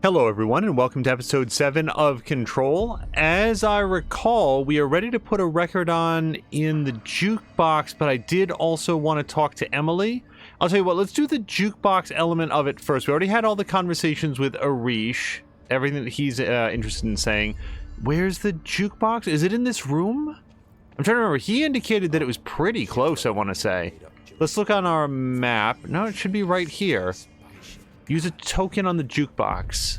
Hello everyone and welcome to episode 7 of Control. As I recall, we are ready to put a record on in the jukebox, but I did also want to talk to Emily. I'll tell you what, let's do the jukebox element of it first. We already had all the conversations with Arish, everything that he's interested in saying. Where's the jukebox? Is it in this room? I'm trying to remember. He indicated that it was pretty close, I want to say. Let's look on our map. No, it should be right here. Use a token on the jukebox.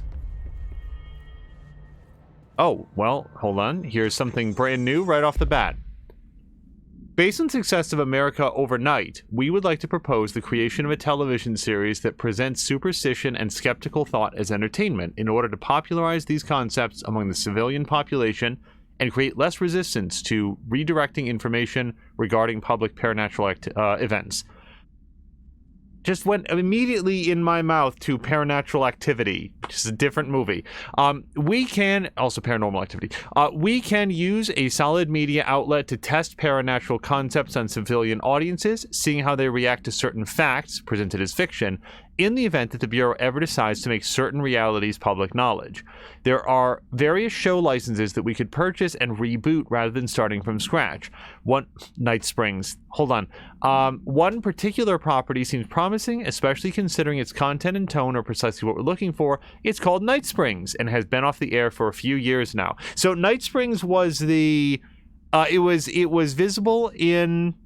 Oh, well, hold on. Here's something brand new right off the bat. Based on success of America Overnight, we would like to propose the creation of a television series that presents superstition and skeptical thought as entertainment in order to popularize these concepts among the civilian population and create less resistance to redirecting information regarding public paranatural events. Just went immediately in my mouth to Paranatural Activity, which is a different movie. We can, also Paranormal Activity, we can use a solid media outlet to test paranatural concepts on civilian audiences, seeing how they react to certain facts presented as fiction, in the event that the Bureau ever decides to make certain realities public knowledge. There are various show licenses that we could purchase and reboot rather than starting from scratch. Night Springs. Hold on. One particular property seems promising, especially considering its content and tone are precisely what we're looking for. It's called Night Springs and has been off the air for a few years now. So Night Springs was the... it was visible in...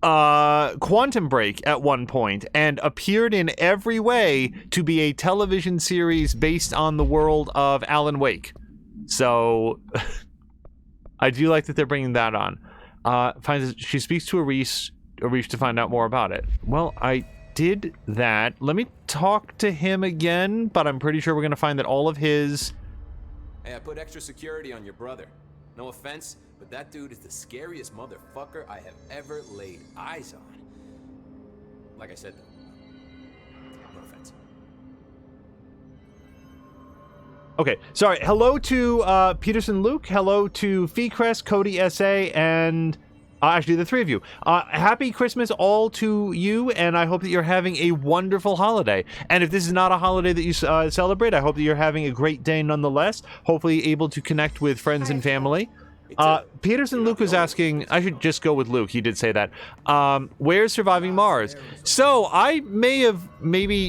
Quantum Break at one point and appeared in every way to be a television series based on the world of Alan Wake. So I do like that they're bringing that on. She speaks to Arish to find out more about it. Well, I did that. Let me talk to him again, but I'm pretty sure we're going to find that all of his... Hey, I put extra security on your brother. No offense, but that dude is the scariest motherfucker I have ever laid eyes on. Like I said, though, no offense. Okay, sorry. Hello to Peterson Luke. Hello to Feecrest, Cody SA, and actually the three of you. Happy Christmas all to you, and I hope that you're having a wonderful holiday. And if this is not a holiday that you celebrate, I hope that you're having a great day nonetheless. Hopefully able to connect with friends and family. Peterson Luke was asking, I should just go with Luke, he did say that. Where's Surviving Mars? So I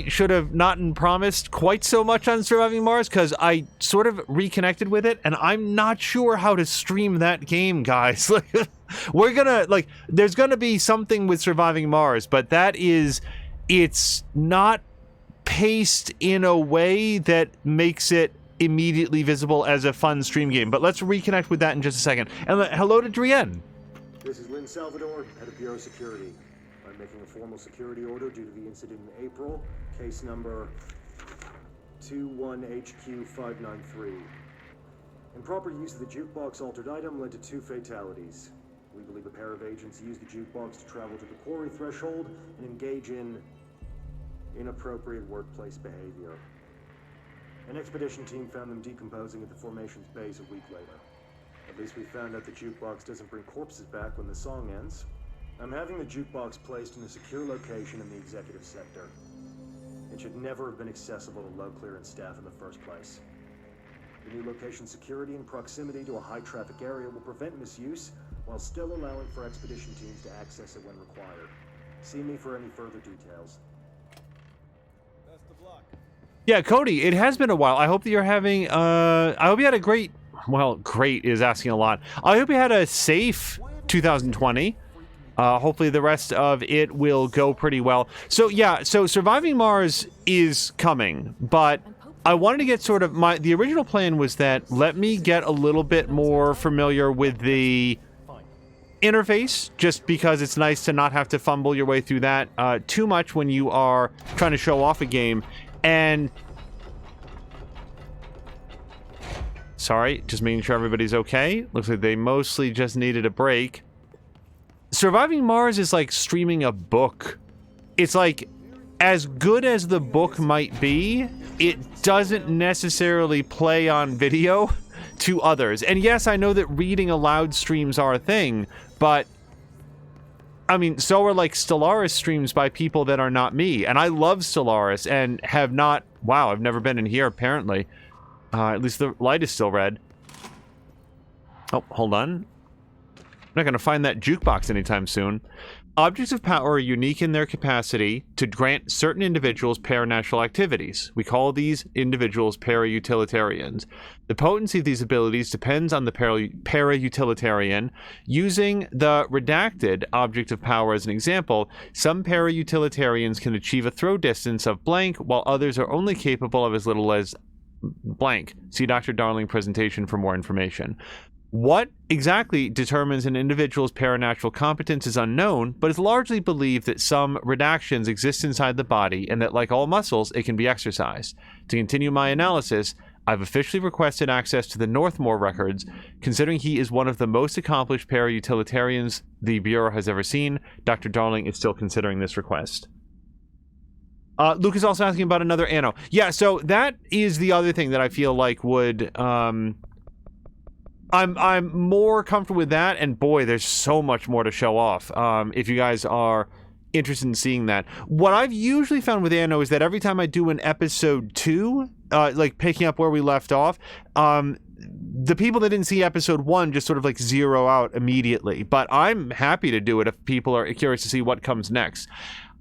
should have not promised quite so much on Surviving Mars because I sort of reconnected with it and I'm not sure how to stream that game, guys. We're gonna, there's gonna be something with Surviving Mars, but it's not paced in a way that makes it immediately visible as a fun stream game. But let's reconnect with that in just a second. And hello to Drienne. This is Lynn Salvador, head of Bureau Security. I'm making a formal security order due to the incident in April, case number 21HQ593. Improper use of the jukebox altered item led to 2 fatalities. We believe a pair of agents used the jukebox to travel to the quarry threshold and engage in inappropriate workplace behavior. An expedition team found them decomposing at the formation's base a week later. At least we found out the jukebox doesn't bring corpses back when the song ends. I'm having the jukebox placed in a secure location in the executive sector. It should never have been accessible to low clearance staff in the first place. The new location's security and proximity to a high traffic area will prevent misuse while still allowing for expedition teams to access it when required. See me for any further details. Yeah, Cody, it has been a while. I hope that you're having, I hope you had a great is asking a lot. I hope you had a safe 2020. Hopefully the rest of it will go pretty well. So yeah, so Surviving Mars is coming, but I wanted to get sort of the original plan was that let me get a little bit more familiar with the interface, just because it's nice to not have to fumble your way through that too much when you are trying to show off a game. And sorry, just making sure everybody's okay. Looks like they mostly just needed a break. Surviving Mars is like streaming a book. It's like, as good as the book might be, it doesn't necessarily play on video to others. And yes, I know that reading aloud streams are a thing, but I mean, so are like Stellaris streams by people that are not me. And I love Stellaris and have not... Wow, I've never been in here, apparently. At least the light is still red. Oh, hold on. I'm not going to find that jukebox anytime soon. Objects of power are unique in their capacity to grant certain individuals paranatural activities. We call these individuals para-utilitarians. The potency of these abilities depends on the para-utilitarian. Using the redacted object of power as an example, some para-utilitarians can achieve a throw distance of blank, while others are only capable of as little as blank. See Dr. Darling presentation for more information. What exactly determines an individual's paranatural competence is unknown, but it's largely believed that some redactions exist inside the body and that, like all muscles, it can be exercised. To continue my analysis, I've officially requested access to the Northmore records. Considering he is one of the most accomplished para-utilitarians the Bureau has ever seen, Dr. Darling is still considering this request. Luke is also asking about another anno. Yeah, so that is the other thing that I feel like would... I'm more comfortable with that, and boy, there's so much more to show off. If you guys are interested in seeing that. What I've usually found with Anno is that every time I do an episode 2, like picking up where we left off, the people that didn't see episode 1 just sort of like zero out immediately. But I'm happy to do it if people are curious to see what comes next.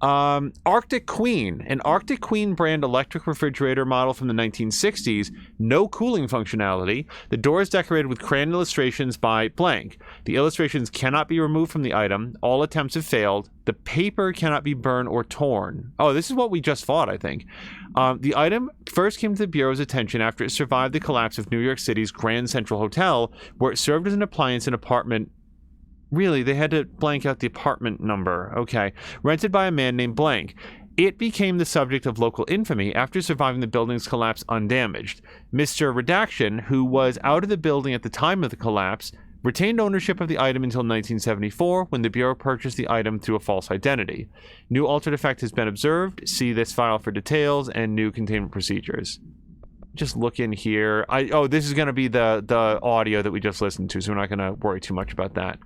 Arctic Queen, an Arctic Queen brand electric refrigerator model from the 1960s, no cooling functionality. The door is decorated with crayon illustrations by blank. The illustrations cannot be removed from the item. All attempts have failed. The paper cannot be burned or torn. Oh, this is what we just fought, I think. The item first came to the Bureau's attention after it survived the collapse of New York City's Grand Central Hotel, where it served as an appliance in apartment. Really, they had to blank out the apartment number. Okay. Rented by a man named Blank. It became the subject of local infamy after surviving the building's collapse undamaged. Mr. Redaction, who was out of the building at the time of the collapse, retained ownership of the item until 1974, when the Bureau purchased the item through a false identity. New altered effect has been observed. See this file for details and new containment procedures. Just look in here. Oh, this is going to be the audio that we just listened to, so we're not going to worry too much about that.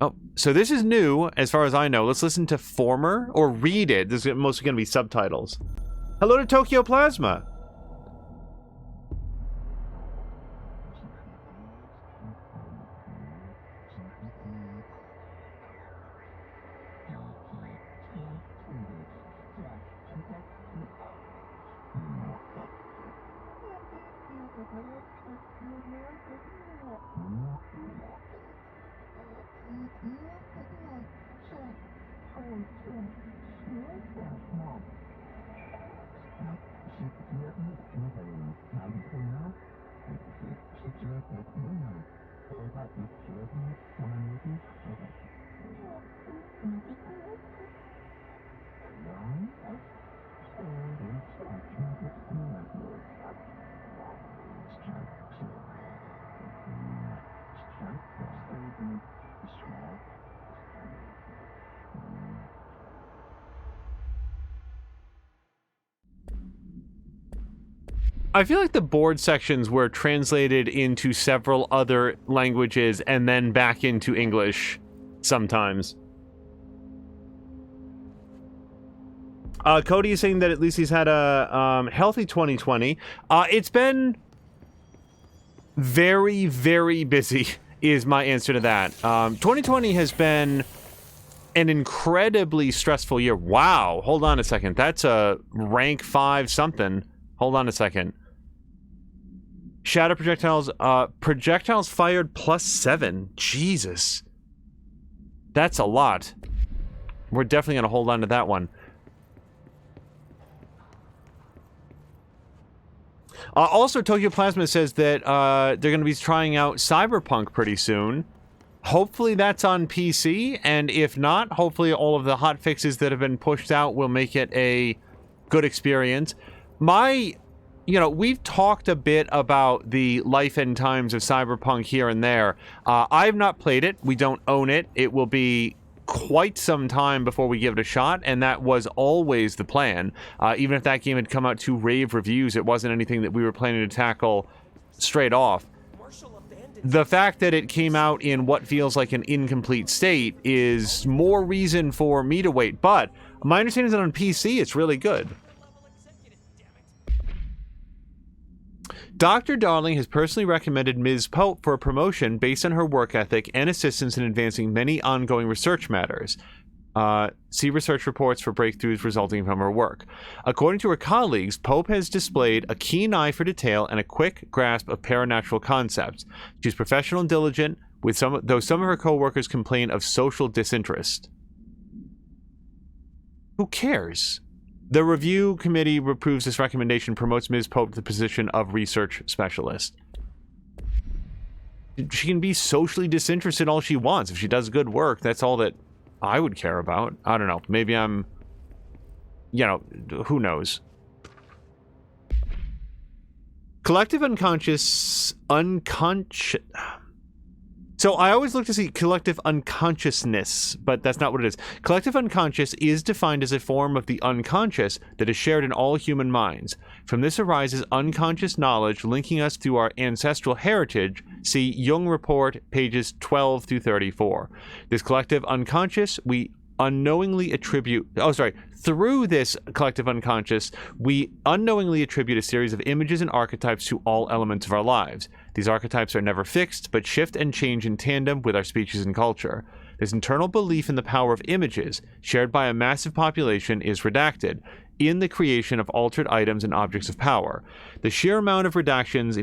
Oh, so this is new, as far as I know. Let's listen to Former, or read it. This is mostly going to be subtitles. Hello to Tokyo Plasma. I feel like the board sections were translated into several other languages and then back into English sometimes. Cody is saying that at least he's had a healthy 2020. It's been very, very busy is my answer to that. 2020 has been an incredibly stressful year. Wow. Hold on a second. That's a rank 5 something. Hold on a second. Shadow projectiles, projectiles fired +7. Jesus. That's a lot. We're definitely going to hold on to that one. Also, Tokyo Plasma says that they're going to be trying out Cyberpunk pretty soon. Hopefully that's on PC, and if not, hopefully all of the hot fixes that have been pushed out will make it a good experience. You know, we've talked a bit about the life and times of Cyberpunk here and there. I've not played it. We don't own it. It will be quite some time before we give it a shot, and that was always the plan. Even if that game had come out to rave reviews, it wasn't anything that we were planning to tackle straight off. Marshall abandoned the fact that it came out in what feels like an incomplete state is more reason for me to wait. But my understanding is that on PC, it's really good. Dr. Darling has personally recommended Ms. Pope for a promotion based on her work ethic and assistance in advancing many ongoing research matters. See research reports for breakthroughs resulting from her work. According to her colleagues, Pope has displayed a keen eye for detail and a quick grasp of paranatural concepts. She's professional and diligent, though some of her co-workers complain of social disinterest. Who cares? The review committee approves this recommendation, promotes Ms. Pope to the position of research specialist. She can be socially disinterested all she wants. If she does good work, that's all that I would care about. I don't know. Maybe I'm... who knows? Collective unconscious... So I always look to see collective unconsciousness, but that's not what it is. Collective unconscious is defined as a form of the unconscious that is shared in all human minds. From this arises unconscious knowledge linking us through our ancestral heritage. See Jung Report, pages 12 through 34. This collective unconscious, through this collective unconscious, we unknowingly attribute a series of images and archetypes to all elements of our lives. These archetypes are never fixed, but shift and change in tandem with our species and culture. This internal belief in the power of images, shared by a massive population, is redacted in the creation of altered items and objects of power. The sheer amount of redactions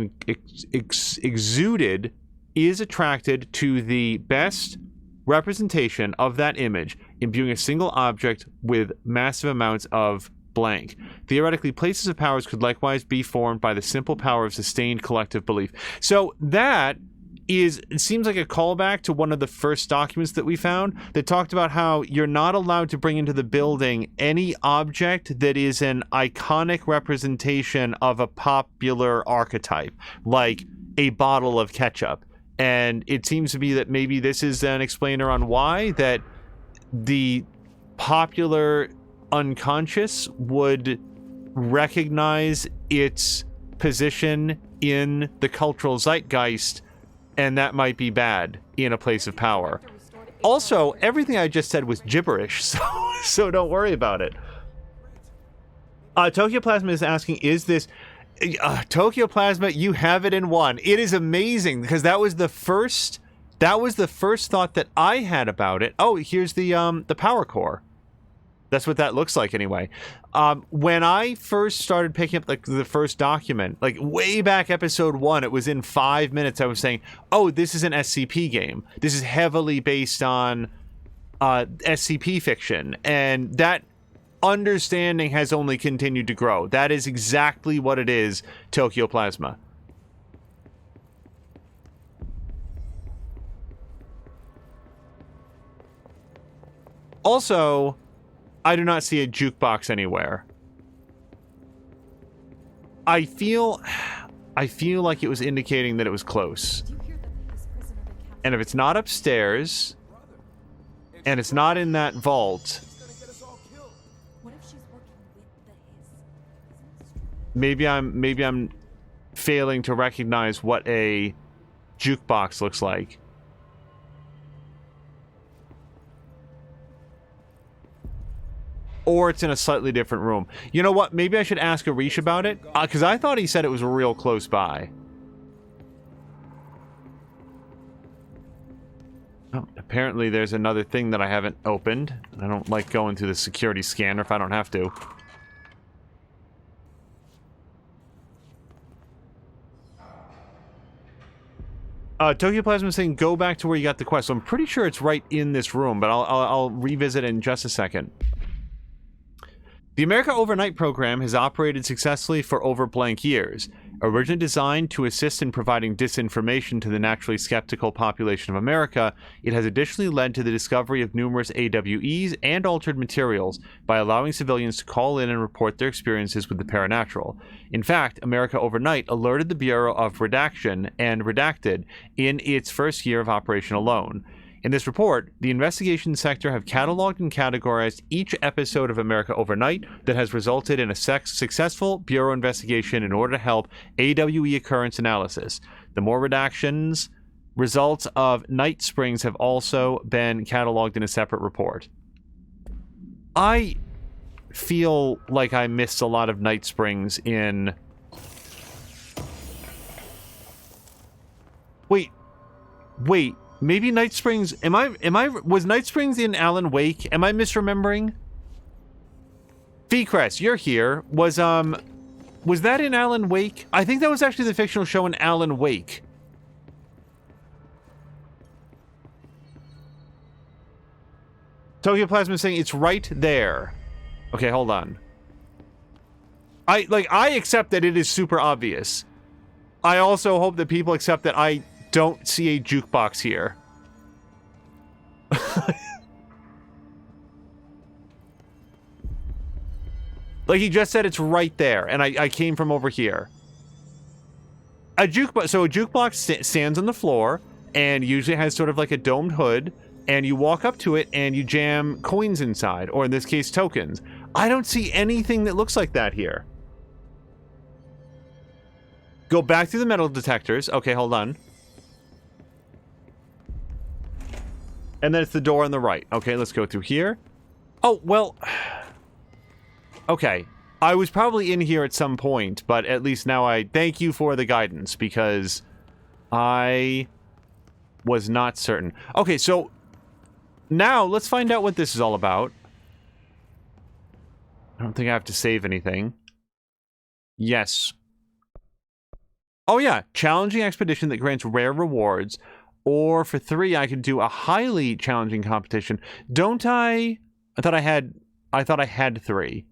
exuded is attracted to the best representation of that image, imbuing a single object with massive amounts of blank. Theoretically, places of powers could likewise be formed by the simple power of sustained collective belief. So that it seems like a callback to one of the first documents that we found that talked about how you're not allowed to bring into the building any object that is an iconic representation of a popular archetype, like a bottle of ketchup. And it seems to be that maybe this is an explainer on why that the popular unconscious would recognize its position in the cultural zeitgeist, and that might be bad in a place of power. Also, everything I just said was gibberish, so don't worry about it. Tokyo Plasma is asking, is this... Tokyo Plasma, you have it in one. It is amazing, because that was the first thought that I had about it. Oh, here's the power core. That's what that looks like anyway. When I first started picking up the first document, like way back episode 1, it was in 5 minutes I was saying, oh, this is an SCP game. This is heavily based on SCP fiction. And that understanding has only continued to grow. That is exactly what it is, Tokyo Plasma. Also, I do not see a jukebox anywhere. I feel like it was indicating that it was close. And if it's not upstairs, and it's not in that vault, maybe I'm failing to recognize what a jukebox looks like. Or it's in a slightly different room. You know what? Maybe I should ask Arish about it, because I thought he said it was real close by. Oh, apparently there's another thing that I haven't opened. I don't like going through the security scanner if I don't have to. Tokyo Plasma is saying go back to where you got the quest. So I'm pretty sure it's right in this room, but I'll revisit it in just a second. The America Overnight program has operated successfully for over blank years. Originally designed to assist in providing disinformation to the naturally skeptical population of America, it has additionally led to the discovery of numerous AWEs and altered materials by allowing civilians to call in and report their experiences with the paranatural. In fact, America Overnight alerted the Bureau of Redaction and Redacted in its first year of operation alone. In this report, the investigation sector have cataloged and categorized each episode of America Overnight that has resulted in a successful Bureau investigation in order to help AWE occurrence analysis. The more redactions Results of Night Springs have also been cataloged in a separate report. I feel like I missed a lot of Night Springs in... Wait, maybe Night Springs... Was Night Springs in Alan Wake? Am I misremembering? Feecrest, you're here. Was that in Alan Wake? I think that was actually the fictional show in Alan Wake. Tokyo Plasma is saying it's right there. Okay, hold on. I accept that it is super obvious. I also hope that people accept that I don't see a jukebox here. Like he just said, it's right there, and I came from over here. So a jukebox stands on the floor, and usually has sort of like a domed hood, and you walk up to it, and you jam coins inside, or in this case, tokens. I don't see anything that looks like that here. Go back through the metal detectors. Okay, hold on. And then it's the door on the right. Okay, let's go through here. Oh, well... Okay. I was probably in here at some point, but at least now I thank you for the guidance, because I was not certain. Okay, so now let's find out what this is all about. I don't think I have to save anything. Yes. Oh yeah, challenging expedition that grants rare rewards. Or for 3, I could do a highly challenging competition. Don't I? I thought I had 3.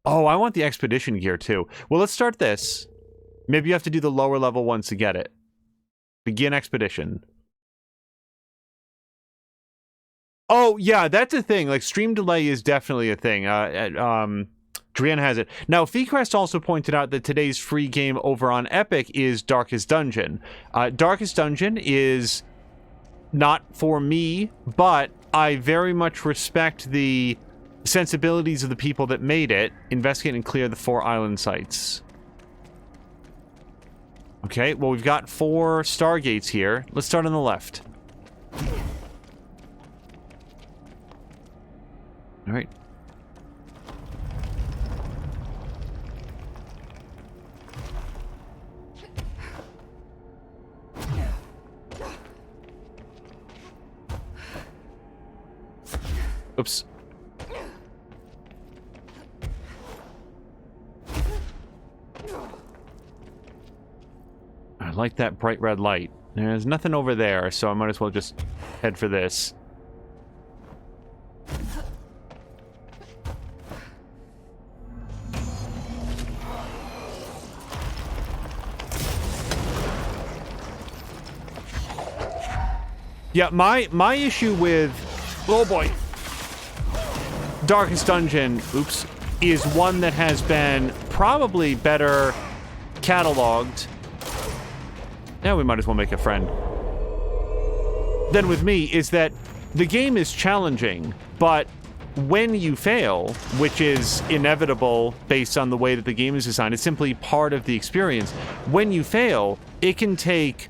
Oh, I want the expedition gear too. Well, let's start this. Maybe you have to do the lower level ones to get it. Begin expedition. Oh, yeah, that's a thing. Like, stream delay is definitely a thing. Drian has it. Now, Feecrest also pointed out that today's free game over on Epic is Darkest Dungeon. Darkest Dungeon is not for me, but I very much respect the sensibilities of the people that made it. Investigate and clear the 4 island sites. Okay, well, we've got 4 stargates here. Let's start on the left. All right. Oops. I like that bright red light. There's nothing over there, so I might as well just head for this. Yeah, my issue with... Oh boy. Darkest Dungeon, oops, is one that has been probably better cataloged. Now we might as well make a friend. Then with me is that the game is challenging, but when you fail, which is inevitable based on the way that the game is designed, it's simply part of the experience. When you fail, it can take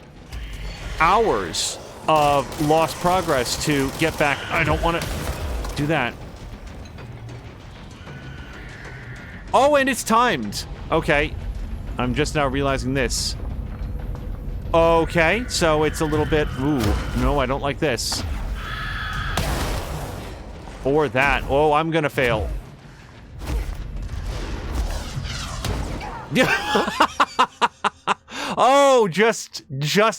hours of lost progress to get back. I don't want to do that. Oh, and it's timed. Okay. I'm just now realizing this. Okay, so it's a little bit... Ooh, no, I don't like this. Or that. Oh, I'm gonna fail. Yeah. Oh, just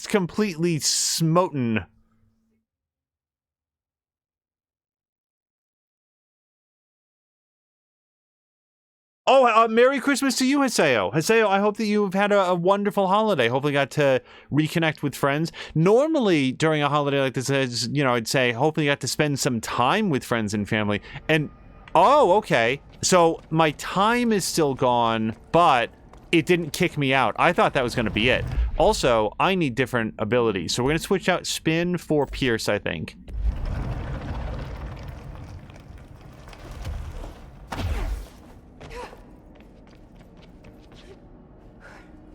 completely smoten. Oh, Merry Christmas to you, Haseo. Haseo, I hope that you've had a wonderful holiday. Hopefully got to reconnect with friends. Normally, during a holiday like this, I'd say, hopefully you got to spend some time with friends and family. And, oh, okay. So, my time is still gone, but it didn't kick me out. I thought that was going to be it. Also, I need different abilities. So, we're going to switch out Spin for Pierce, I think.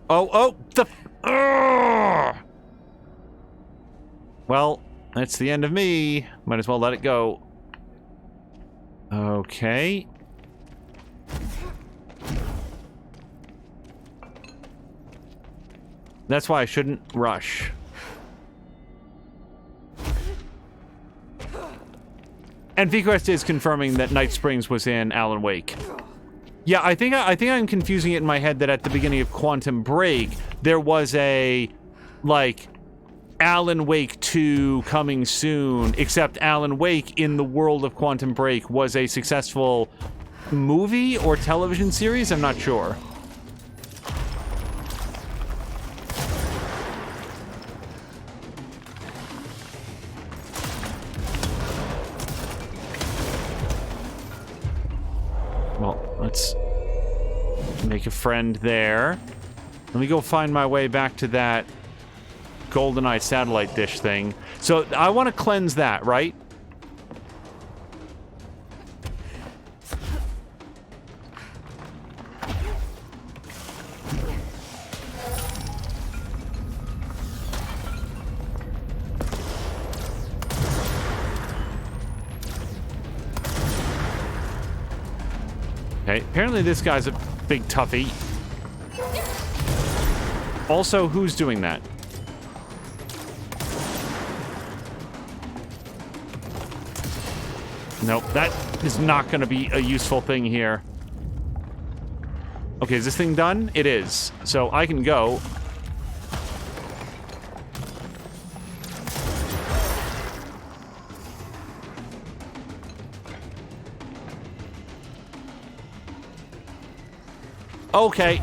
Oh, Well, that's the end of me. Might as well let it go. Okay. That's why I shouldn't rush. And VQuest is confirming that Night Springs was in Alan Wake. Yeah, I think I'm confusing it in my head that at the beginning of Quantum Break, there was a, like, Alan Wake 2 coming soon, except Alan Wake in the world of Quantum Break was a successful movie or television series? I'm not sure. Well, let's make a friend there. Let me go find my way back to that GoldenEye satellite dish thing. So I want to cleanse that, right? Okay, apparently this guy's a big toughie. Also, who's doing that? Nope, that is not going to be a useful thing here. Okay, is this thing done? It is. So I can go. Okay.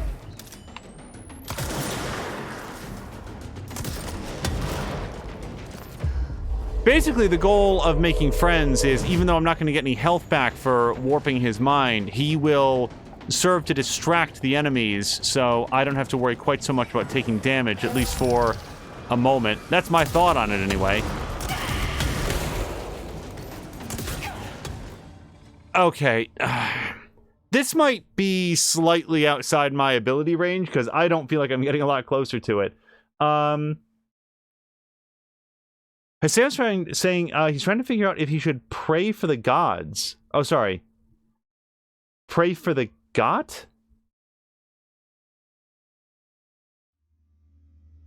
Basically, the goal of making friends is, even though I'm not going to get any health back for warping his mind, he will serve to distract the enemies, so I don't have to worry quite so much about taking damage, at least for a moment. That's my thought on it, anyway. Okay. This might be slightly outside my ability range, because I don't feel like I'm getting a lot closer to it. Hassan's saying he's trying to figure out if he should pray for the gods. Oh, sorry. Pray for the god?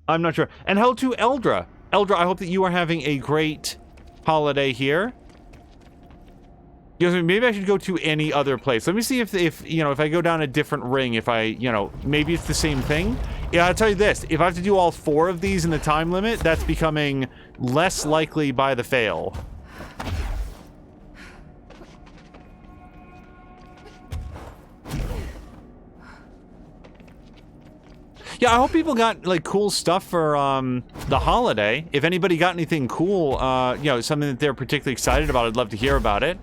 I'm not sure. And hello to Eldra. Eldra, I hope that you are having a great holiday here. You know, maybe I should go to any other place. Let me see if you know, if I go down a different ring, if I, you know, maybe it's the same thing. Yeah, I'll tell you this. If I have to do all 4 of these in the time limit, that's becoming less likely by the fail. Yeah, I hope people got, like, cool stuff for, the holiday. If anybody got anything cool, you know, something that they're particularly excited about, I'd love to hear about it.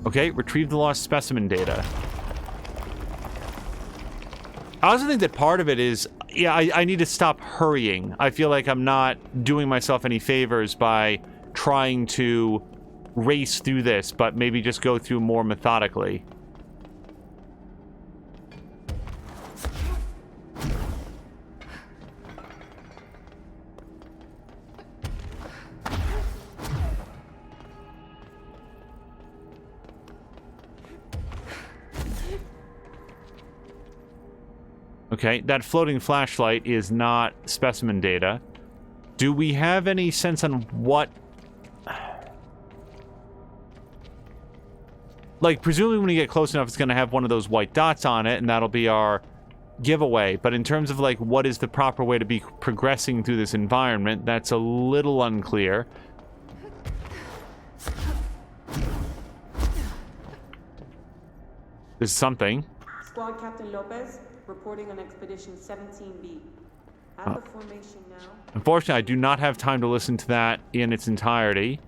Okay, retrieve the lost specimen data. I also think that part of it is, yeah, I need to stop hurrying. I feel like I'm not doing myself any favors by trying to race through this, but maybe just go through more methodically. Okay, that floating flashlight is not specimen data. Do we have any sense on what... Like, presumably when we get close enough, it's going to have one of those white dots on it, and that'll be our giveaway. But in terms of, like, what is the proper way to be progressing through this environment, that's a little unclear. There's something. Squad Captain Lopez, reporting on Expedition 17B. At the formation now. Unfortunately, I do not have time to listen to that in its entirety.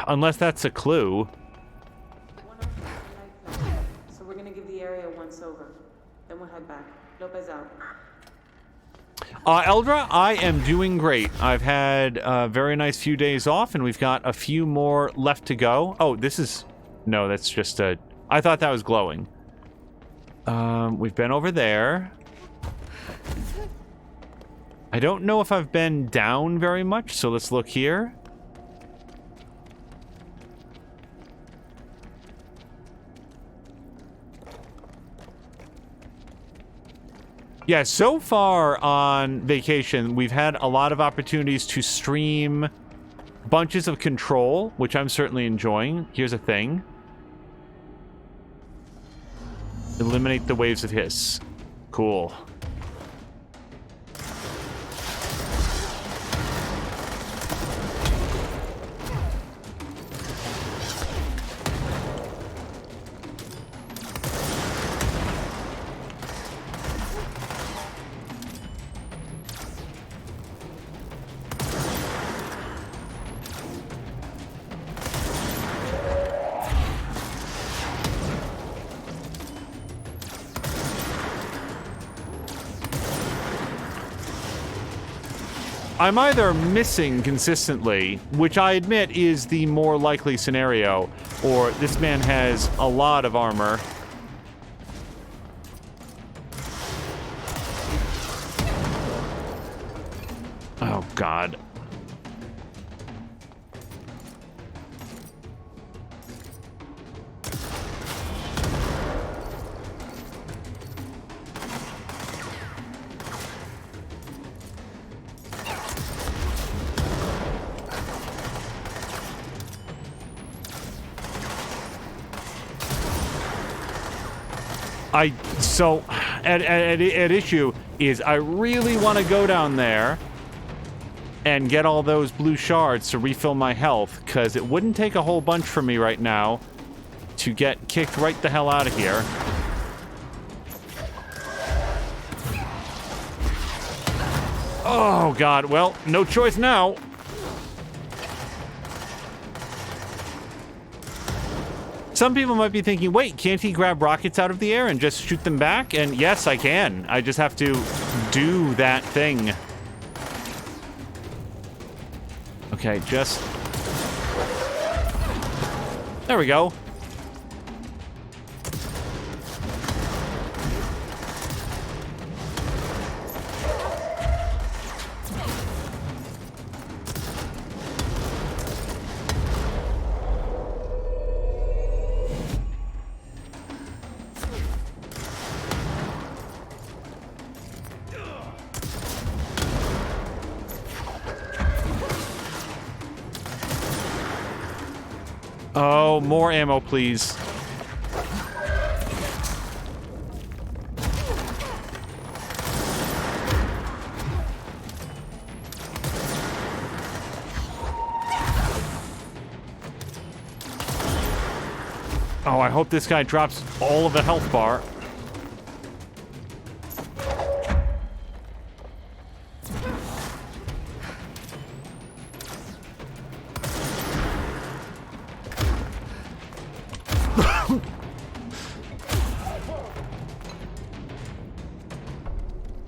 Unless that's a clue. So we're gonna give the area a once over. Then we'll head back. Lopez out. Eldra, I am doing great. I've had a very nice few days off, and we've got a few more left to go. Oh, this is... No, that's just a... I thought that was glowing. We've been over there. I don't know if I've been down very much, so let's look here. Yeah, so far on vacation, we've had a lot of opportunities to stream bunches of Control, which I'm certainly enjoying. Here's a thing. Eliminate the waves of hiss. Cool. I'm either missing consistently, which I admit is the more likely scenario, or this man has a lot of armor. Oh, God. So, at issue is I really want to go down there and get all those blue shards to refill my health, because it wouldn't take a whole bunch for me right now to get kicked right the hell out of here. Oh, God. Well, no choice now. Some people might be thinking, wait, can't he grab rockets out of the air and just shoot them back? And yes, I can. I just have to do that thing. Okay, just... There we go. Oh, more ammo, please. Oh, I hope this guy drops all of the health bar.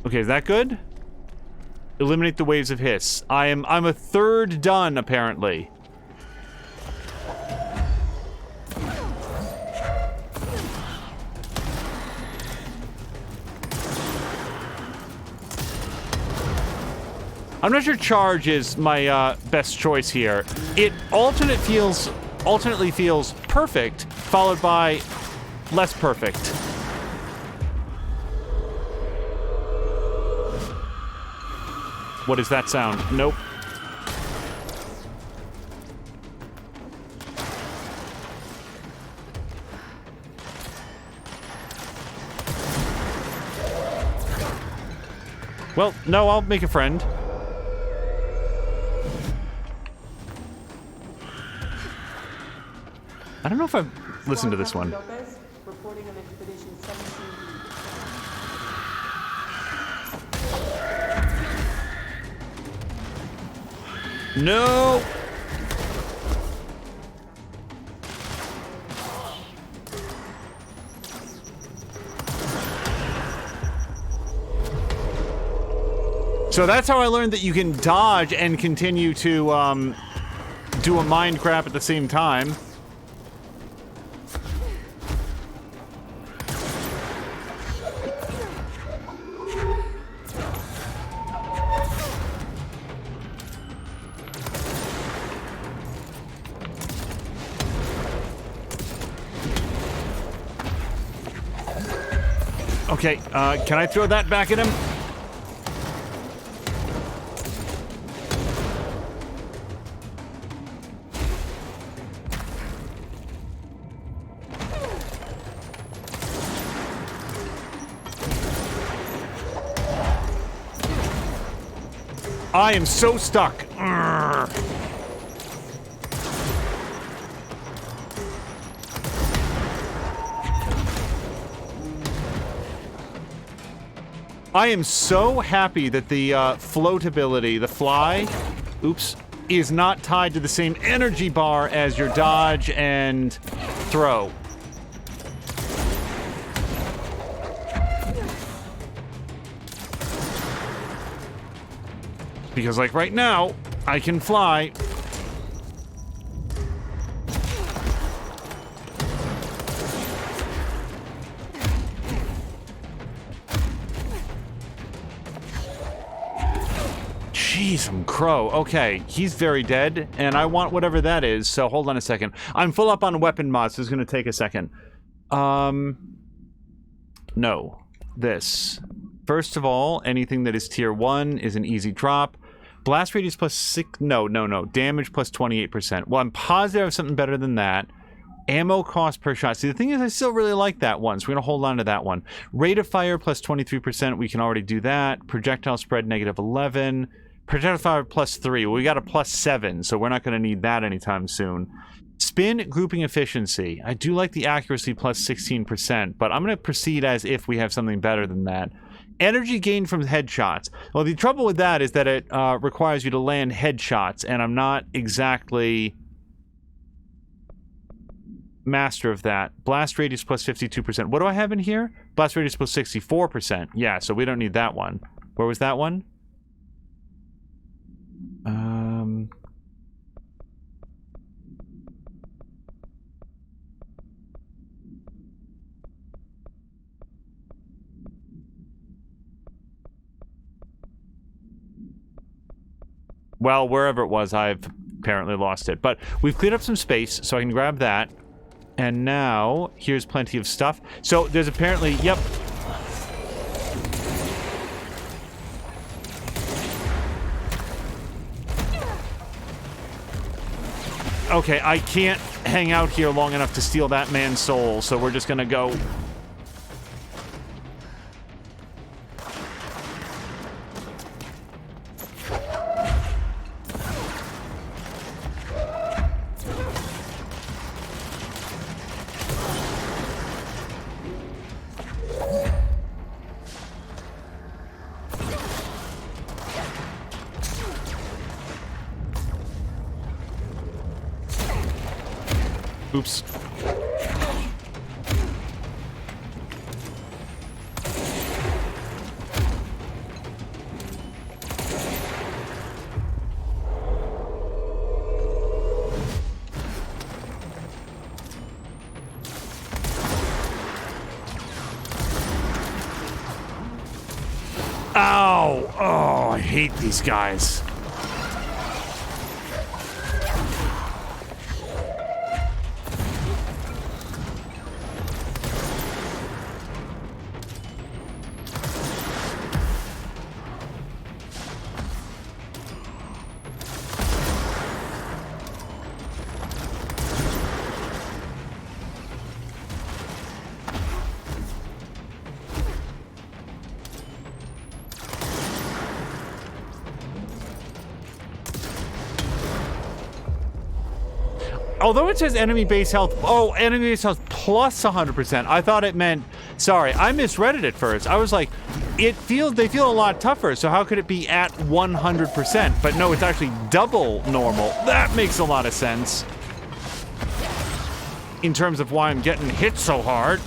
Okay, is that good? Eliminate the waves of hiss. I'm a third done, apparently. I'm not sure charge is my best choice here. It alternately feels perfect, followed by less perfect. What is that sound? Nope. Well, no, I'll make a friend. I don't know if I've listened to this one. Lopez, reporting on expedition 17B. No! So that's how I learned that you can dodge and continue to do a mind crap at the same time. Okay, can I throw that back at him? I am so stuck. Urgh. I am so happy that the floatability, the fly, oops, is not tied to the same energy bar as your dodge and throw. Because, like, right now, I can fly. Jeez, I'm crow. Okay, he's very dead, and I want whatever that is, so hold on a second. I'm full up on weapon mods, so it's gonna take a second. No. This. First of all, anything that is tier 1 is an easy drop. Blast radius plus 6... No. Damage plus 28%. Well, I'm positive I have something better than that. Ammo cost per shot. See, the thing is, I still really like that one, so we're going to hold on to that one. Rate of fire plus 23%. We can already do that. Projectile spread negative 11. Projectile fire plus 3. Well, we got a plus 7, so we're not going to need that anytime soon. Spin grouping efficiency. I do like the accuracy plus 16%, but I'm going to proceed as if we have something better than that. Energy gain from headshots. Well, the trouble with that is that it requires you to land headshots, and I'm not exactly master of that. Blast radius plus 52%. What do I have in here? Blast radius plus 64%. Yeah, so we don't need that one. Where was that one? Well, wherever it was, I've apparently lost it. But we've cleared up some space, so I can grab that. And now, here's plenty of stuff. So, there's apparently... Yep. Okay, I can't hang out here long enough to steal that man's soul, so we're just gonna go... Oops. Ow! Oh, I hate these guys. Although it says enemy base health, oh, enemy base health plus 100%. I thought it meant, sorry, I misread it at first. I was like, they feel a lot tougher, so how could it be at 100%? But no, it's actually double normal. That makes a lot of sense. In terms of why I'm getting hit so hard.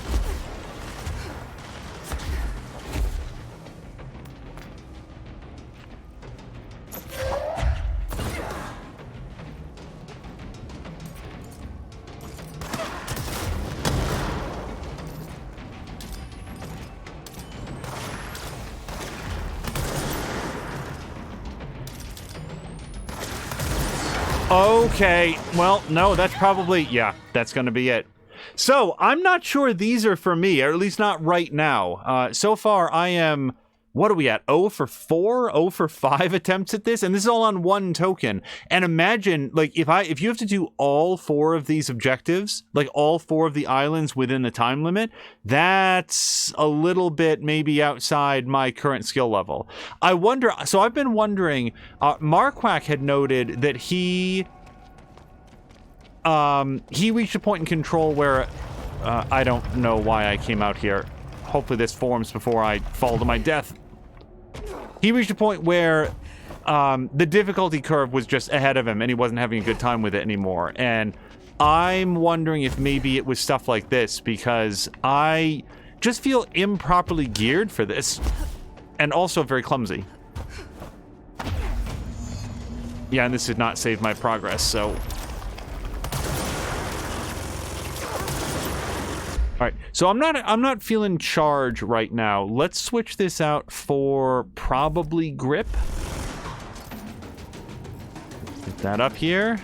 Okay, well, no, that's probably, yeah, that's gonna be it. So, I'm not sure these are for me, or at least not right now. So far, I am... What are we at? 0 for 4? 0 for 5 attempts at this? And this is all on one token. And imagine, like, if you have to do all 4 of these objectives, like all 4 of the islands within the time limit, that's a little bit maybe outside my current skill level. I wonder, so I've been wondering, Marquak had noted that he reached a point in control where, I don't know why I came out here. Hopefully this forms before I fall to my death. He reached a point where the difficulty curve was just ahead of him and he wasn't having a good time with it anymore. And I'm wondering if maybe it was stuff like this, because I just feel improperly geared for this and also very clumsy. Yeah, and this did not save my progress, so... Alright, so I'm not feeling charge right now. Let's switch this out for probably grip. Get that up here.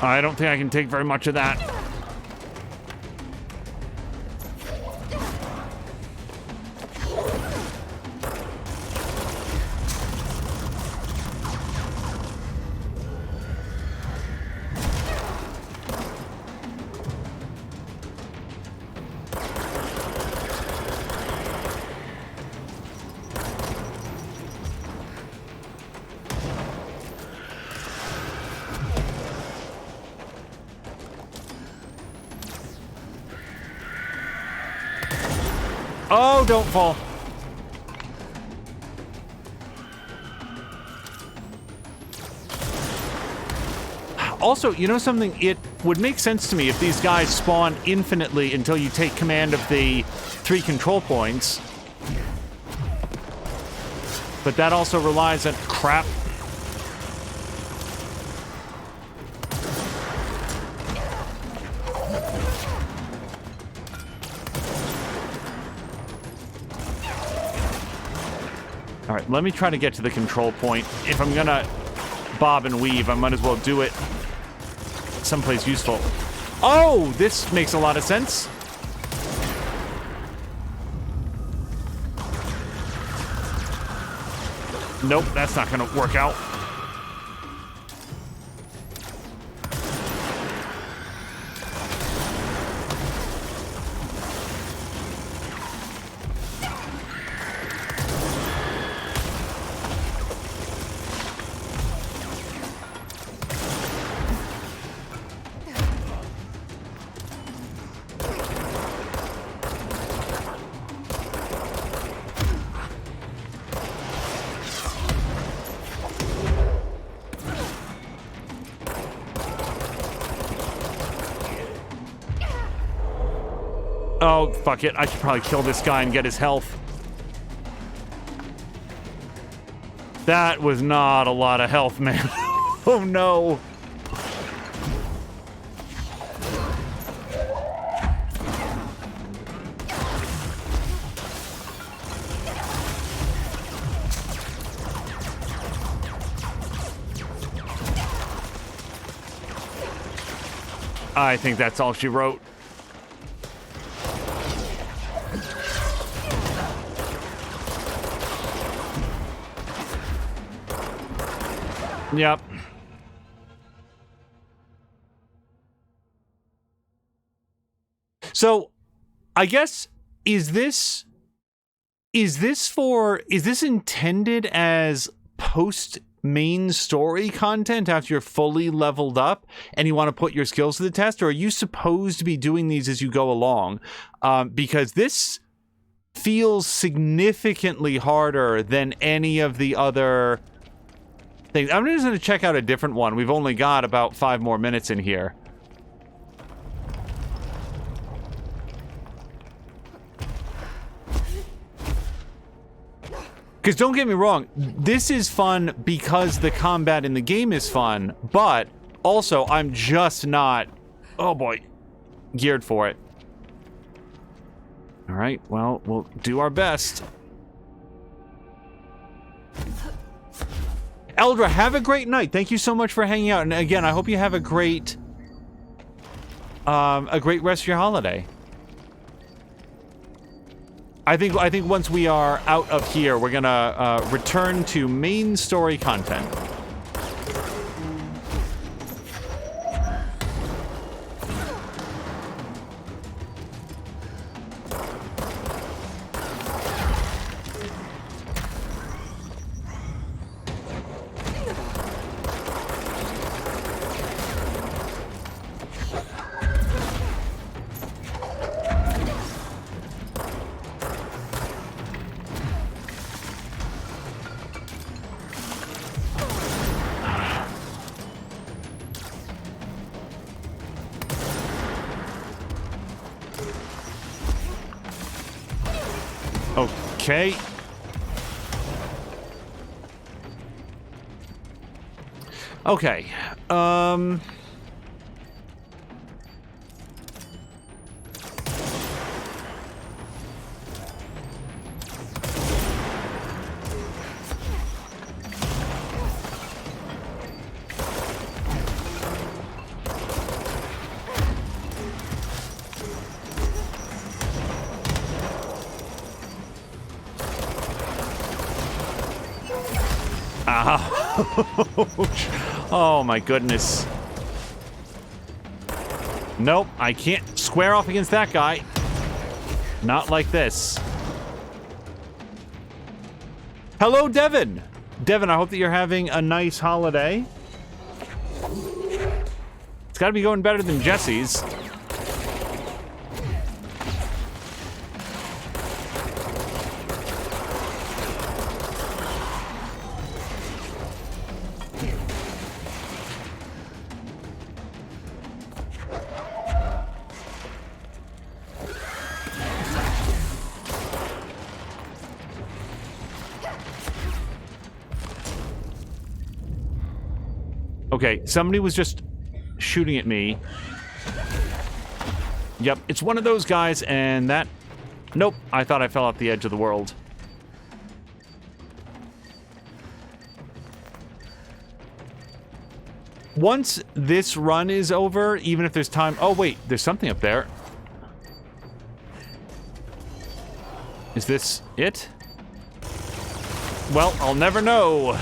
I don't think I can take very much of that. Oh, don't fall. Also, you know something? It would make sense to me if these guys spawn infinitely until you take command of the 3 control points. But that also relies on... Crap. Alright, let me try to get to the control point. If I'm gonna bob and weave, I might as well do it someplace useful. Oh, this makes a lot of sense. Nope, that's not gonna work out. Oh, fuck it. I should probably kill this guy and get his health. That was not a lot of health, man. Oh, no. I think that's all she wrote. Yep. So, I guess, is this intended as post main story content after you're fully leveled up and you want to put your skills to the test, or are you supposed to be doing these as you go along? Because this feels significantly harder than any of the other things. I'm just going to check out a different one. We've only got about 5 more minutes in here. Because don't get me wrong, this is fun because the combat in the game is fun, but also I'm just not, oh boy, geared for it. All right, well, we'll do our best. Eldra, have a great night. Thank you so much for hanging out. And again, I hope you have a great rest of your holiday. I think once we are out of here, we're gonna return to main story content. Okay. Okay. Ouch. Oh my goodness. Nope, I can't square off against that guy. Not like this. Hello, Devin. Devin, I hope that you're having a nice holiday. It's got to be going better than Jesse's. Okay, somebody was just shooting at me. Yep, it's one of those guys, and that... Nope, I thought I fell off the edge of the world. Once this run is over, even if there's time... Oh, wait, there's something up there. Is this it? Well, I'll never know.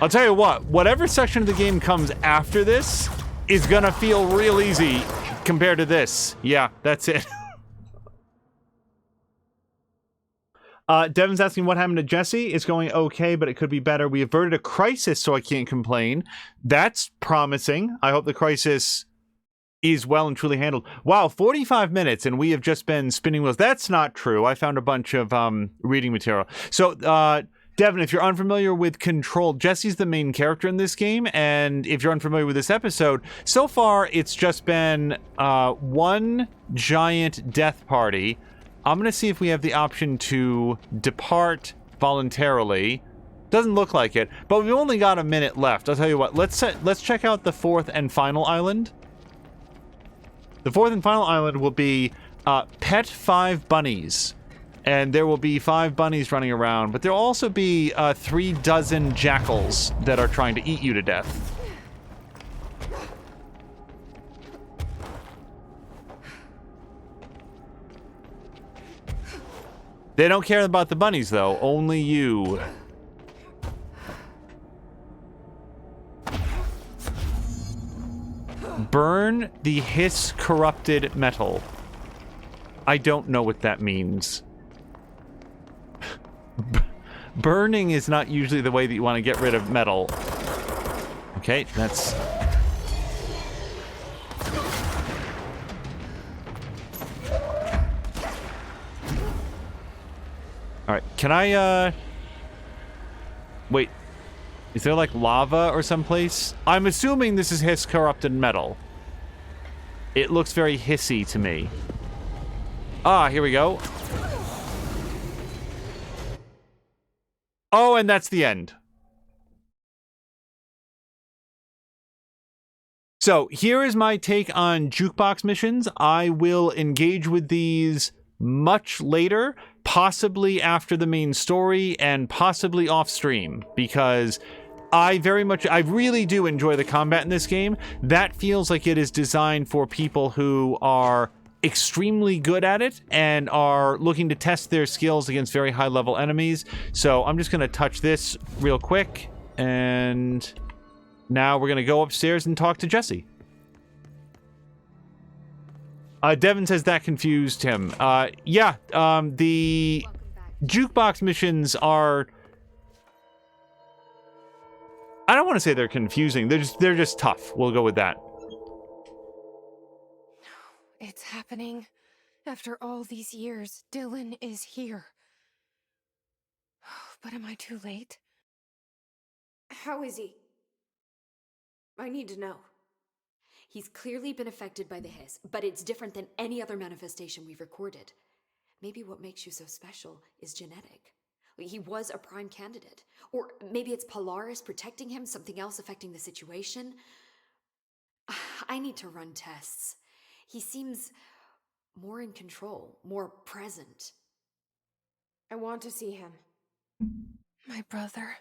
I'll tell you what, whatever section of the game comes after this is gonna feel real easy compared to this. Yeah, that's it. Devin's asking what happened to Jesse. It's going okay, but it could be better. We averted a crisis, so I can't complain. That's promising. I hope the crisis is well and truly handled. Wow, 45 minutes, and we have just been spinning wheels. That's not true. I found a bunch of reading material. So, Devin, if you're unfamiliar with Control, Jesse's the main character in this game, and if you're unfamiliar with this episode, so far it's just been one giant death party. I'm gonna see if we have the option to depart voluntarily. Doesn't look like it, but we've only got a minute left. I'll tell you what, let's check out the fourth and final island. The fourth and final island will be Pet 5 Bunnies. And there will be 5 bunnies running around, but there'll also be 36 jackals that are trying to eat you to death. They don't care about the bunnies, though. Only you. Burn the hiss-corrupted metal. I don't know what that means. Burning is not usually the way that you want to get rid of metal. Okay, that's... Alright, can I, wait. Is there like lava or someplace? I'm assuming this is hiss corrupted metal. It looks very hissy to me. Ah, here we go. Oh, and that's the end. So here is my take on Jukebox missions. I will engage with these much later, possibly after the main story and possibly off stream, because I really do enjoy the combat in this game. That feels like it is designed for people who are extremely good at it and are looking to test their skills against very high level enemies. So I'm just going to touch this real quick, and now we're going to go upstairs and talk to Jesse. Devin says that confused him. The Jukebox missions are... I don't want to say they're confusing. They're just tough. We'll go with that. It's happening. After all these years, Dylan is here. But am I too late? How is he? I need to know. He's clearly been affected by the hiss, but it's different than any other manifestation we've recorded. Maybe what makes you so special is genetic. He was a prime candidate. Or maybe it's Polaris protecting him, something else affecting the situation. I need to run tests. He seems more in control, more present. I want to see him. My brother?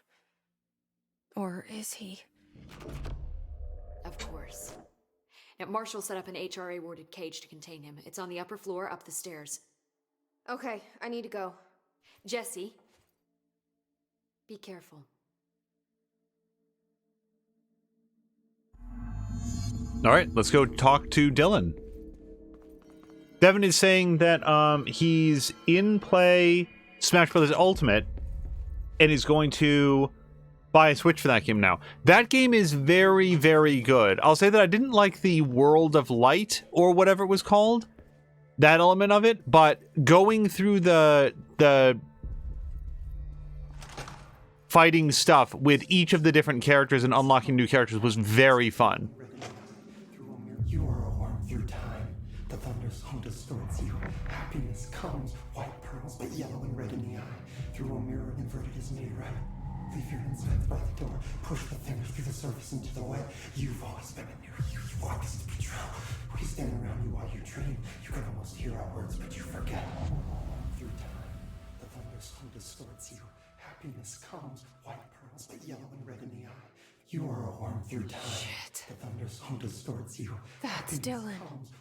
Or is he? Of course. Now, Marshall set up an HRA-warded cage to contain him. It's on the upper floor, up the stairs. Okay, I need to go. Jesse, be careful. All right, let's go talk to Dylan. Devin is saying that he's in play Smash Brothers Ultimate and is going to buy a Switch for that game now. That game is very, very good. I'll say that I didn't like the World of Light or whatever it was called, that element of it, but going through the fighting stuff with each of the different characters and unlocking new characters was very fun. You are a worm through time. The thunder's home distorts you. Happiness comes, white pearls, but yellow and red in the eye. Through a mirror inverted is made right. Leave your insides by the door. Push the fingers through the surface into the wet. You've always been a near you. You want us to be true. We stand around you while you dream. You can almost hear our words, but you forget. Through time, the thunder's home distorts you. Happiness comes, white pearls, but yellow and red in the eye. You are a worm through time. Shit. The thunder's home distorts you. That's Dylan.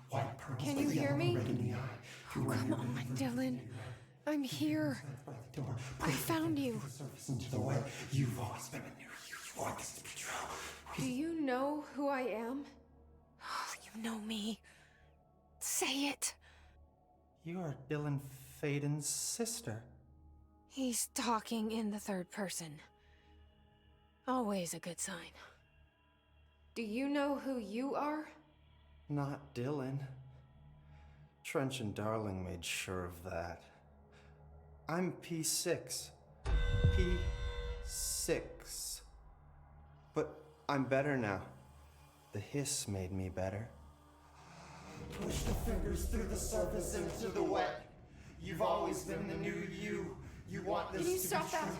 White pearls, Can but you hear yellow me? and red in the eye. Oh, come on, Dylan. I'm here. I found you. Into the way. You've always been a near you. You want this to be true. Do you know who I am? Oh, you know me. Say it. You are Dylan Faden's sister. He's talking in the third person. Always a good sign. Do you know who you are? Not Dylan. Trench and Darling made sure of that. I'm P6. P6. But I'm better now. The hiss made me better. Push the fingers through the surface into the wet. You've always been the new you. You want this Can you to stop be that? true.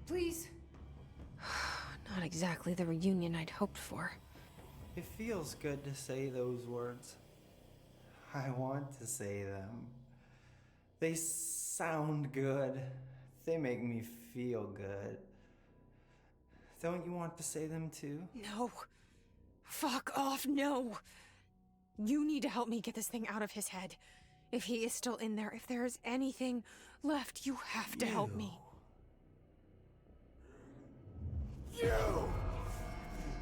Please? Not exactly the reunion I'd hoped for. It feels good to say those words. I want to say them. They sound good. They make me feel good. Don't you want to say them too? No. Fuck off, no. You need to help me get this thing out of his head. If he is still in there, if there is anything left, you have to help me.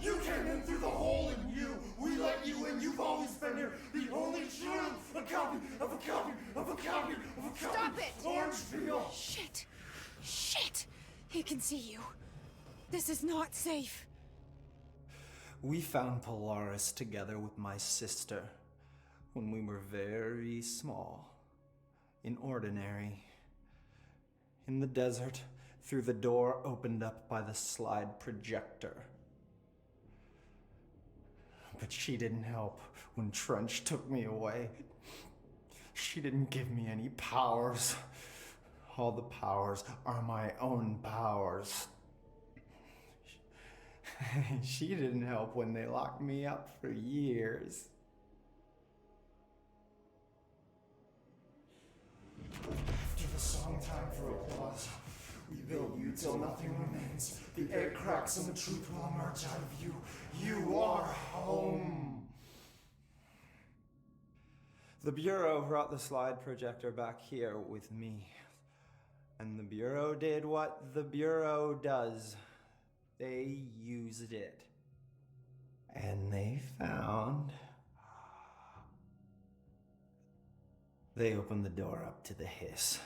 You came in through the hole in you. We let you in. You've always been here. The only true. A copy of a copy of a copy of a copy. Stop it! Orangeville. Shit. Shit. He can see you. This is not safe. We found Polaris together with my sister when we were very small, in ordinary. In the desert, through the door opened up by the slide projector. But she didn't help when Trench took me away. She didn't give me any powers. All the powers are my own powers. She didn't help when they locked me up for years. After the song time for applause, we build you till nothing remains. The egg cracks and the truth will emerge out of you. You are home. The Bureau brought the slide projector back here with me. And the Bureau did what the Bureau does. They used it. And they found... They opened the door up to the hiss.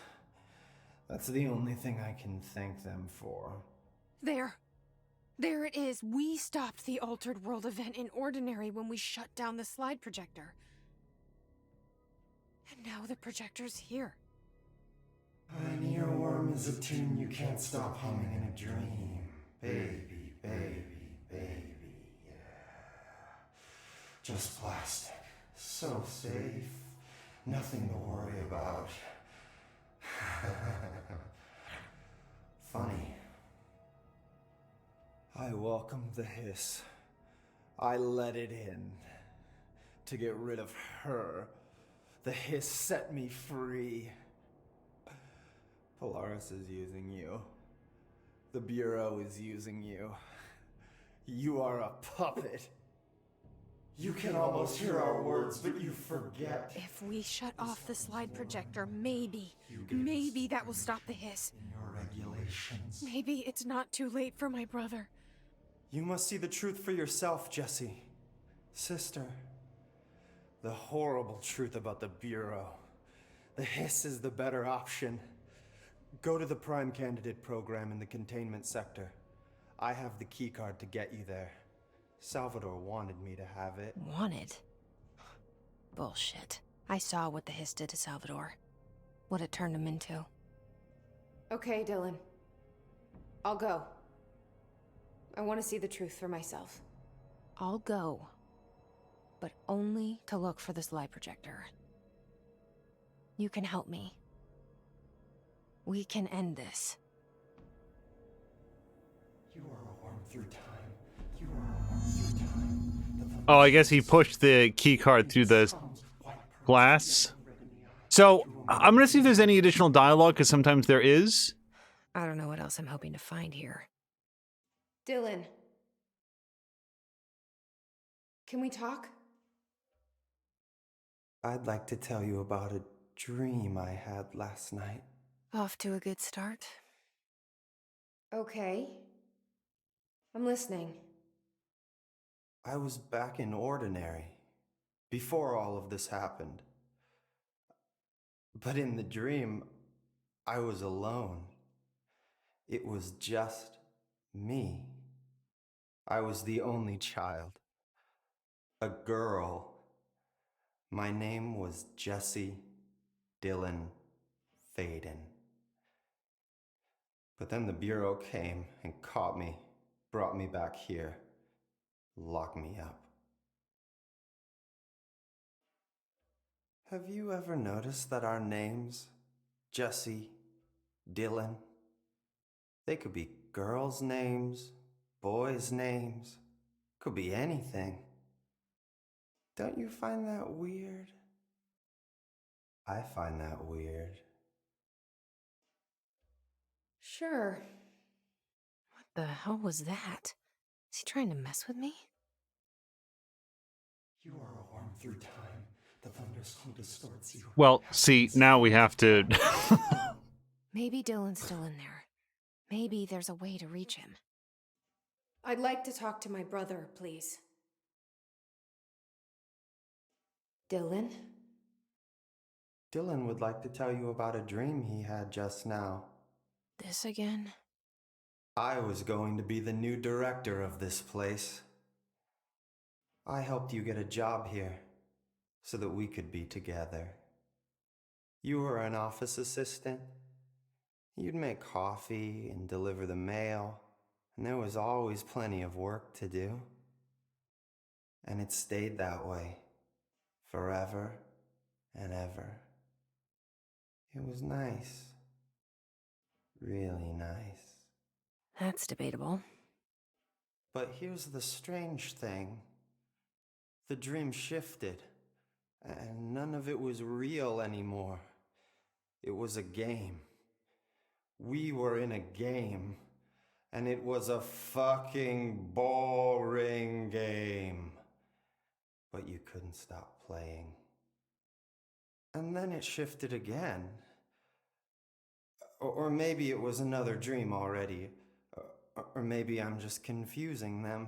That's the only thing I can thank them for. There it is. We stopped the Altered World event in Ordinary when we shut down the slide projector. And now the projector's here. An earworm is a tune you can't stop humming in a dream. Baby, baby, baby, yeah. Just plastic. So safe. Nothing to worry about. Funny. I welcomed the hiss. I let it in. To get rid of her. The hiss set me free. Polaris is using you. The Bureau is using you. You are a puppet. You can almost hear our words, but you forget. If we shut off the slide projector, maybe that will stop the hiss. In your regulations. Maybe it's not too late for my brother. You must see the truth for yourself, Jessie. Sister. The horrible truth about the Bureau. The hiss is the better option. Go to the Prime Candidate program in the containment sector. I have the keycard to get you there. Salvador wanted me to have it. Wanted? Bullshit. I saw what the hiss did to Salvador. What it turned him into. Okay, Dylan. I'll go. I want to see the truth for myself. I'll go. But only to look for the slide projector. You can help me. We can end this. You are a worm through time. You are a worm through time. Oh, I guess he pushed the key card through the glass. So, I'm gonna see if there's any additional dialogue, because sometimes there is. I don't know what else I'm hoping to find here. Dylan. Can we talk? I'd like to tell you about a dream I had last night. Off to a good start. Okay. I'm listening. I was back in Ordinary, before all of this happened. But in the dream, I was alone. It was just me. I was the only child. A girl. My name was Jesse Dylan Faden. But then the Bureau came and caught me, brought me back here, locked me up. Have you ever noticed that our names, Jesse, Dylan, they could be girls' names, boys' names, could be anything. Don't you find that weird? I find that weird. Sure. What the hell was that? Is he trying to mess with me? You are a worm through time. The thunderstorm distorts you. Well, see, now we have to... Maybe Dylan's still in there. Maybe there's a way to reach him. I'd like to talk to my brother, please. Dylan? Dylan would like to tell you about a dream he had just now. This again? I was going to be the new director of this place. I helped you get a job here, so that we could be together. You were an office assistant. You'd make coffee and deliver the mail, and there was always plenty of work to do. And it stayed that way, forever and ever. It was nice. Really nice. That's debatable. But here's the strange thing. The dream shifted, and none of it was real anymore. It was a game. We were in a game, and it was a fucking boring game. But you couldn't stop playing. And then it shifted again. Or maybe it was another dream already. Or maybe I'm just confusing them.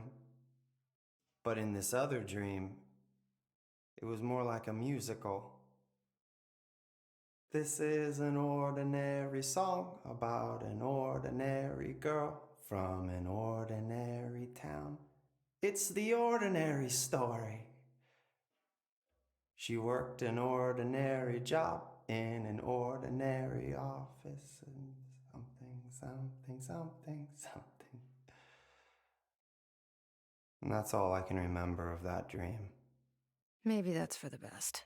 But in this other dream, it was more like a musical. This is an ordinary song about an ordinary girl from an ordinary town. It's the ordinary story. She worked an ordinary job in an ordinary office and something. And that's all I can remember of that dream. Maybe that's for the best.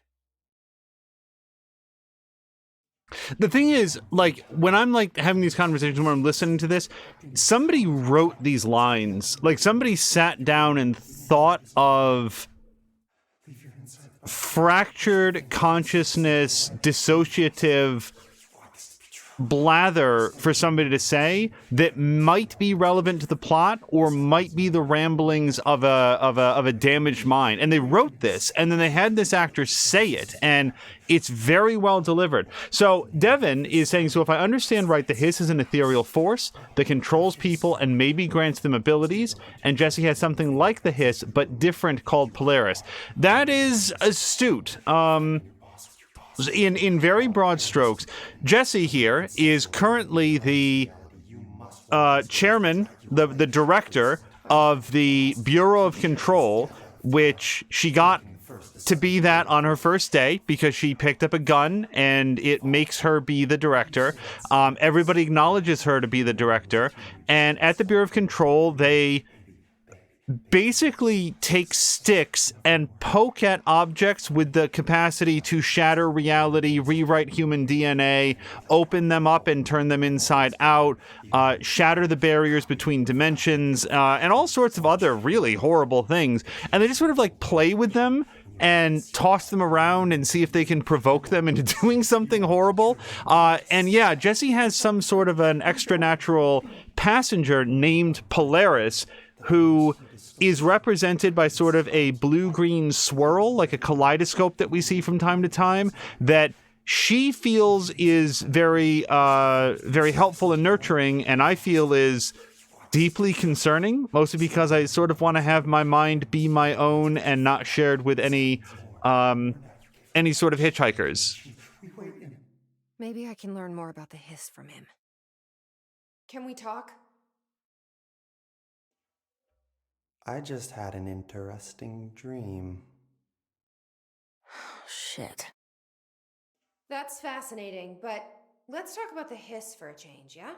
The thing is, like, when I'm like having these conversations where I'm listening to this, somebody wrote these lines. Like, somebody sat down and thought of fractured consciousness, dissociative blather for somebody to say that might be relevant to the plot or might be the ramblings of a damaged mind. And they wrote this, and then they had this actor say it, and it's very well delivered. So Devin is saying, so if I understand right, the hiss is an ethereal force that controls people and maybe grants them abilities, and Jesse has something like the hiss but different called Polaris. That is astute. In very broad strokes, Jesse here is currently the chairman, the director of the Bureau of Control, which she got to be that on her first day because she picked up a gun and it makes her be the director. Everybody acknowledges her to be the director. And at the Bureau of Control, they basically take sticks and poke at objects with the capacity to shatter reality, rewrite human DNA, open them up and turn them inside out, shatter the barriers between dimensions, and all sorts of other really horrible things. And they just sort of like play with them and toss them around and see if they can provoke them into doing something horrible. And yeah, Jesse has some sort of an extra natural passenger named Polaris, who is represented by sort of a blue-green swirl, like a kaleidoscope that we see from time to time, that she feels is very helpful and nurturing, and I feel is deeply concerning, mostly because I sort of want to have my mind be my own and not shared with any sort of hitchhikers. Maybe I can learn more about the hiss from him. Can we talk? I just had an interesting dream. Shit. That's fascinating, but let's talk about the hiss for a change, yeah?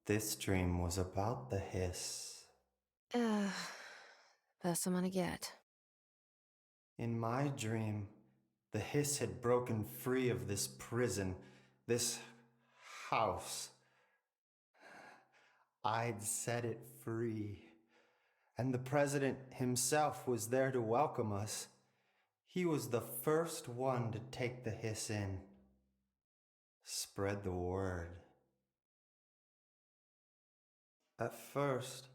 This dream was about the hiss. Best I'm gonna get. In my dream, the hiss had broken free of this prison, this house. I'd set it free. And the president himself was there to welcome us. He was the first one to take the hiss in. Spread the word. At first,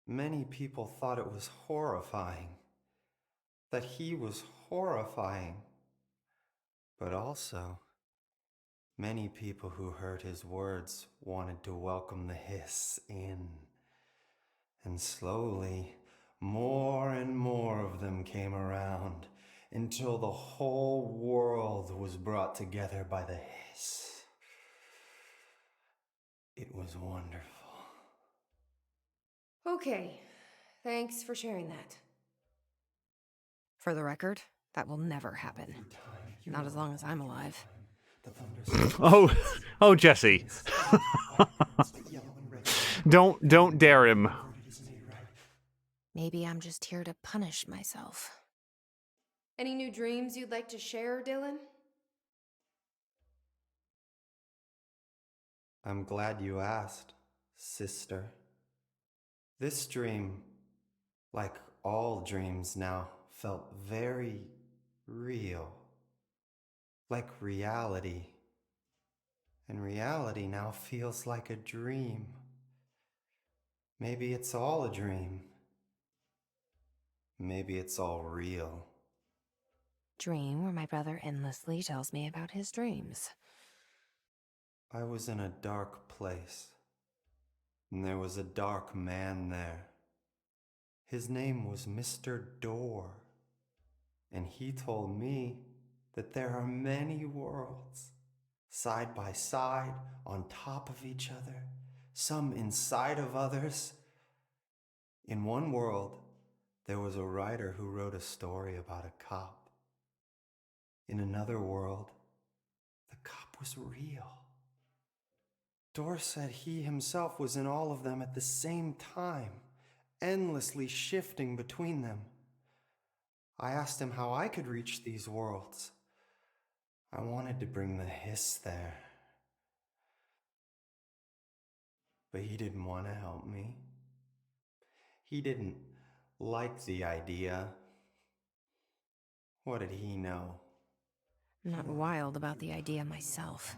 many people thought it was horrifying. That he was horrifying. But also, many people who heard his words wanted to welcome the hiss in. And slowly, more and more of them came around until the whole world was brought together by the hiss. It was wonderful. Okay, thanks for sharing that. For the record, that will never happen. Not as long as I'm alive. Oh, Jesse. Don't dare him. Maybe I'm just here to punish myself. Any new dreams you'd like to share, Dylan? I'm glad you asked, sister. This dream, like all dreams now, felt very real. Like reality. And reality now feels like a dream. Maybe it's all a dream. Maybe it's all real. Dream where my brother endlessly tells me about his dreams. I was in a dark place, and there was a dark man there. His name was Mr. Door, and he told me that there are many worlds, side by side, on top of each other, some inside of others. In one world, there was a writer who wrote a story about a cop. In another world, the cop was real. Door said he himself was in all of them at the same time, endlessly shifting between them. I asked him how I could reach these worlds. I wanted to bring the hiss there. But he didn't want to help me. He didn't like the idea. What did he know? I'm not wild about the idea myself.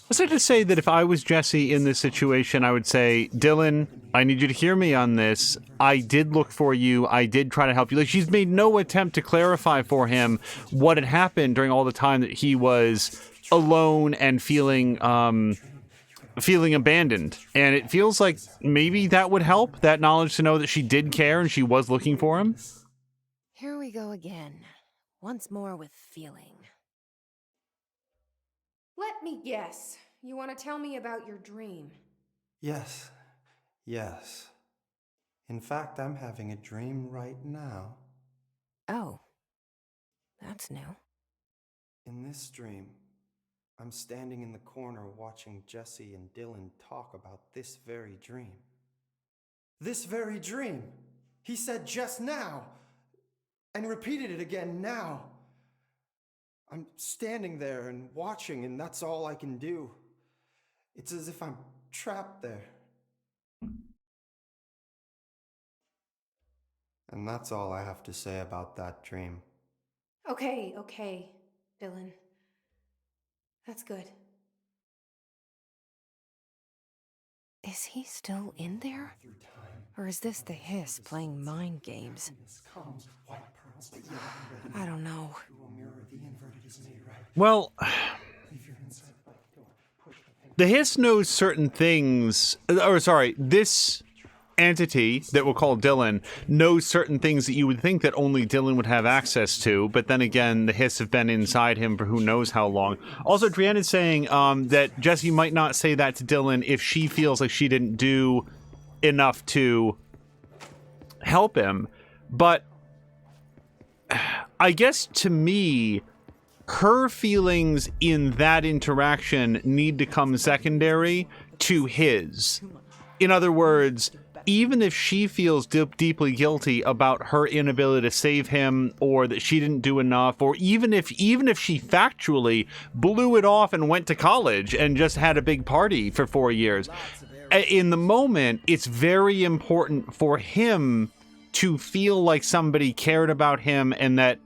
I say to say that if I was Jesse in this situation, I would say, Dylan, I need you to hear me on this. I did look for you. I did try to help you. Like, she's made no attempt to clarify for him what had happened during all the time that he was alone and feeling abandoned. And it feels like maybe that would help, that knowledge to know that she did care and she was looking for him. Here we go again. Once more with feeling. Let me guess. You want to tell me about your dream? Yes. In fact, I'm having a dream right now. Oh. That's new. In this dream, I'm standing in the corner watching Jesse and Dylan talk about this very dream. This very dream! He said just now! And repeated it again now. I'm standing there and watching, and that's all I can do. It's as if I'm trapped there. And that's all I have to say about that dream. Okay, Dylan. That's good. Is he still in there? Or is this the hiss playing mind games? I don't know. Well, the hiss knows certain things, this entity that we'll call Dylan knows certain things that you would think that only Dylan would have access to, but then again, the hiss have been inside him for who knows how long. Also, Drienne is saying that Jesse might not say that to Dylan if she feels like she didn't do enough to help him, but I guess to me, her feelings in that interaction need to come secondary to his. In other words, even if she feels deeply guilty about her inability to save him, or that she didn't do enough, or even if she factually blew it off and went to college and just had a big party for 4 years, in the moment, it's very important for him to feel like somebody cared about him and that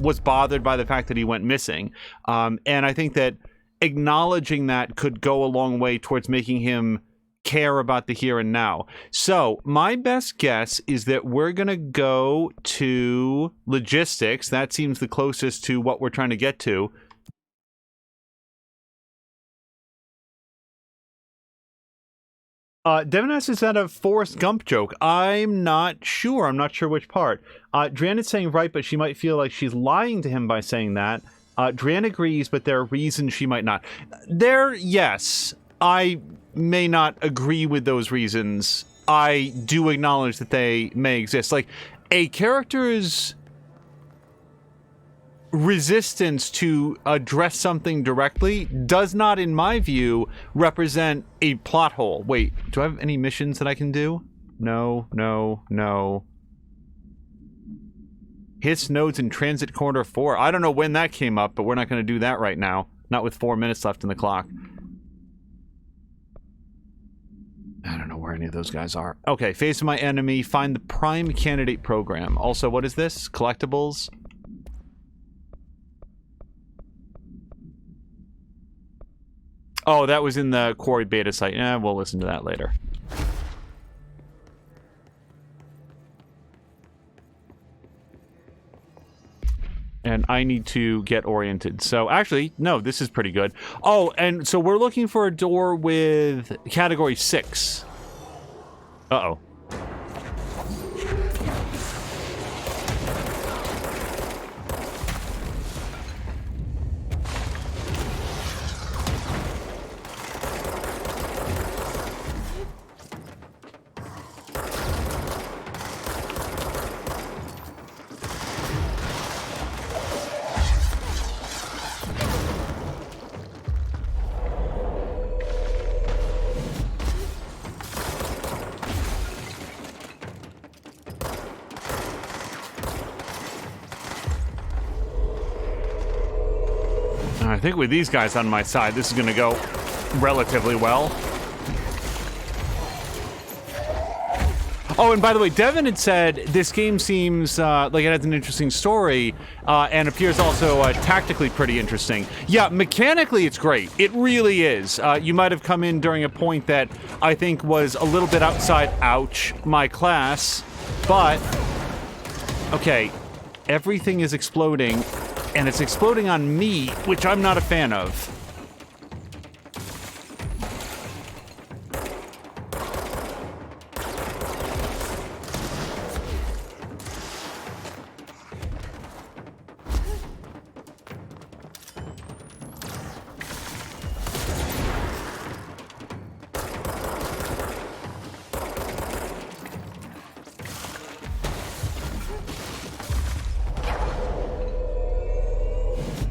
was bothered by the fact that he went missing. And I think that acknowledging that could go a long way towards making him care about the here and now. So my best guess is that we're going to go to logistics. That seems the closest to what we're trying to get to. Devin asks, is that a Forrest Gump joke? I'm not sure. I'm not sure which part. Drienne is saying right, but she might feel like she's lying to him by saying that. Drienne agrees, but there are reasons she might not. Yes, I may not agree with those reasons. I do acknowledge that they may exist. Like, a character's resistance to address something directly does not, in my view, represent a plot hole. Wait, do I have any missions that I can do? No, no, no. Hiss nodes in transit corridor 4. I don't know when that came up, but we're not going to do that right now. Not with 4 minutes left in the clock. I don't know where any of those guys are. Okay, face my enemy. Find the prime candidate program. Also, what is this? Collectibles? Oh, that was in the Quarry beta site. Yeah, we'll listen to that later. And I need to get oriented. So, actually, no, this is pretty good. Oh, and so we're looking for a door with category 6. Uh-oh. I think with these guys on my side, this is going to go relatively well. Oh, and by the way, Devin had said this game seems like it has an interesting story and appears also tactically pretty interesting. Yeah, mechanically it's great. It really is. You might have come in during a point that I think was a little bit outside, ouch, my class. But, okay, everything is exploding. And it's exploding on me, which I'm not a fan of.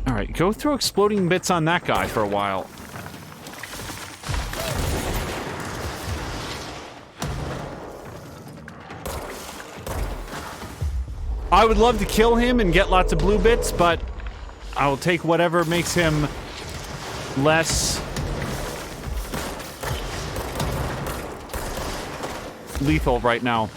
Alright, go throw exploding bits on that guy for a while. I would love to kill him and get lots of blue bits, but I will take whatever makes him less lethal right now.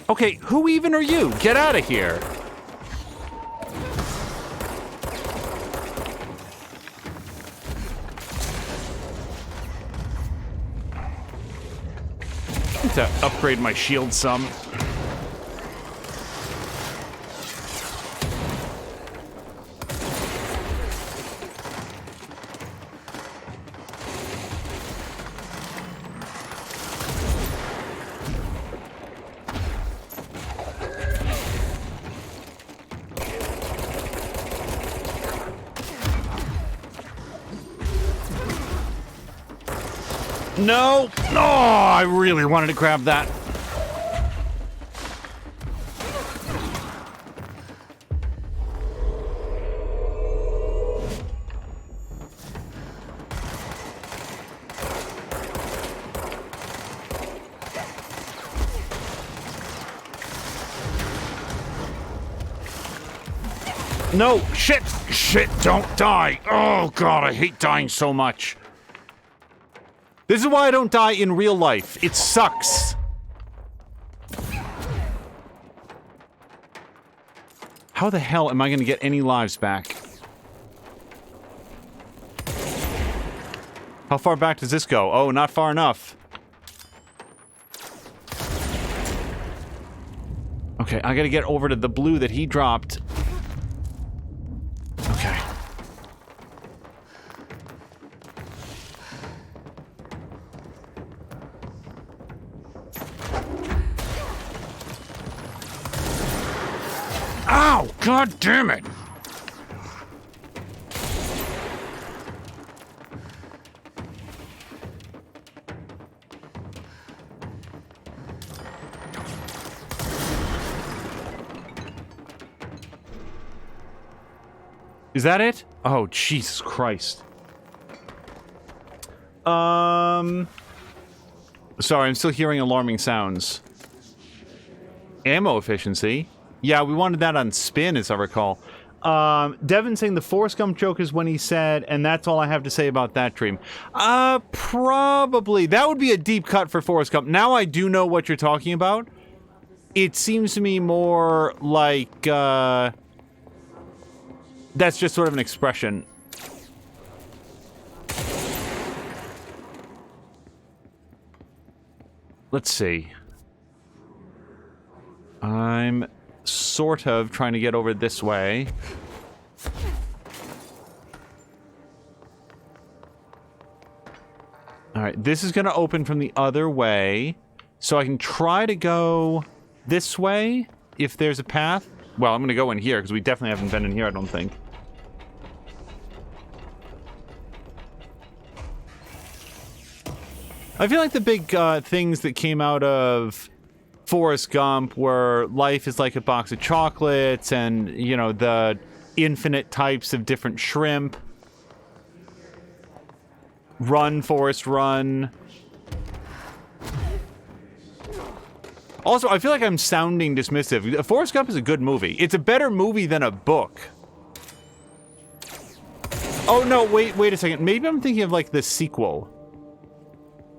Okay, who even are you? Get out of here. I need to upgrade my shield some. No! No! I really wanted to grab that. No! Shit! Shit! Don't die! Oh god, I hate dying so much. This is why I don't die in real life. It sucks. How the hell am I going to get any lives back? How far back does this go? Oh, not far enough. Okay, I gotta get over to the blue that he dropped. Okay. Ow! God damn it! Is that it? Oh, Jesus Christ. Sorry, I'm still hearing alarming sounds. Ammo efficiency? Yeah, we wanted that on spin, as I recall. Devin saying the Forrest Gump joke is when he said, and that's all I have to say about that dream. Probably. That would be a deep cut for Forrest Gump. Now I do know what you're talking about. It seems to me more like, that's just sort of an expression. Let's see. I'm sort of trying to get over this way. Alright, this is going to open from the other way. So I can try to go this way, if there's a path. Well, I'm going to go in here, because we definitely haven't been in here, I don't think. I feel like the big things that came out of Forrest Gump were life is like a box of chocolates and, you know, the infinite types of different shrimp. Run, Forrest, run. Also, I feel like I'm sounding dismissive. Forrest Gump is a good movie. It's a better movie than a book. Oh, no, wait a second. Maybe I'm thinking of, like, the sequel.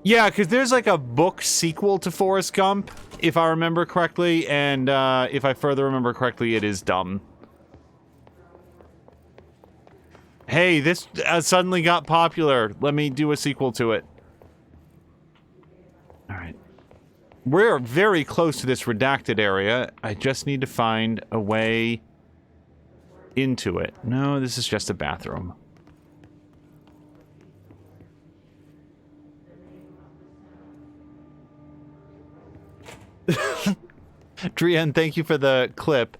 Yeah, because there's like a book sequel to Forrest Gump, if I remember correctly, and if I further remember correctly, it is dumb. Hey, this suddenly got popular. Let me do a sequel to it. Alright. We're very close to this redacted area. I just need to find a way into it. No, this is just a bathroom. Drian, thank you for the clip.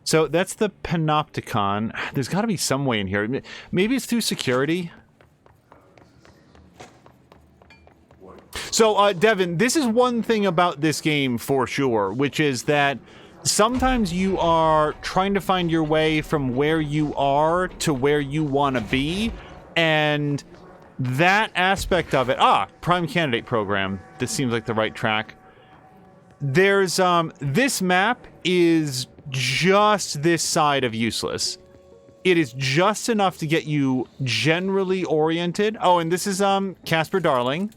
So that's the Panopticon. There's got to be some way in here. Maybe it's through security. So, Devin, this is one thing about this game for sure, which is that sometimes you are trying to find your way from where you are to where you want to be, and that aspect of it... Prime Candidate Program. This seems like the right track. There's, this map is just this side of useless. It is just enough to get you generally oriented. Oh, and this is, Casper Darling.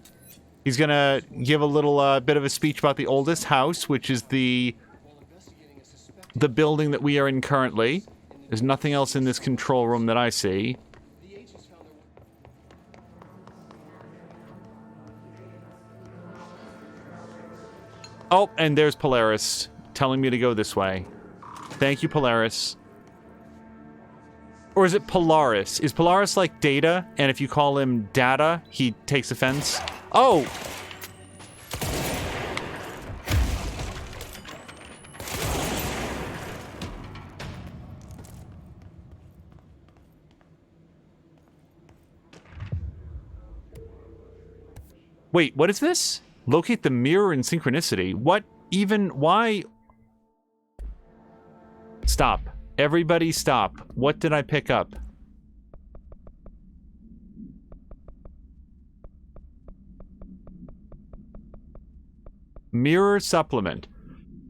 He's gonna give a little, bit of a speech about the oldest house, which is the building that we are in currently. There's nothing else in this control room that I see. Oh, and there's Polaris telling me to go this way. Thank you, Polaris. Or is it Polaris? Is Polaris like Data, and if you call him Data, he takes offense? Oh! Wait, what is this? Locate the mirror in synchronicity. What even? Why? Stop. Everybody stop. What did I pick up? Mirror supplement.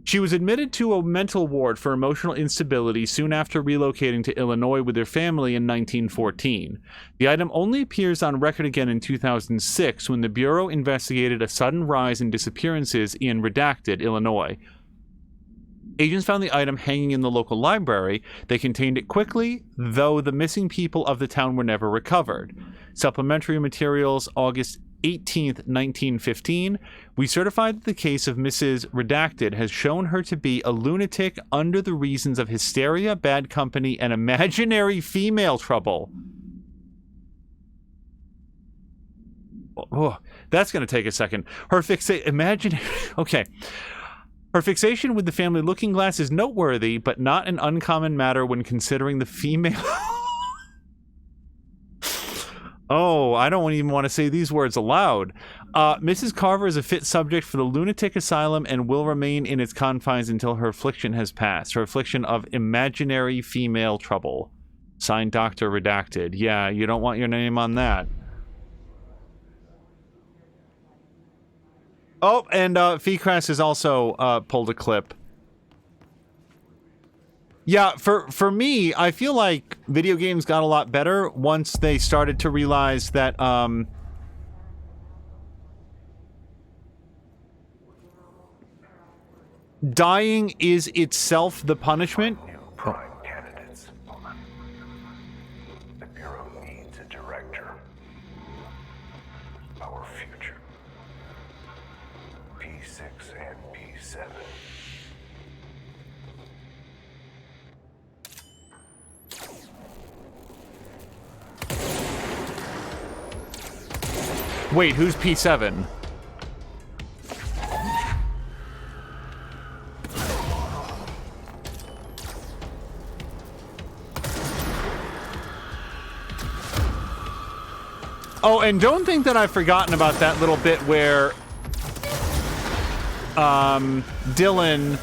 She was admitted to a mental ward for emotional instability soon after relocating to Illinois with her family in 1914. The item only appears on record again in 2006 when the Bureau investigated a sudden rise in disappearances in Redacted, Illinois. Agents found the item hanging in the local library. They contained it quickly, though the missing people of the town were never recovered. Supplementary materials, August 18th, 1915. We certified that the case of Mrs. Redacted has shown her to be a lunatic under the reasons of hysteria, bad company, and imaginary female trouble. Oh, that's going to take a second. Her fixate... Imaginary... Okay. Her fixation with the family looking glass is noteworthy, but not an uncommon matter when considering the female... Oh, I don't even want to say these words aloud. Mrs. Carver is a fit subject for the lunatic asylum and will remain in its confines until her affliction has passed. Her affliction of imaginary female trouble. Signed, Dr. Redacted. Yeah, you don't want your name on that. Oh, and Feecrass has also pulled a clip. Yeah, for me, I feel like video games got a lot better once they started to realize that, dying is itself the punishment. New prime candidates. The Bureau needs a director. Our future. P6 and P7. Wait, who's P7? Oh, and don't think that I've forgotten about that little bit where Dylan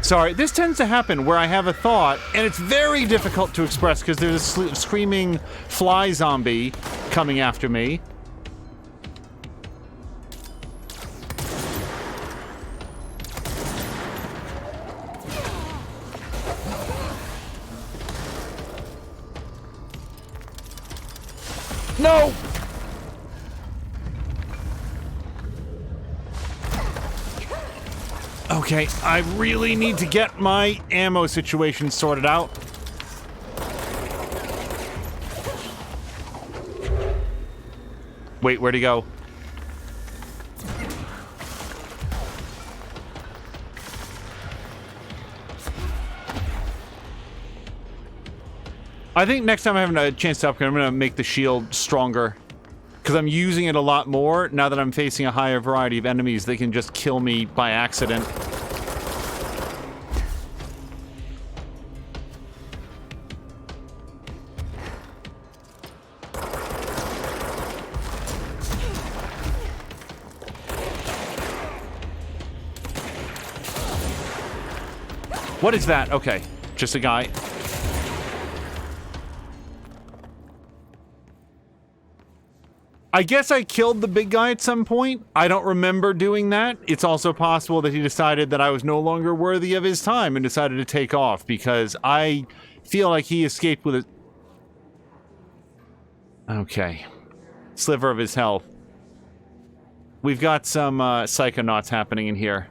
Sorry, this tends to happen where I have a thought, and it's very difficult to express because there's a screaming fly zombie coming after me. No! Okay, I really need to get my ammo situation sorted out. Wait, where'd he go? I think next time I have a chance to upgrade, I'm gonna make the shield stronger. Because I'm using it a lot more now that I'm facing a higher variety of enemies. They can just kill me by accident. What is that? Okay, just a guy. I guess I killed the big guy at some point. I don't remember doing that. It's also possible that he decided that I was no longer worthy of his time and decided to take off because I feel like he escaped with a... Okay. Sliver of his health. We've got some psychonauts happening in here.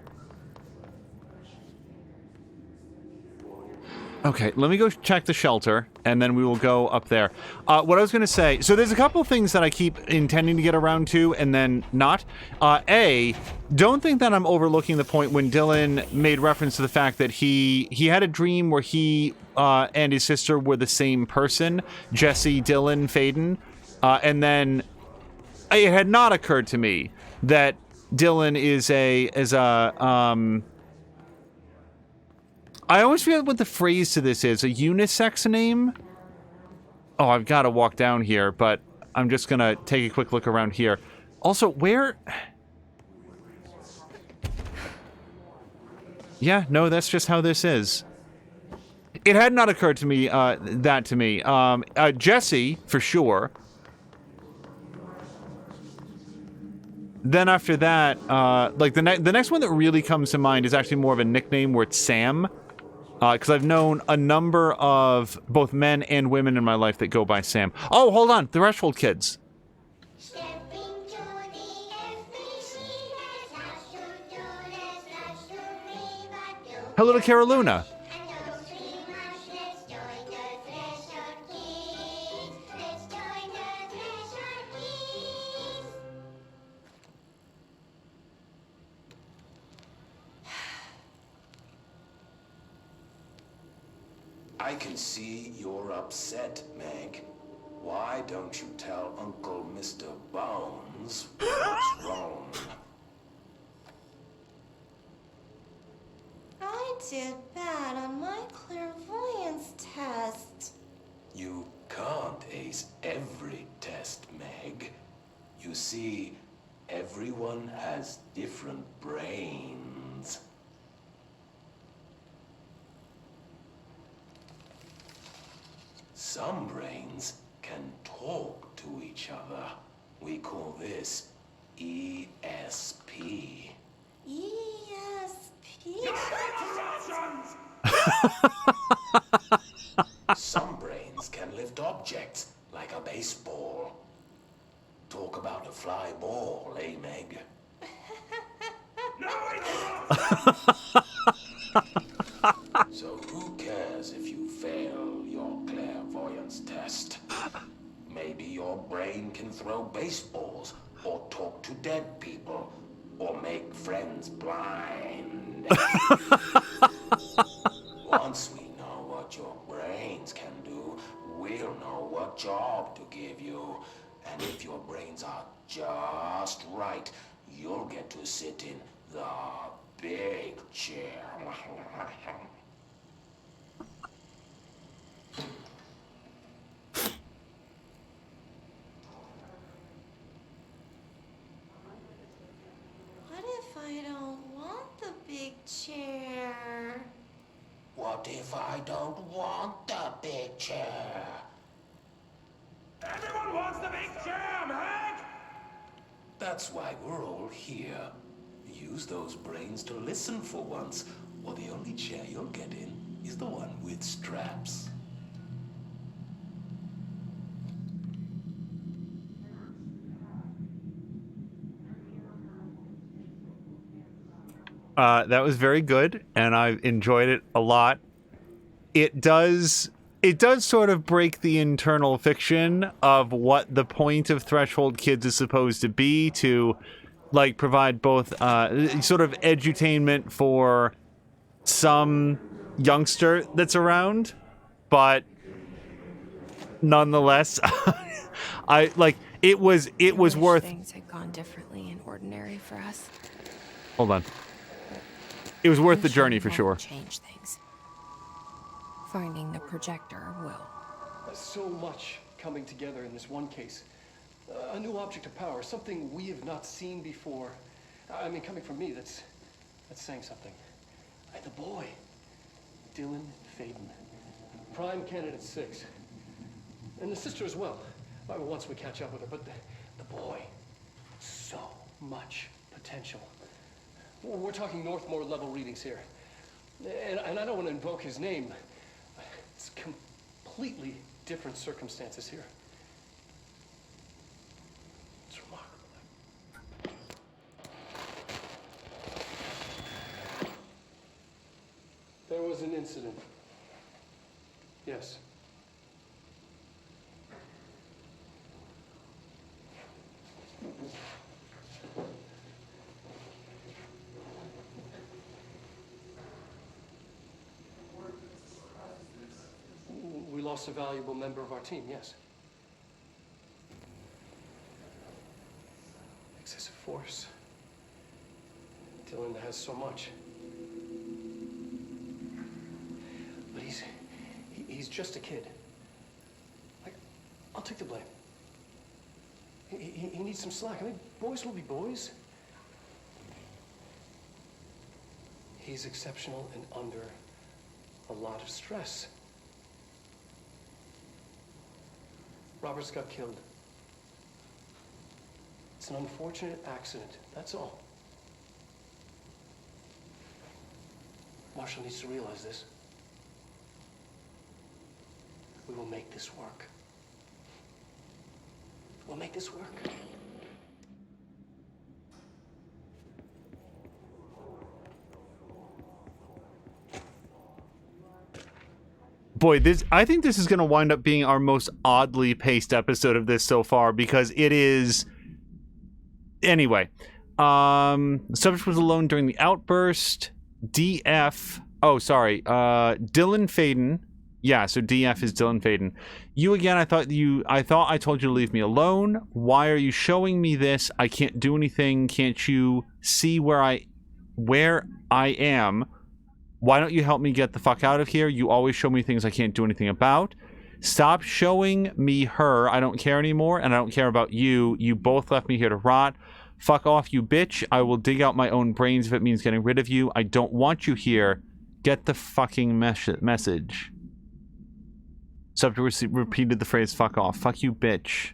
Okay, let me go check the shelter, and then we will go up there. What I was going to say, so there's a couple things that I keep intending to get around to, and then not. A, don't think that I'm overlooking the point when Dylan made reference to the fact that he had a dream where he and his sister were the same person, Jesse, Dylan, Faden, and then it had not occurred to me that Dylan is a I always forget what the phrase to this is. A unisex name? Oh, I've got to walk down here, but I'm just going to take a quick look around here. Also, where... Yeah, no, that's just how this is. It had not occurred to me, Jesse, for sure. Then after that, like the next one that really comes to mind is actually more of a nickname where it's Sam. Because I've known a number of both men and women in my life that go by Sam. Oh, hold on. The Threshold Kids. Hello to Caroluna. I can see you're upset, Meg. Why don't you tell Uncle Mr. Bones what's wrong? I did bad on my clairvoyance test. You can't ace every test, Meg. You see, everyone has different brains. Some brains can talk to each other. We call this ESP. ESP? Some brains can lift objects like a baseball. Talk about a fly ball, eh, Meg? So who cares if you fail your clairvoyance test? Maybe your brain can throw baseballs, or talk to dead people, or make friends blind. Once we know what your brains can do, we'll know what job to give you. And if your brains are just right, you'll get to sit in the big chair. What if I don't want the big chair? What if I don't want the big chair? Everyone wants the big chair, Meg! That's why we're all here. Use those brains to listen for once, or the only chair you'll get in is the one with straps. That was very good, and I enjoyed it a lot. It does sort of break the internal fiction of what the point of Threshold Kids is supposed to be, to like provide both sort of edutainment for some youngster that's around, but nonetheless, I like it was worth. Things had gone differently and ordinary for us. Hold on. It was worth the journey for sure. Change things. Finding the projector will. So much coming together in this one case. A new object of power, something we have not seen before. I mean, coming from me, that's saying something. And the boy, Dylan Faden, prime candidate 6, and the sister as well. Once we catch up with her, but the boy, so much potential. We're talking Northmore level readings here. And I don't want to invoke his name. It's completely different circumstances here. It's remarkable. There was an incident. Yes. We lost a valuable member of our team, yes. Excessive force. Dylan has so much. But he's just a kid. I'll take the blame. He needs some slack. I mean, boys will be boys. He's exceptional and under a lot of stress. Roberts got killed. It's an unfortunate accident, that's all. Marshall needs to realize this. We will make this work. We'll make this work. Boy, I think this is going to wind up being our most oddly paced episode of this so far, because it is. Anyway, subject was alone during the outburst. Dylan Faden, Yeah, so DF is Dylan Faden. You again, I thought I told you to leave me alone. Why are you showing me this? I can't do anything. Can't you see where I am? Why don't you help me get the fuck out of here? You always show me things I can't do anything about. Stop showing me her. I don't care anymore, and I don't care about you. You both left me here to rot. Fuck off, you bitch. I will dig out my own brains if it means getting rid of you. I don't want you here. Get the fucking message. Subject repeated the phrase, fuck off. Fuck you, bitch.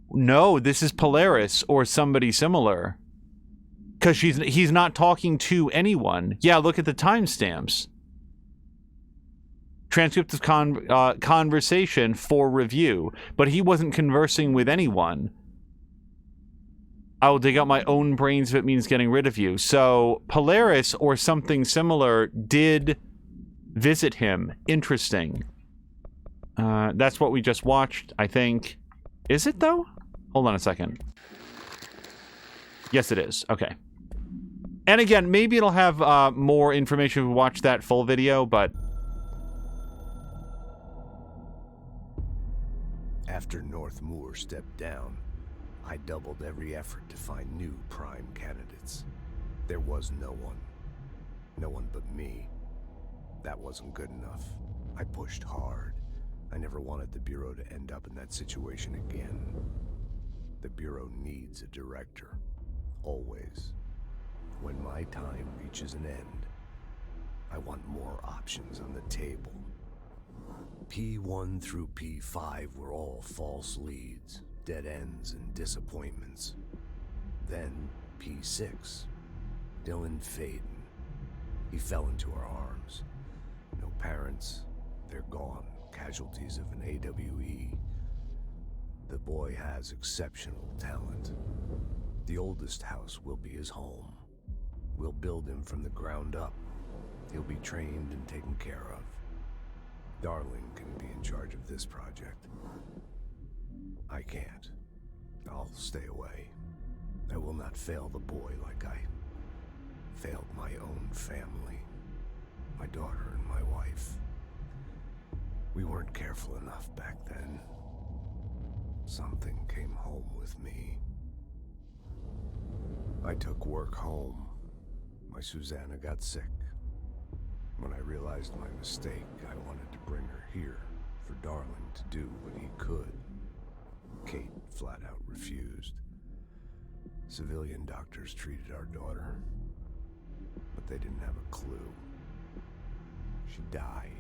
No, this is Polaris or somebody similar. Because he's not talking to anyone. Yeah, look at the timestamps. Transcript of conversation for review. But he wasn't conversing with anyone. I will dig out my own brains if it means getting rid of you. So, Polaris or something similar did visit him. Interesting. That's what we just watched, I think. Is it, though? Hold on a second. Yes, it is. Okay. And again, maybe it'll have more information if we watch that full video, but... After North Moore stepped down, I doubled every effort to find new prime candidates. There was no one. No one but me. That wasn't good enough. I pushed hard. I never wanted the Bureau to end up in that situation again. The Bureau needs a director. Always. When my time reaches an end, I want more options on the table. P1 through P5 were all false leads, dead ends, and disappointments. Then P6, Dylan Faden. He fell into our arms. No parents, they're gone, casualties of an AWE. The boy has exceptional talent. The oldest house will be his home. We'll build him from the ground up. He'll be trained and taken care of. Darling can be in charge of this project. I can't. I'll stay away. I will not fail the boy like I failed my own family, my daughter and my wife. We weren't careful enough back then. Something came home with me. I took work home. My Susanna got sick. When I realized my mistake, I wanted to bring her here for Darling to do what he could. Kate flat out refused. Civilian doctors treated our daughter, but they didn't have a clue. She died.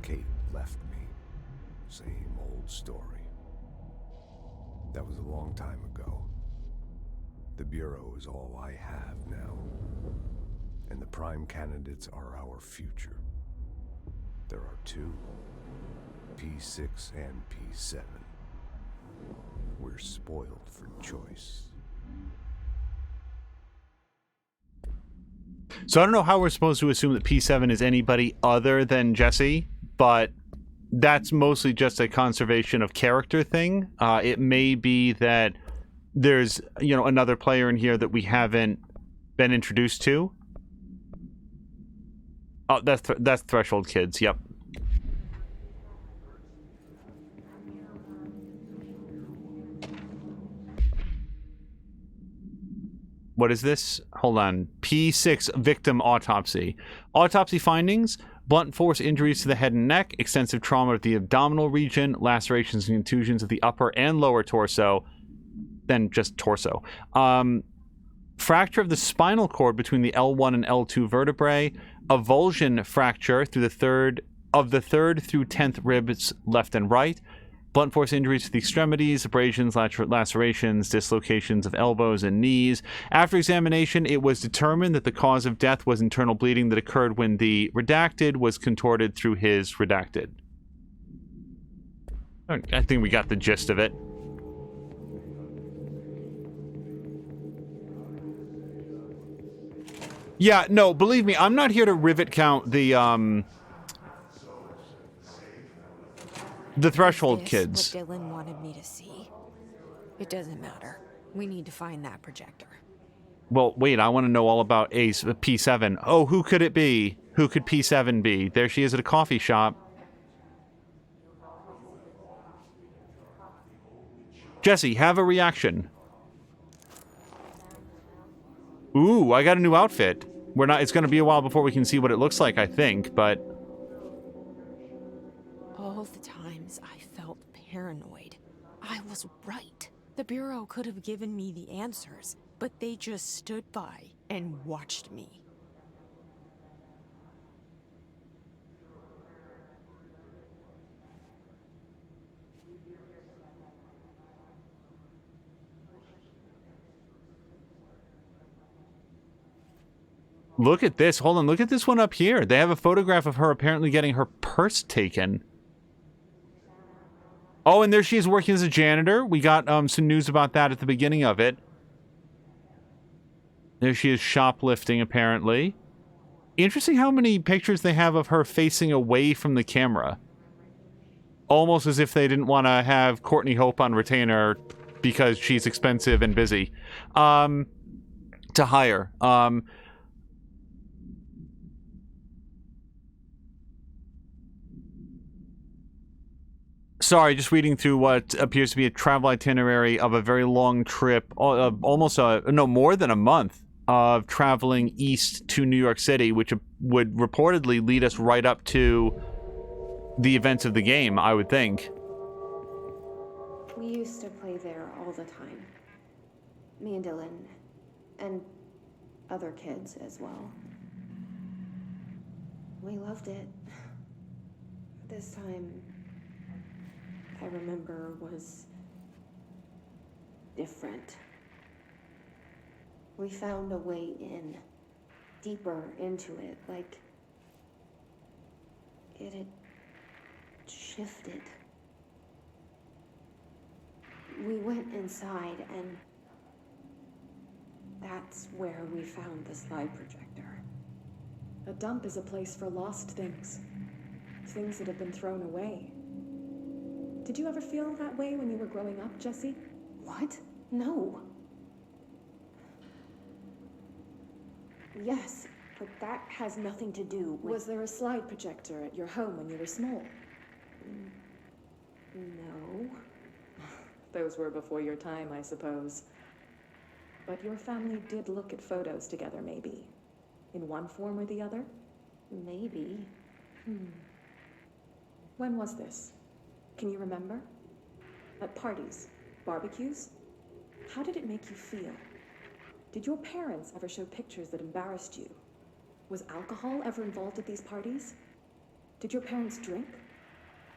Kate left me. Same old story. That was a long time ago. The Bureau is all I have now. And the prime candidates are our future. There are two, P6 and P7. We're spoiled for choice. So I don't know how we're supposed to assume that P7 is anybody other than Jesse, but that's mostly just a conservation of character thing. It may be that there's, another player in here that we haven't been introduced to. Oh, that's Threshold Kids, yep. What is this? Hold on. P6 victim autopsy. Autopsy findings: blunt force injuries to the head and neck, extensive trauma of the abdominal region, lacerations and contusions of the upper and lower torso, then just torso. Fracture of the spinal cord between the L1 and L2 vertebrae, avulsion fracture through the third through 10th ribs left and right, blunt force injuries to the extremities, abrasions, lacerations, dislocations of elbows and knees. After examination, it was determined that the cause of death was internal bleeding that occurred when the redacted was contorted through his redacted. I think we got the gist of it. Yeah, no, believe me, I'm not here to rivet count the Threshold Kids. What Dylan wanted me to see. It doesn't matter. We need to find that projector. Well, wait, I want to know all about P7. Oh, who could it be? Who could P7 be? There she is at a coffee shop. Jesse, have a reaction. Ooh, I got a new outfit. It's gonna be a while before we can see what it looks like, I think, but... All the times I felt paranoid, I was right. The Bureau could have given me the answers, but they just stood by and watched me. Look at this. Hold on. Look at this one up here. They have a photograph of her apparently getting her purse taken. Oh, and there she is working as a janitor. We got some news about that at the beginning of it. There she is shoplifting, apparently. Interesting how many pictures they have of her facing away from the camera. Almost as if they didn't want to have Courtney Hope on retainer because she's expensive and busy. To hire. Sorry, just reading through what appears to be a travel itinerary of a very long trip, more than a month of traveling east to New York City, which would reportedly lead us right up to the events of the game, I would think. We used to play there all the time. Me and Dylan, and other kids as well. We loved it. This time, I remember, was different. We found a way in, deeper into it, like it had shifted. We went inside, and that's where we found the slide projector. A dump is a place for lost things. Things that have been thrown away. Did you ever feel that way when you were growing up, Jesse? What? No. Yes, but that has nothing to do with... Was there a slide projector at your home when you were small? No. Those were before your time, I suppose. But your family did look at photos together, maybe. In one form or the other? Maybe. When was this? Can you remember? At parties? Barbecues? How did it make you feel? Did your parents ever show pictures that embarrassed you? Was alcohol ever involved at these parties? Did your parents drink?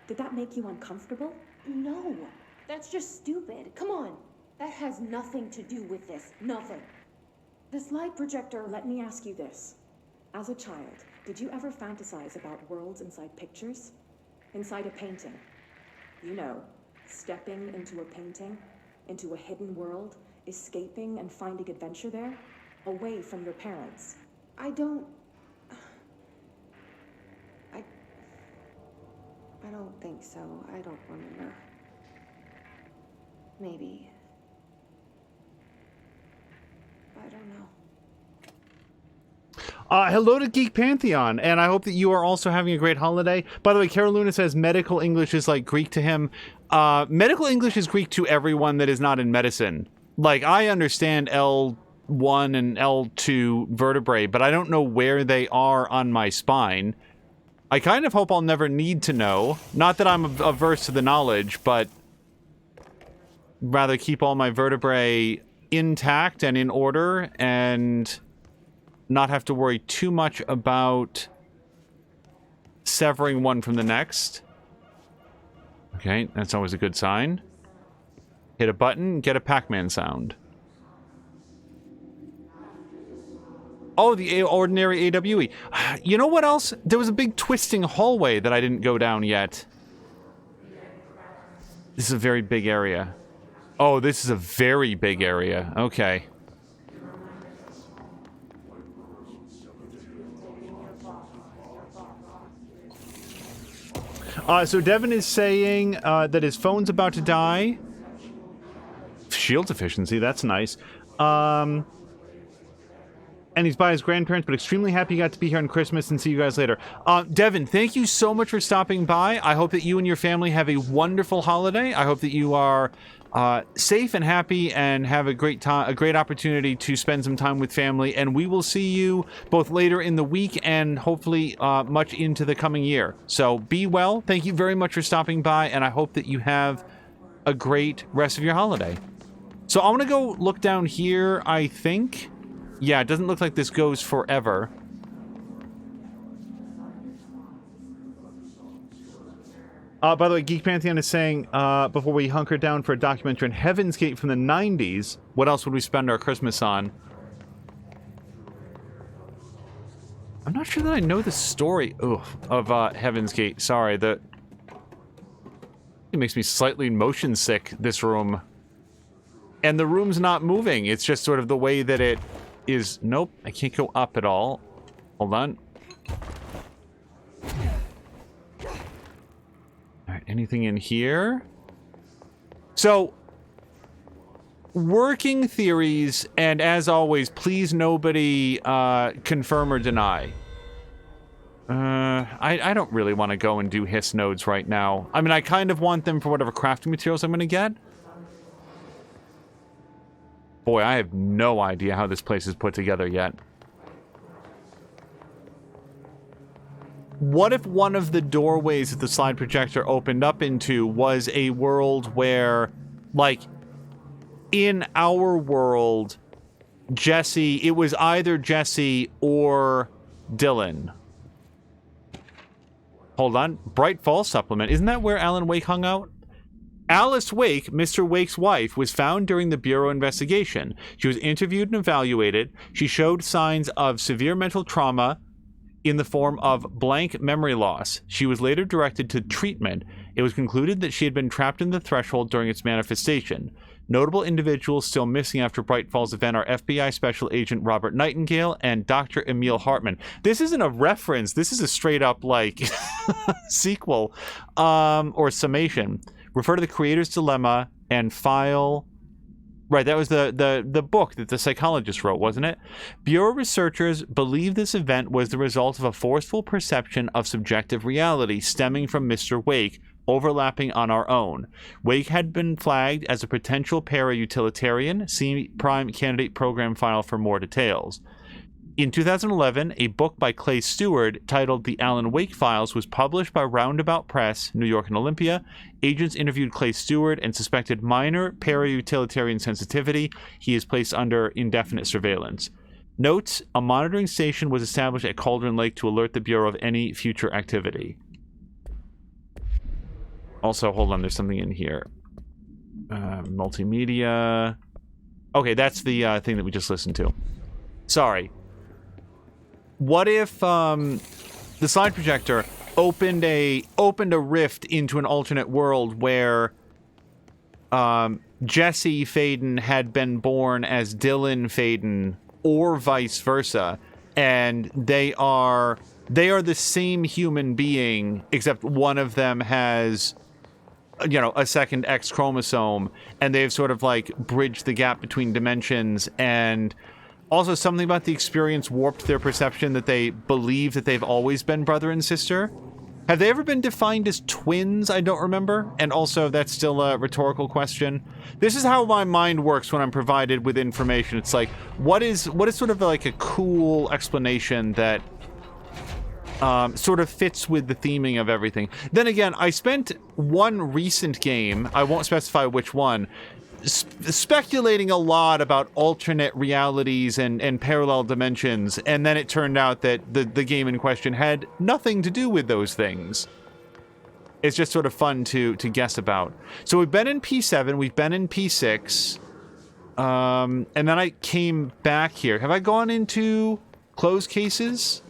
Did that make you uncomfortable? No, that's just stupid. Come on. That has nothing to do with this. Nothing. The slide projector, let me ask you this. As a child, did you ever fantasize about worlds inside pictures? Inside a painting? You know, stepping into a painting, into a hidden world, escaping and finding adventure there, away from your parents. I don't think so. I don't remember. Maybe. I don't know. Hello to Geek Pantheon, and I hope that you are also having a great holiday. By the way, Carol Luna says medical English is like Greek to him. Medical English is Greek to everyone that is not in medicine. Like, I understand L1 and L2 vertebrae, but I don't know where they are on my spine. I kind of hope I'll never need to know. Not that I'm averse to the knowledge, but rather keep all my vertebrae intact and in order, and not have to worry too much about severing one from the next. Okay, that's always a good sign. Hit a button, get a Pac-Man sound. Oh, the ordinary AWE. You know what else? There was a big twisting hallway that I didn't go down yet. This is a very big area. Oh, this is a very big area. Okay. So Devin is saying that his phone's about to die. Shield efficiency, that's nice. and he's by his grandparents, but extremely happy he got to be here on Christmas and see you guys later. Devin, thank you so much for stopping by. I hope that you and your family have a wonderful holiday. I hope that you are safe and happy and have a great time, a great opportunity to spend some time with family. And we will see you both later in the week and hopefully much into the coming year. So be well. Thank you very much for stopping by, and I hope that you have a great rest of your holiday. So I'm gonna go look down here, I think. Yeah, it doesn't look like this goes forever. By the way, Geek Pantheon is saying, before we hunker down for a documentary on Heaven's Gate from the 90s, what else would we spend our Christmas on? I'm not sure that I know the story of Heaven's Gate. Sorry, it makes me slightly motion sick, this room. And the room's not moving. It's just sort of the way that it is. Nope, I can't go up at all. Hold on. Alright, anything in here? So, working theories, and as always, please nobody confirm or deny. I don't really want to go and do hiss nodes right now. I mean, I kind of want them for whatever crafting materials I'm going to get. Boy, I have no idea how this place is put together yet. What if one of the doorways that the slide projector opened up into was a world where, like, in our world, Jesse, it was either Jesse or Dylan. Hold on. Bright Falls supplement. Isn't that where Alan Wake hung out? Alice Wake, Mr. Wake's wife, was found during the Bureau investigation. She was interviewed and evaluated. She showed signs of severe mental trauma in the form of blank memory loss. She was later directed to treatment. It was concluded that she had been trapped in the threshold during its manifestation. Notable individuals still missing after Bright Falls event are FBI Special Agent Robert Nightingale and Dr. Emil Hartman. This isn't a reference. This is a straight up, like, sequel or summation. Refer to the Creator's Dilemma and file... Right, that was the book that the psychologist wrote, wasn't it? Bureau researchers believe this event was the result of a forceful perception of subjective reality stemming from Mr. Wake, overlapping on our own. Wake had been flagged as a potential para-utilitarian. See Prime Candidate Program file for more details. In 2011, a book by Clay Stewart titled The Alan Wake Files was published by Roundabout Press, New York and Olympia. Agents interviewed Clay Stewart and suspected minor para-utilitarian sensitivity. He is placed under indefinite surveillance. Notes, a monitoring station was established at Cauldron Lake to alert the Bureau of any future activity. Also, hold on, there's something in here. Multimedia. Okay, that's the thing that we just listened to. Sorry. What if the slide projector opened a rift into an alternate world where Jesse Faden had been born as Dylan Faden, or vice versa, and they are the same human being, except one of them has, you know, a second X chromosome, and they've sort of like bridged the gap between dimensions. And also, something about the experience warped their perception that they believe that they've always been brother and sister. Have they ever been defined as twins? I don't remember. And also, that's still a rhetorical question. This is how my mind works when I'm provided with information. It's like, what is sort of like a cool explanation that sort of fits with the theming of everything. Then again, I spent one recent game, I won't specify which one, speculating a lot about alternate realities and parallel dimensions, and then it turned out that the game in question had nothing to do with those things. It's just sort of fun to guess about. So we've been in P7, we've been in P6, and then I came back here. Have I gone into closed cases?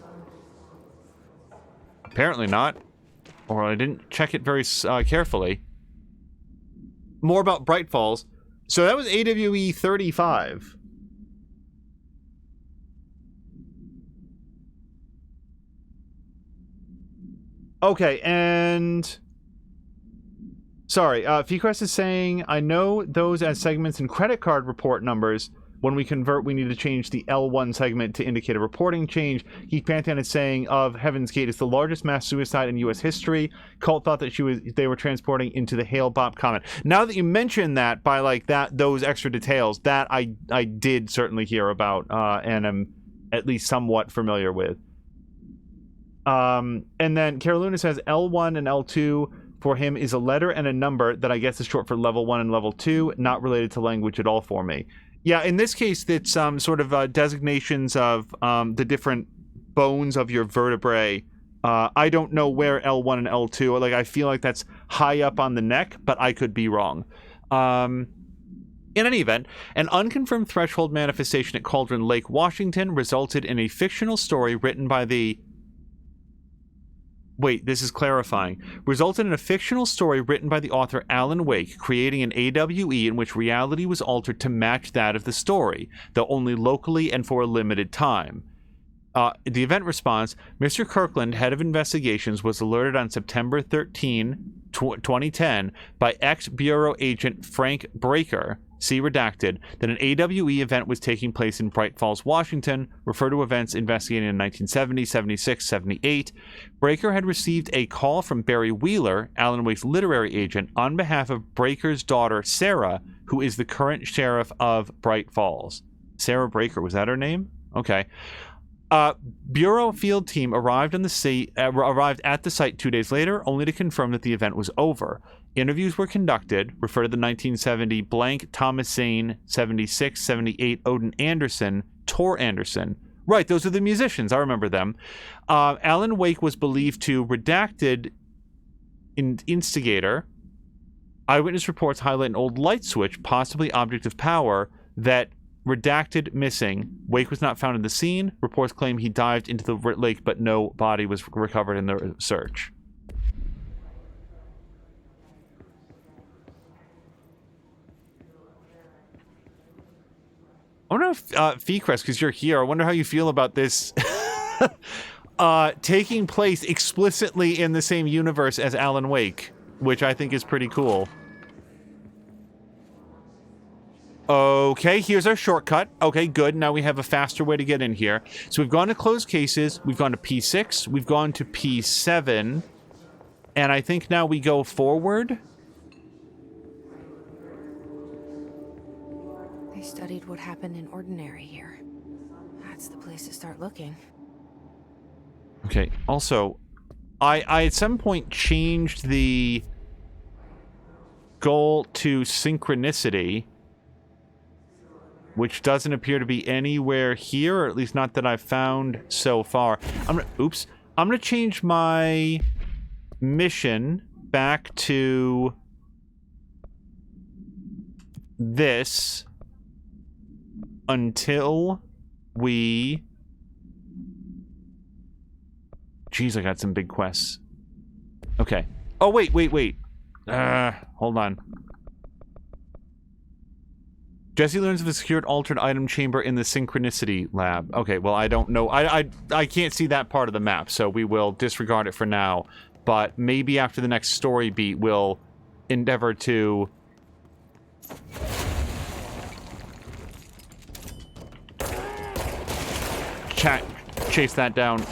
Apparently not. Or I didn't check it very carefully. More about Bright Falls. So that was AWE 35. Okay, and... Sorry, Fequest is saying, I know those as segments and credit card report numbers. When we convert, we need to change the L1 segment to indicate a reporting change. Keith Pantan is saying of Heaven's Gate is the largest mass suicide in U.S. history. Cult thought that they were transporting into the Hale Bopp comet. Now that you mention that by like that, those extra details, that I did certainly hear about and am at least somewhat familiar with. And then Carolina says L1 and L2 for him is a letter and a number that I guess is short for level 1 and level 2, not related to language at all for me. Yeah, in this case, it's sort of designations of the different bones of your vertebrae. I don't know where L1 and L2 are. Like, I feel like that's high up on the neck, but I could be wrong. In any event, an unconfirmed threshold manifestation at Cauldron Lake, Washington, resulted in a fictional story written by the... Wait, this is clarifying. Resulted in a fictional story written by the author Alan Wake, creating an AWE in which reality was altered to match that of the story, though only locally and for a limited time. The event response, Mr. Kirkland, head of investigations, was alerted on September 13, 2010, by ex-Bureau agent Frank Breaker, see redacted, that an AWE event was taking place in Bright Falls, Washington, refer to events investigated in 1970, 76, 78. Breaker had received a call from Barry Wheeler, Alan Wake's literary agent, on behalf of Breaker's daughter, Sarah, who is the current sheriff of Bright Falls. Sarah Breaker, was that her name? Okay. Bureau field team arrived at the site 2 days later, only to confirm that the event was over. Interviews were conducted, refer to the 1970 blank Thomas Zane, 76, 78 Odin Anderson, Tor Anderson. Right, those are the musicians, I remember them. Alan Wake was believed to redacted instigator. Eyewitness reports highlight an old light switch, possibly object of power, that redacted missing. Wake was not found in the scene. Reports claim he dived into the lake, but no body was recovered in the search. I wonder if, Feecrest, because you're here, I wonder how you feel about this taking place explicitly in the same universe as Alan Wake, which I think is pretty cool. Okay, here's our shortcut. Okay, good. Now we have a faster way to get in here. So we've gone to closed cases, we've gone to P6, we've gone to P7, and I think now we go forward. They studied what happened in Ordinary here. That's the place to start looking. Okay, also, I at some point changed the goal to synchronicity, which doesn't appear to be anywhere here, or at least not that I've found so far. I'm gonna change my mission back to this until we... Jeez, I got some big quests. Okay. Oh, wait. Hold on. Jesse learns of a secured altered item chamber in the Synchronicity Lab. Okay, well, I don't know. I can't see that part of the map, so we will disregard it for now. But maybe after the next story beat, we'll endeavor to... chase that down.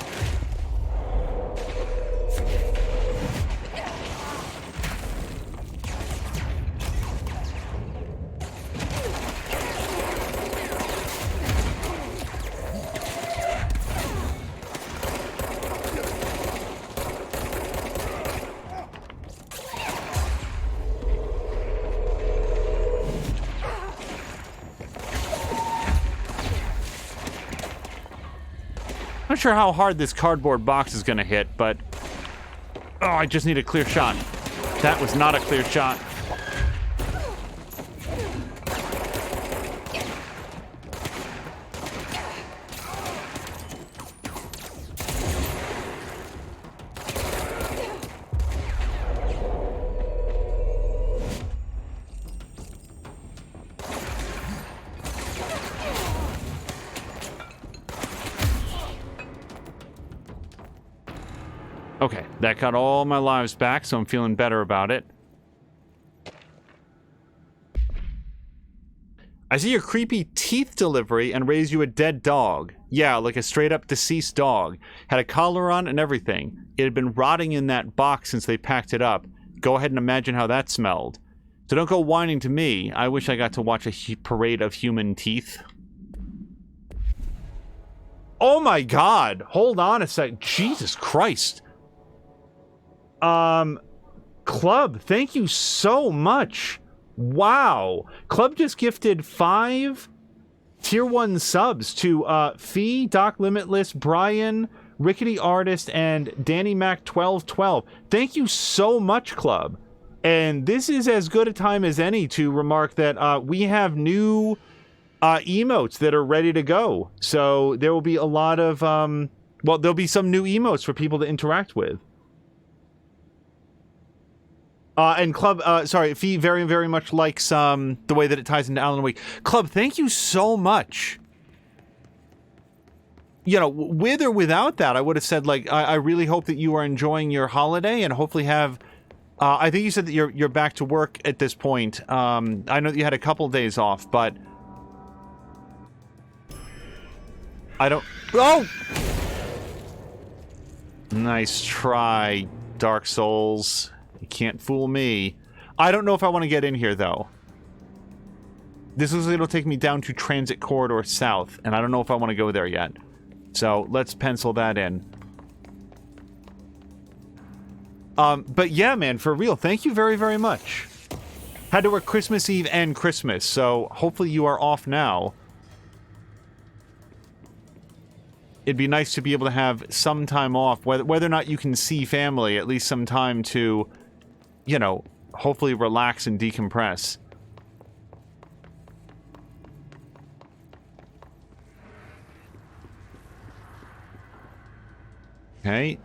Not sure how hard this cardboard box is gonna hit, but... Oh, I just need a clear shot. That was not a clear shot. Okay, that got all my lives back, so I'm feeling better about it. I see your creepy teeth delivery and raised you a dead dog. Yeah, like a straight-up deceased dog. Had a collar on and everything. It had been rotting in that box since they packed it up. Go ahead and imagine how that smelled. So don't go whining to me. I wish I got to watch a parade of human teeth. Oh my god! Hold on a sec. Jesus Christ. Club, thank you so much. Wow. Club just gifted 5 Tier 1 subs to Fee, Doc Limitless, Brian, Rickety Artist, and Danny Mac 1212. Thank you so much, Club. And this is as good a time as any to remark that we have new emotes that are ready to go. So there will be a lot of, well, there'll be some new emotes for people to interact with. And Club, sorry, Fee very, very much likes the way that it ties into Alan Wake. Club, thank you so much. You know, with or without that, I would have said, like, I really hope that you are enjoying your holiday and hopefully have, I think you said that you're back to work at this point. I know that you had a couple days off, but I don't, oh! Nice try, Dark Souls. You can't fool me. I don't know if I want to get in here, though. This looks like it'll take me down to Transit Corridor South, and I don't know if I want to go there yet. So, let's pencil that in. But yeah, man, for real, thank you very, very much. Had to work Christmas Eve and Christmas, so hopefully you are off now. It'd be nice to be able to have some time off, whether or not you can see family, at least some time to, you know, hopefully relax and decompress. Okay.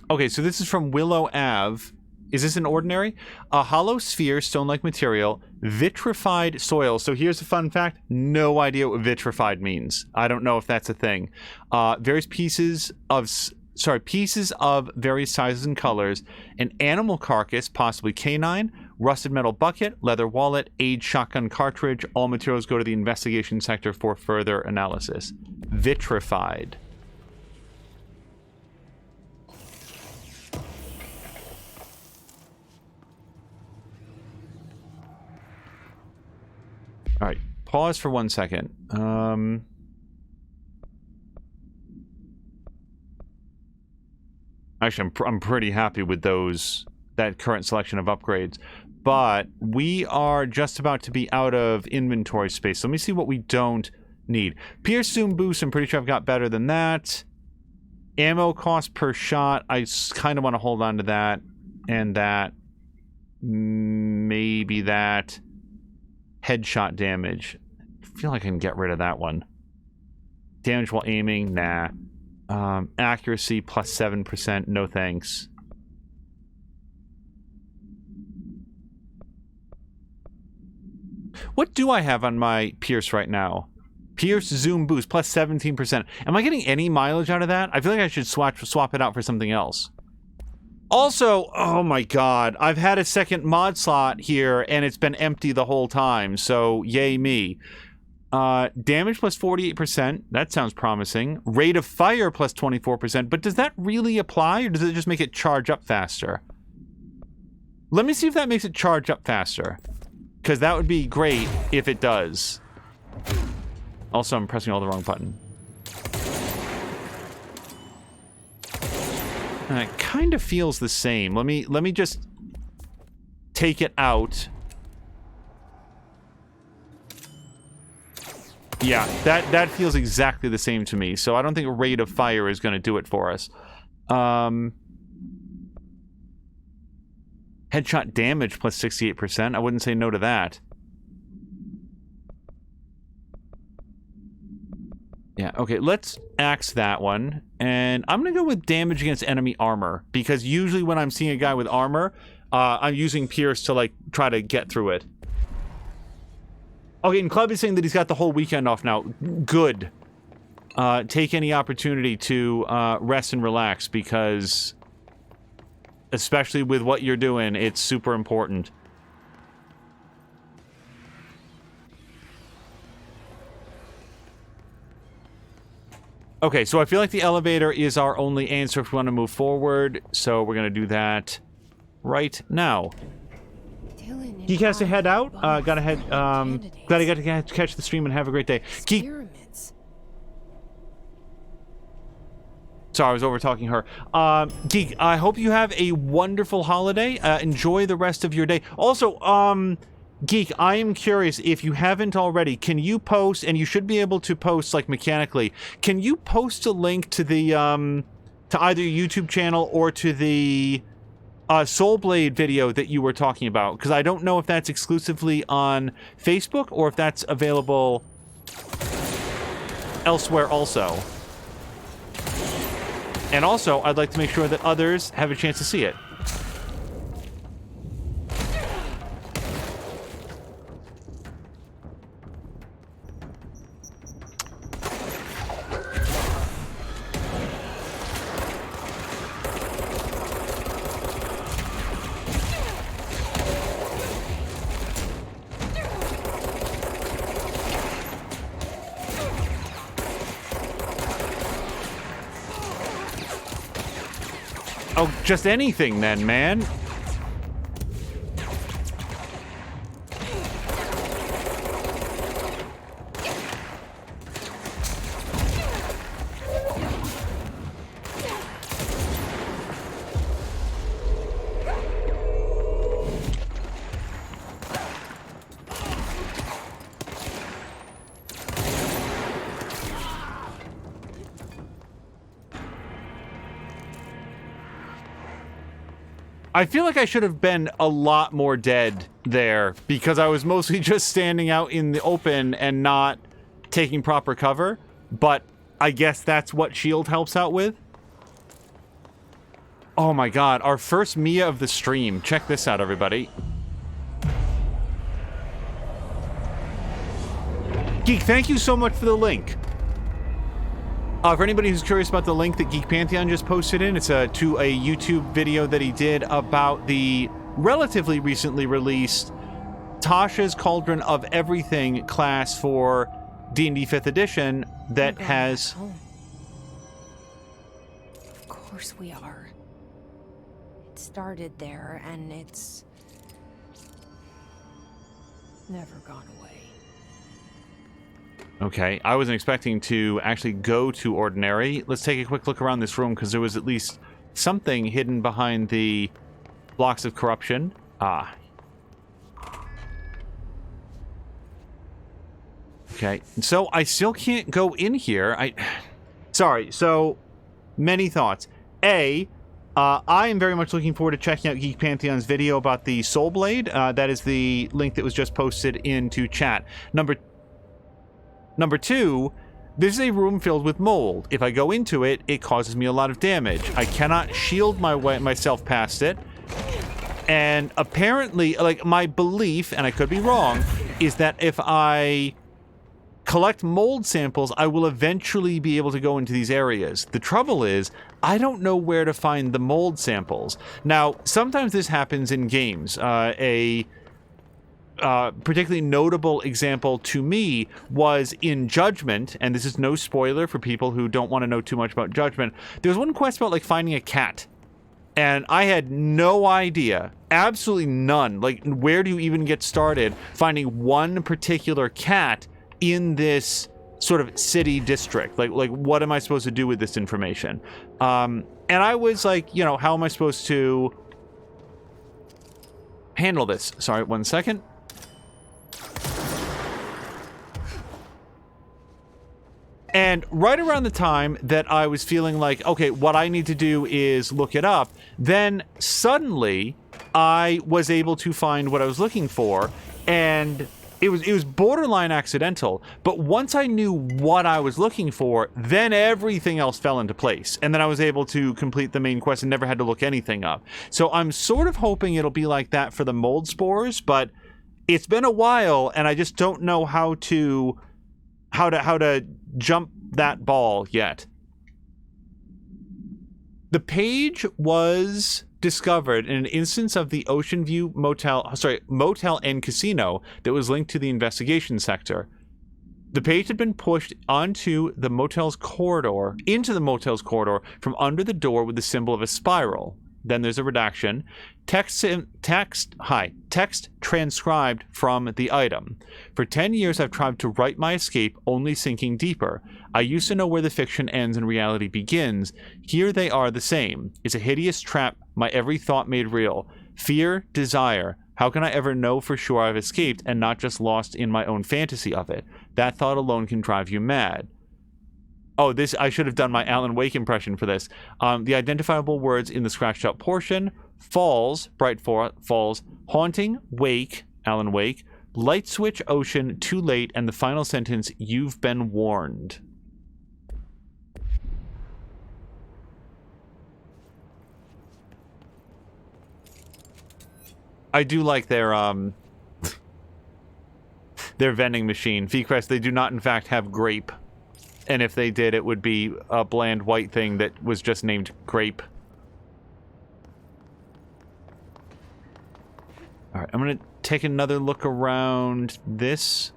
Okay, so this is from Willow Ave. Is this an ordinary? A hollow sphere, stone-like material, vitrified soil. So here's a fun fact. No idea what vitrified means. I don't know if that's a thing. Various pieces of various sizes and colors, an animal carcass, possibly canine, rusted metal bucket, leather wallet, aged shotgun cartridge. All materials go to the investigation sector for further analysis. Vitrified. All right, pause for 1 second. Actually, I'm pretty happy with that current selection of upgrades. But we are just about to be out of inventory space. So let me see what we don't need. Pierce Zoom Boost, I'm pretty sure I've got better than that. Ammo cost per shot, I kind of want to hold on to that. And that. Maybe that. Headshot damage. I feel like I can get rid of that one. Damage while aiming, nah. Accuracy plus 7%, no thanks. What do I have on my Pierce right now? Pierce Zoom Boost plus 17%. Am I getting any mileage out of that? I feel like I should swap it out for something else. Also, oh my god, I've had a second mod slot here and it's been empty the whole time, so yay me. Damage plus 48%, that sounds promising. Rate of fire plus 24%, but does that really apply or does it just make it charge up faster? Let me see if that makes it charge up faster, because that would be great if it does. Also, I'm pressing all the wrong button. And it kind of feels the same. Let me just take it out. Yeah, that feels exactly the same to me. So I don't think a rate of fire is going to do it for us. Headshot damage plus 68%. I wouldn't say no to that. Yeah, okay, let's axe that one. And I'm going to go with damage against enemy armor. Because usually when I'm seeing a guy with armor, I'm using Pierce to, like, try to get through it. Okay, and Club is saying that he's got the whole weekend off now. Good. take any opportunity to rest and relax, because especially with what you're doing, it's super important. Okay, so I feel like the elevator is our only answer if we want to move forward, so we're going to do that right now. Geek has to head out. Gotta head. Glad I got to catch the stream and have a great day. Geek. Sorry, I was over talking her. Geek, I hope you have a wonderful holiday. Enjoy the rest of your day. Also, Geek, I am curious, if you haven't already, can you post, and you should be able to post, like, mechanically, can you post a link to the, to either your YouTube channel or to the Soulblade video that you were talking about? Because I don't know if that's exclusively on Facebook or if that's available elsewhere also. And also, I'd like to make sure that others have a chance to see it. Oh, just anything then, man. I feel like I should have been a lot more dead there, because I was mostly just standing out in the open and not taking proper cover, but I guess that's what shield helps out with. Oh my god, our first Mia of the stream. Check this out, everybody. Geek, thank you so much for the link. For anybody who's curious about the link that Geek Pantheon just posted in, it's to a YouTube video that he did about the relatively recently released Tasha's Cauldron of Everything class for D&D 5th edition that has... Of course we are. It started there, and it's never gone away. Okay, I wasn't expecting to actually go to Ordinary. Let's take a quick look around this room, because there was at least something hidden behind the blocks of corruption. Ah. Okay, so I still can't go in here. Sorry, so many thoughts. I am very much looking forward to checking out Geek Pantheon's video about the Soulblade. That is the link that was just posted into chat. Number two, this is a room filled with mold. If I go into it, it causes me a lot of damage. I cannot shield myself past it. And apparently, like, my belief, and I could be wrong, is that if I collect mold samples, I will eventually be able to go into these areas. The trouble is, I don't know where to find the mold samples. Now, sometimes this happens in games. Particularly notable example to me was in Judgment, and this is no spoiler for people who don't want to know too much about Judgment. There's one quest about, like, finding a cat, and I had no idea, absolutely none, like, where do you even get started finding one particular cat in this sort of city district? Like what am I supposed to do with this information? And I was like, you know, how am I supposed to handle this? Sorry, 1 second. And right around the time that I was feeling like, okay, what I need to do is look it up, then suddenly I was able to find what I was looking for, and it was borderline accidental, but once I knew what I was looking for, then everything else fell into place, and then I was able to complete the main quest and never had to look anything up. So I'm sort of hoping it'll be like that for the mold spores, but it's been a while, and I just don't know how to jump that ball yet. The page was discovered in an instance of the Ocean View motel and casino that was linked to the investigation sector. The page had been pushed into the motel's corridor from under the door with the symbol of a spiral. Then there's a redaction. Text transcribed from the item. For 10 years, I've tried to write my escape, only sinking deeper. I used to know where the fiction ends and reality begins. Here they are the same. It's a hideous trap, my every thought made real. Fear, desire. How can I ever know for sure I've escaped and not just lost in my own fantasy of it? That thought alone can drive you mad. Oh, I should have done my Alan Wake impression for this. The identifiable words in the scratched out portion: falls, bright falls, haunting, wake, Alan Wake, light switch, ocean, too late, and the final sentence, you've been warned. I do like their vending machine. Feecrest, they do not in fact have grape. And if they did, it would be a bland white thing that was just named grape. Alright, I'm gonna take another look around this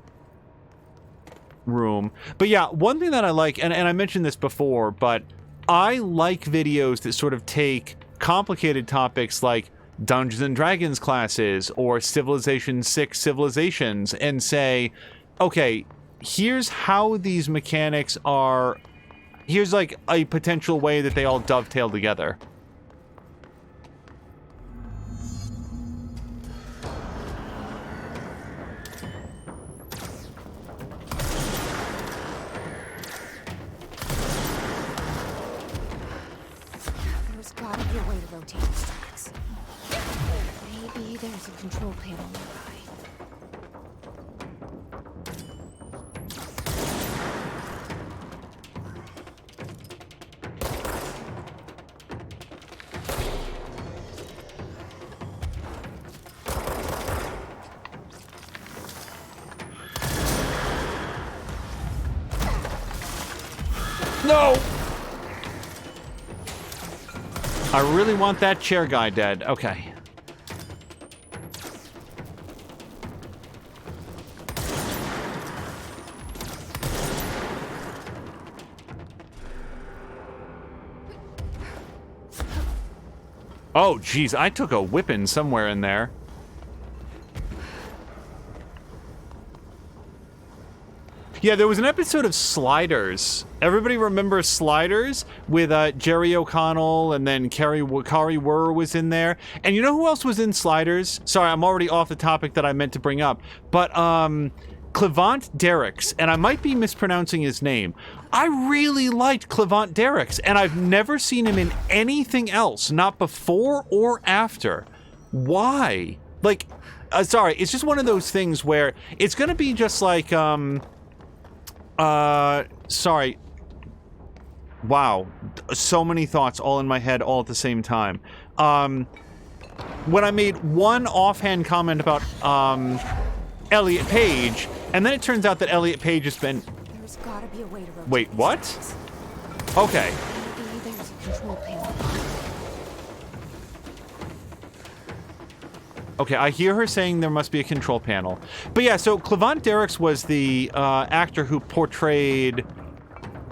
room. But yeah, one thing that I like, and I mentioned this before, but I like videos that sort of take complicated topics like Dungeons and Dragons classes or Civilization 6 civilizations and say, okay, here's how these mechanics are. Here's like a potential way that they all dovetail together. There's gotta be a way to rotate these tracks. Maybe there's a control panel nearby. No! I really want that chair guy dead. Okay. Oh, geez, I took a whipping somewhere in there. Yeah, there was an episode of Sliders. Everybody remembers Sliders with Jerry O'Connell, and then Kari Wurr was in there. And you know who else was in Sliders? Sorry, I'm already off the topic that I meant to bring up. But Clevant Derricks, and I might be mispronouncing his name. I really liked Clevant Derricks, and I've never seen him in anything else, not before or after. Why? Like, sorry, it's just one of those things where it's gonna be just like, sorry. Wow. So many thoughts all in my head all at the same time. When I made one offhand comment about, Elliot Page, and then it turns out that Elliot Page has been... There's gotta be a way to rotate. Wait, what? Okay. Maybe there's a control panel. Okay, I hear her saying there must be a control panel. But yeah, so Clevant Derricks was the actor who portrayed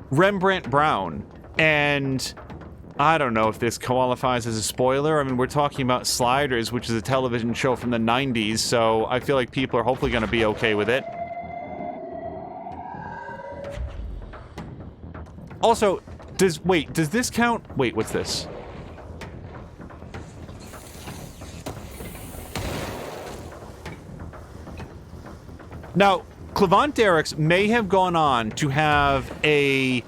Rembrandt Brown. And I don't know if this qualifies as a spoiler. I mean, we're talking about Sliders, which is a television show from the 90s, so I feel like people are hopefully going to be okay with it. Also, does this count? Wait, what's this? Now, Clevant Derricks may have gone on to have a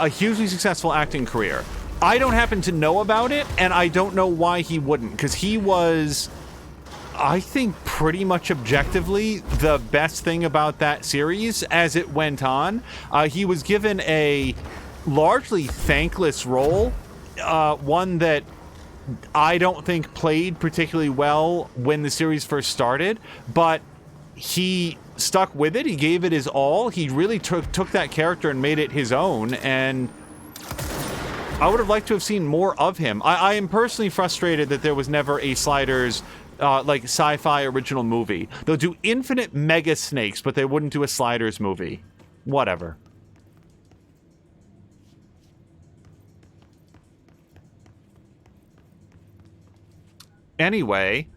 hugely successful acting career. I don't happen to know about it, and I don't know why he wouldn't, because he was, I think, pretty much objectively the best thing about that series as it went on. He was given a largely thankless role, one that I don't think played particularly well when the series first started, but he stuck with it. He gave it his all. He really took that character and made it his own, and I would have liked to have seen more of him. I am personally frustrated that there was never a Sliders like sci-fi original movie. They'll do Infinite Mega Snakes, but they wouldn't do a Sliders movie. Whatever. Anyway,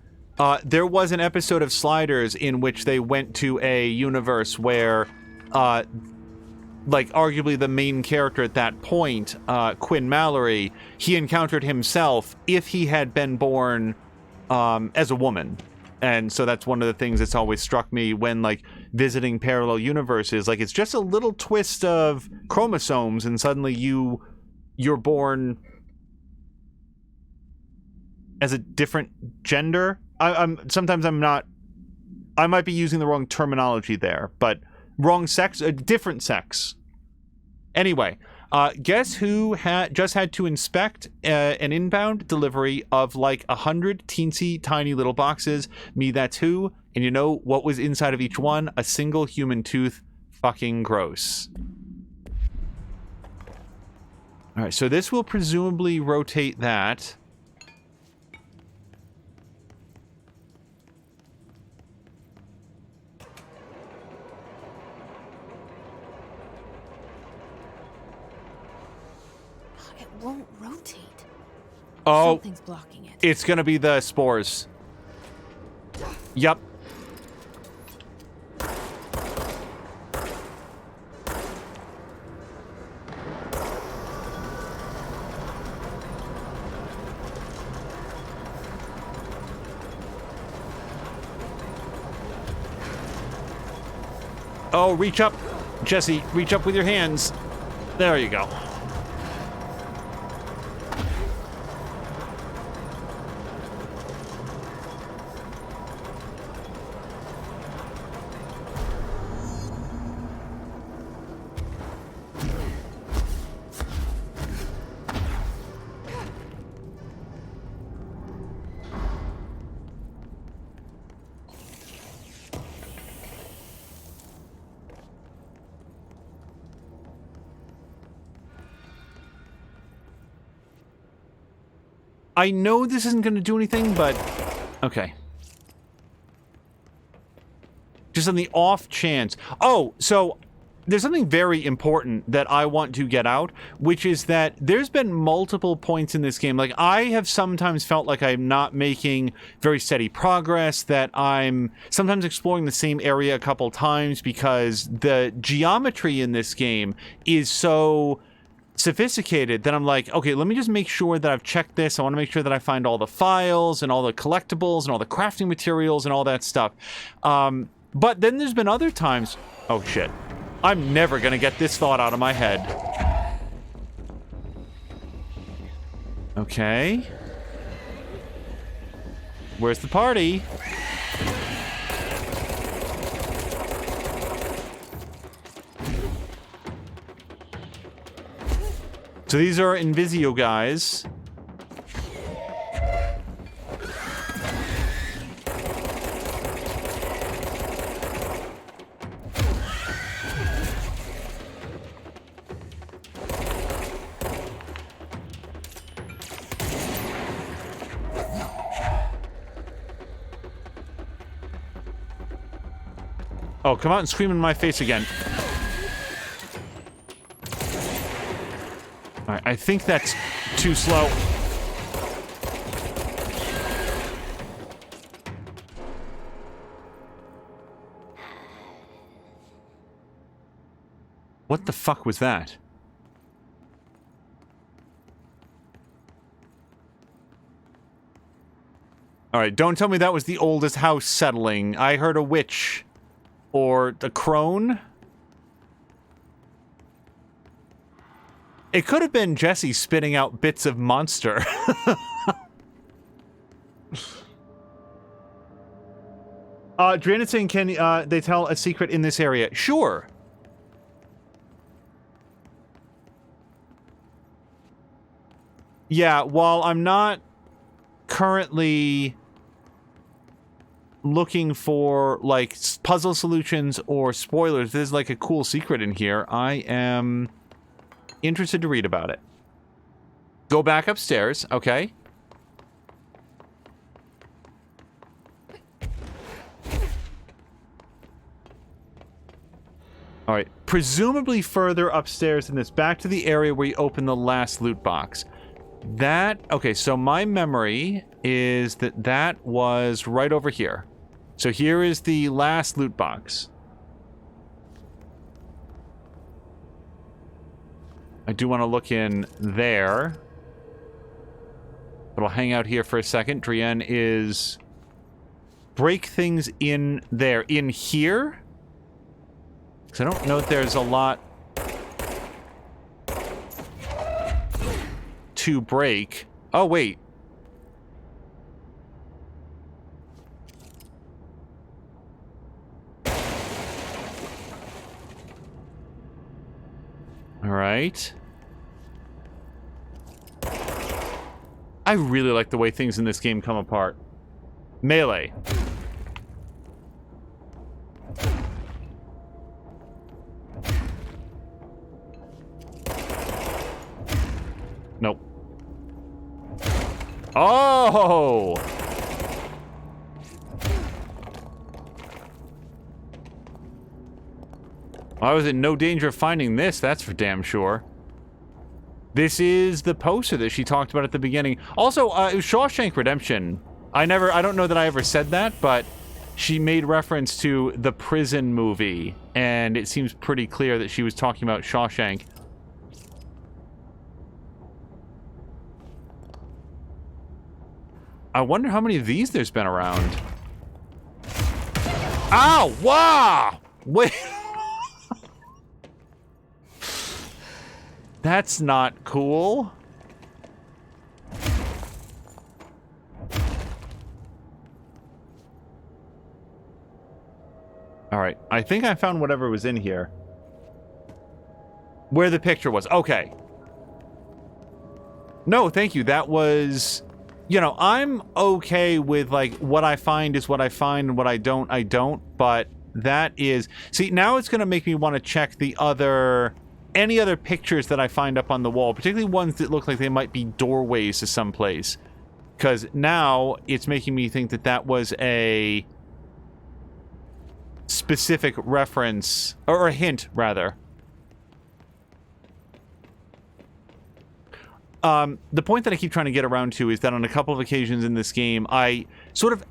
there was an episode of Sliders in which they went to a universe where, like, arguably the main character at that point, Quinn Mallory, he encountered himself if he had been born as a woman. And so that's one of the things that's always struck me when, like, visiting parallel universes. Like, it's just a little twist of chromosomes, and suddenly you're born as a different gender. Sometimes I'm not. I might be using the wrong terminology there, but wrong sex, a different sex. Anyway, guess who just had to inspect an inbound delivery of like 100 teensy tiny little boxes? Me, that's who. And you know what was inside of each one? A single human tooth. Fucking gross. All right, so this will presumably rotate that. Won't rotate. Oh, Something's blocking it. It's gonna be the spores. Yup. Oh, reach up. Jesse, reach up with your hands. There you go. I know this isn't going to do anything, but... Okay. Just on the off chance. Oh, so there's something very important that I want to get out, which is that there's been multiple points in this game. Like, I have sometimes felt like I'm not making very steady progress, that I'm sometimes exploring the same area a couple times because the geometry in this game is so sophisticated that I'm like, okay, let me just make sure that I've checked this. I want to make sure that I find all the files and all the collectibles and all the crafting materials and all that stuff. But then there's been other times... Oh, shit. I'm never going to get this thought out of my head. Okay. Where's the party? So these are Invisio guys. Oh, come out and scream in my face again. Alright, I think that's too slow. What the fuck was that? Alright, don't tell me that was the oldest house settling. I heard a witch. Or the crone? It could have been Jesse spitting out bits of monster. Driana's saying, can they tell a secret in this area? Sure. Yeah, while I'm not currently looking for like puzzle solutions or spoilers, there's like a cool secret in here. I am interested to read about it. Go back upstairs, okay? Alright, presumably further upstairs than this, back to the area where you open the last loot box. That, okay, so my memory is that that was right over here. So here is the last loot box. I do want to look in there. But I'll hang out here for a second. Drienne is... break things in there. In here? Because I don't know if there's a lot to break. Oh, wait. All right. I really like the way things in this game come apart. Melee. Nope. Oh! I was in no danger of finding this, that's for damn sure. This is the poster that she talked about at the beginning. Also, it was Shawshank Redemption. I don't know that I ever said that, but she made reference to the prison movie, and it seems pretty clear that she was talking about Shawshank. I wonder how many of these there's been around. Ow! Wow! Wait. That's not cool. Alright, I think I found whatever was in here. Where the picture was. Okay. No, thank you. That was... You know, I'm okay with, like, what I find is what I find, and what I don't, but that is... See, now it's gonna make me want to check the other... any other pictures that I find up on the wall, particularly ones that look like they might be doorways to someplace. Because now it's making me think that that was a specific reference, or a hint, rather. The point that I keep trying to get around to is that on a couple of occasions in this game, I sort of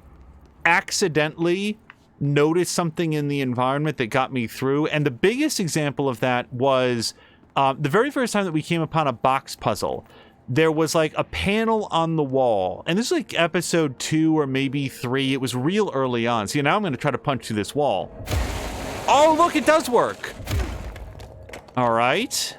accidentally noticed something in the environment that got me through, and the biggest example of that was the very first time that we came upon a box puzzle. There was like a panel on the wall, and this is like episode 2 or maybe 3. It was real early on. See, now I'm going to try to punch through this wall. Oh, look, it does work. All right.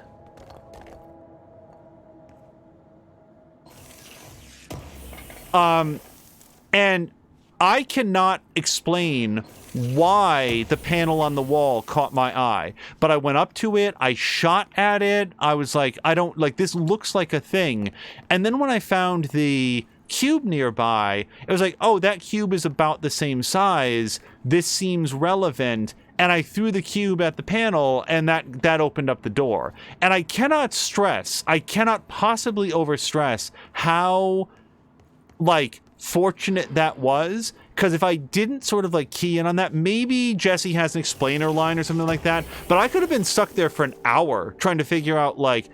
And I cannot explain why the panel on the wall caught my eye, but I went up to it, I shot at it, I was like, I don't, like, this looks like a thing. And then when I found the cube nearby, it was like, oh, that cube is about the same size, this seems relevant, and I threw the cube at the panel, and that opened up the door. And I cannot possibly overstress how, like, fortunate that was, because if I didn't sort of like key in on that, maybe Jesse has an explainer line or something like that, but I could have been stuck there for an hour trying to figure out, like,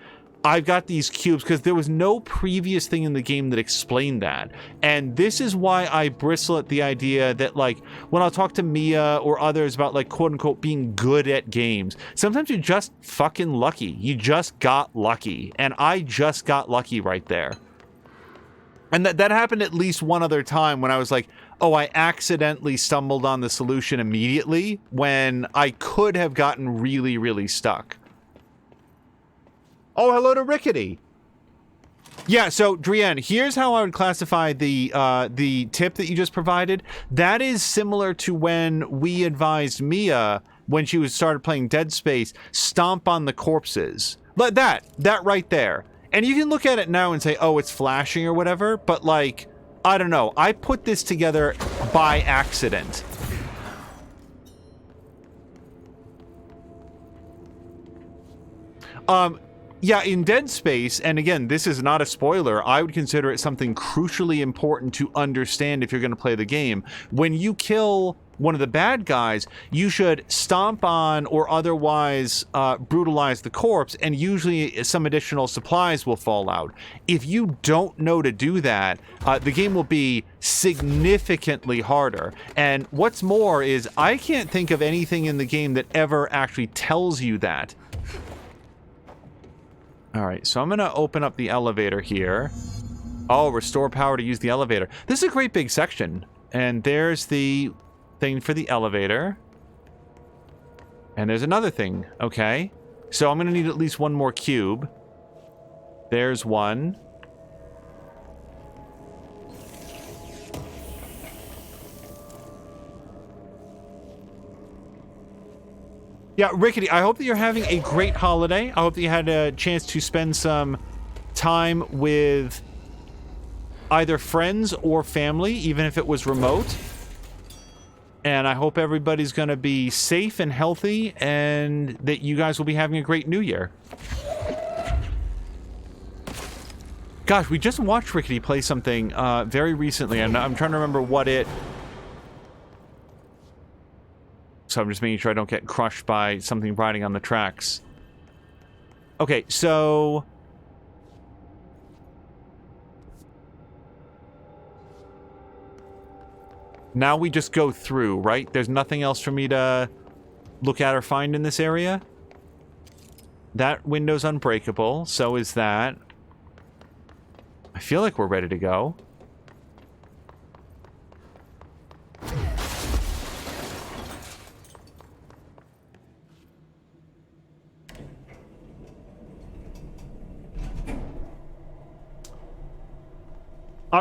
I've got these cubes, because there was no previous thing in the game that explained that. And this is why I bristle at the idea that, like, when I'll talk to Mia or others about, like, quote-unquote being good at games, sometimes you're just fucking lucky. You just got lucky. And I just got lucky right there. And that happened at least one other time when I was like, oh, I accidentally stumbled on the solution immediately when I could have gotten really, really stuck. Oh, hello to Rickety. Yeah, so, Drienne, here's how I would classify the tip that you just provided. That is similar to when we advised Mia, when she started playing Dead Space, stomp on the corpses. Like that right there. And you can look at it now and say, oh, it's flashing or whatever, but, like, I don't know. I put this together by accident. Yeah, in Dead Space, and again, this is not a spoiler, I would consider it something crucially important to understand if you're going to play the game. When you kill one of the bad guys, you should stomp on or otherwise brutalize the corpse, and usually some additional supplies will fall out. If you don't know to do that, the game will be significantly harder. And what's more is, I can't think of anything in the game that ever actually tells you that. All right, so I'm going to open up the elevator here. Oh, restore power to use the elevator. This is a great big section. And there's the thing for the elevator. And there's another thing. Okay. So I'm going to need at least one more cube. There's one. Yeah, Rickety, I hope that you're having a great holiday. I hope that you had a chance to spend some time with either friends or family, even if it was remote. And I hope everybody's going to be safe and healthy, and that you guys will be having a great New Year. Gosh, we just watched Rickety play something very recently, and I'm trying to remember what it... So I'm just making sure I don't get crushed by something riding on the tracks. Okay, so... now we just go through, right? There's nothing else for me to look at or find in this area? That window's unbreakable, so is that. I feel like we're ready to go.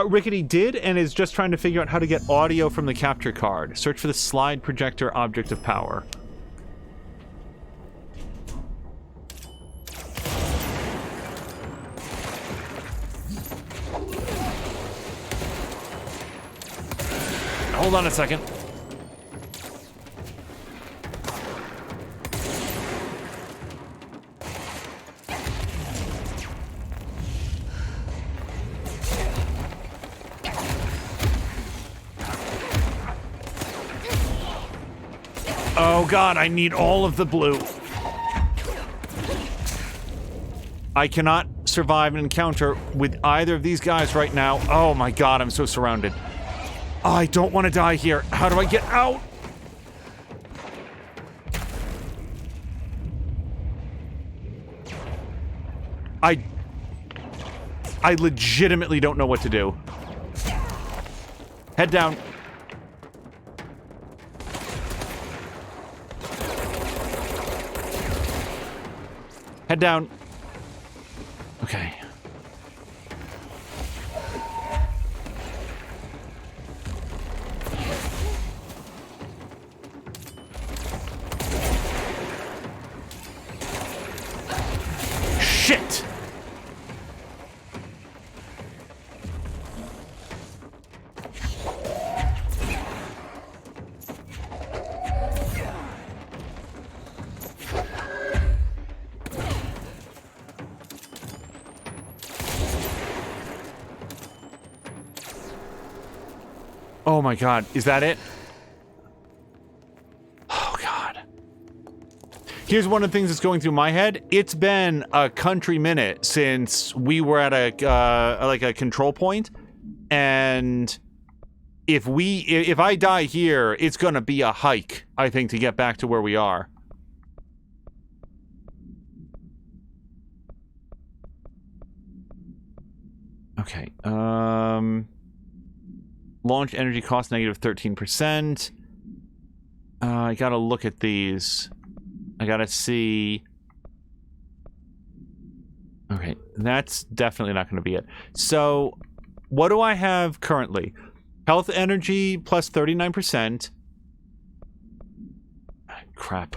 Rickety did and is just trying to figure out how to get audio from the capture card. Search for the slide projector object of power. Hold on a second. Oh god, I need all of the blue. I cannot survive an encounter with either of these guys right now. Oh my god, I'm so surrounded. Oh, I don't want to die here. How do I get out? I legitimately don't know what to do. Head down. Head down. Okay. Shit! Oh my god, is that it? Oh god. Here's one of the things that's going through my head. It's been a country minute since we were at a like a control point, and if I die here, it's gonna be a hike, I think, to get back to where we are. Okay, launch energy cost negative 13%. I gotta look at these. I gotta see. Okay, that's definitely not gonna be it. So, what do I have currently? Health energy plus 39%. Crap.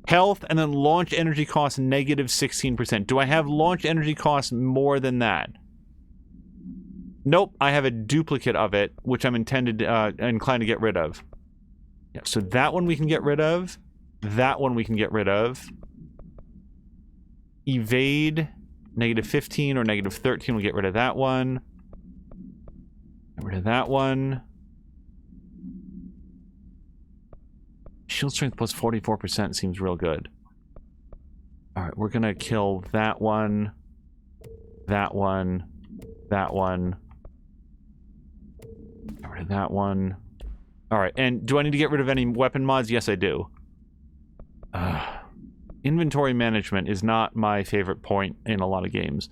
Health and then launch energy cost negative 16%. Do I have launch energy cost more than that? Nope, I have a duplicate of it, which I'm inclined to get rid of. Yeah, so that one we can get rid of. That one we can get rid of. Evade, -15 or -13, we'll get rid of that one. Get rid of that one. Shield strength plus 44% seems real good. Alright, we're gonna kill that one. That one. That one. Get rid of that one. Alright, and do I need to get rid of any weapon mods? Yes, I do. Inventory management is not my favorite point in a lot of games.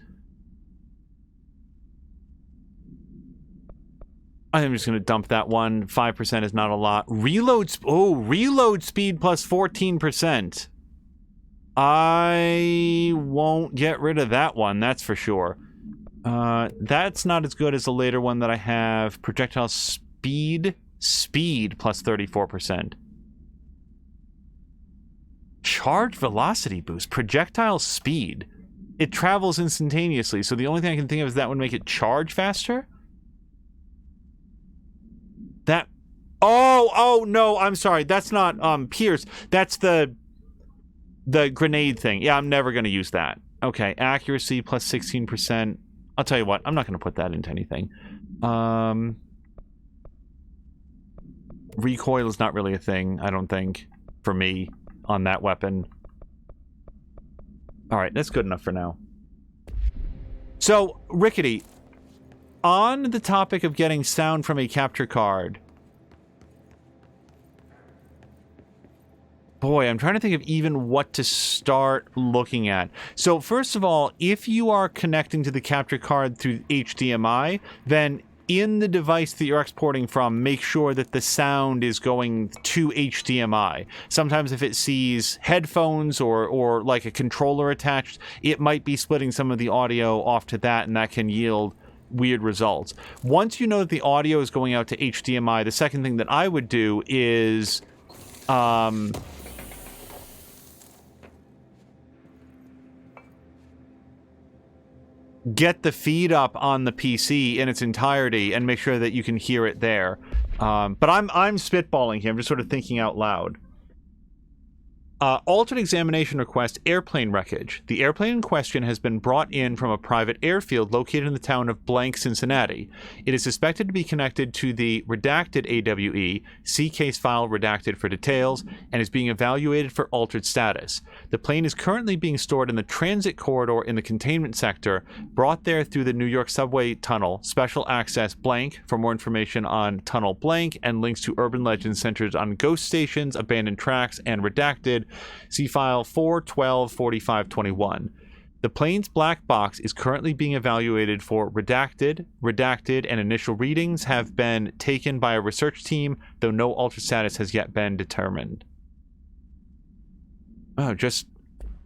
I'm just going to dump that one. 5% is not a lot. Reload speed plus 14%. I won't get rid of that one, that's for sure. That's not as good as the later one that I have. Projectile speed plus 34%. Charge velocity boost. Projectile speed. It travels instantaneously, so the only thing I can think of is that would make it charge faster? That... Oh, no, I'm sorry. That's not, Pierce. That's the grenade thing. Yeah, I'm never going to use that. Okay, accuracy plus 16%. I'll tell you what, I'm not going to put that into anything. Recoil is not really a thing, I don't think, for me. On that weapon. Alright, that's good enough for now. So, Rickety, on the topic of getting sound from a capture card... Boy, I'm trying to think of even what to start looking at. So, first of all, if you are connecting to the capture card through HDMI, then in the device that you're exporting from, make sure that the sound is going to HDMI. Sometimes if it sees headphones or like a controller attached, it might be splitting some of the audio off to that, and that can yield weird results. Once you know that the audio is going out to HDMI, the second thing that I would do is get the feed up on the PC in its entirety and make sure that you can hear it there. But I'm spitballing here. I'm just sort of thinking out loud. Alternate examination request, airplane wreckage. The airplane in question has been brought in from a private airfield located in the town of Blank, Cincinnati. It is suspected to be connected to the redacted AWE, see case file redacted for details, and is being evaluated for altered status. The plane is currently being stored in the transit corridor in the containment sector, brought there through the New York subway tunnel, special access blank. For more information on tunnel blank and links to urban legends centered on ghost stations, abandoned tracks, and redacted, see file 4124521. The plane's black box is currently being evaluated for redacted, and initial readings have been taken by a research team, though no altered status has yet been determined. Oh, just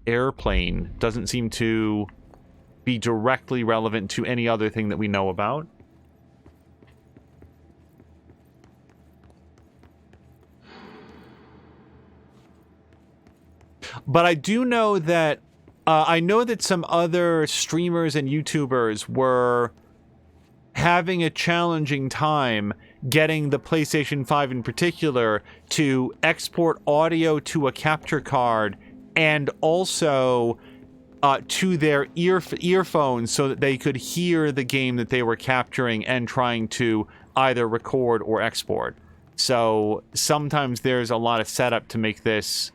airplane doesn't seem to be directly relevant to any other thing that we know about. But I do know that I know that some other streamers and YouTubers were having a challenging time getting the PlayStation 5 in particular to export audio to a capture card and also to their earphones so that they could hear the game that they were capturing and trying to either record or export. So sometimes there's a lot of setup to make this...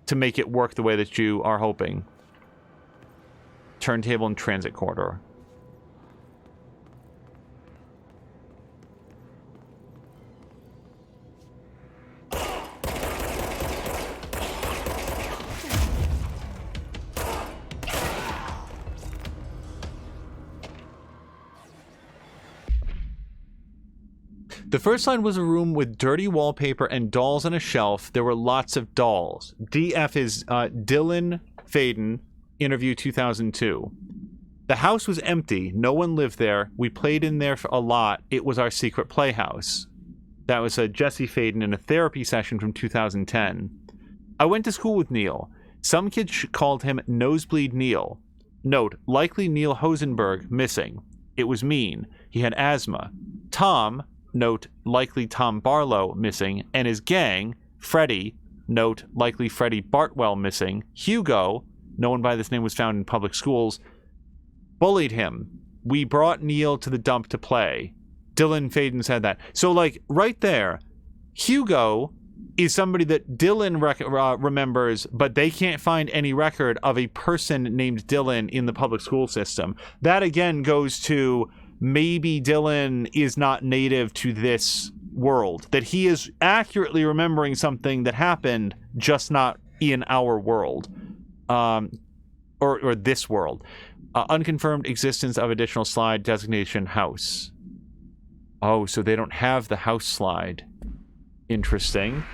to make it work the way that you are hoping. Turntable and transit corridor. The first line was a room with dirty wallpaper and dolls on a shelf. There were lots of dolls. DF is Dylan Faden, interview 2002. The house was empty. No one lived there. We played in there for a lot. It was our secret playhouse. That was Jesse Faden in a therapy session from 2010. I went to school with Neil. Some kids called him Nosebleed Neil. note, likely Neil Hosenberg, missing. It was mean. He had asthma. Tom, note, likely Tom Barlow, missing. And his gang, Freddie, note, likely Freddie Bartwell, missing. Hugo, no one by this name was found in public schools, bullied him. We brought Neil to the dump to play. Dylan Faden said that. So, like, right there, Hugo is somebody that Dylan remembers, but they can't find any record of a person named Dylan in the public school system. That, again, goes to maybe Dylan is not native to this world, that he is accurately remembering something that happened, just not in our world, or this world. Unconfirmed existence of additional slide designation house. Oh, so they don't have the house slide. Interesting.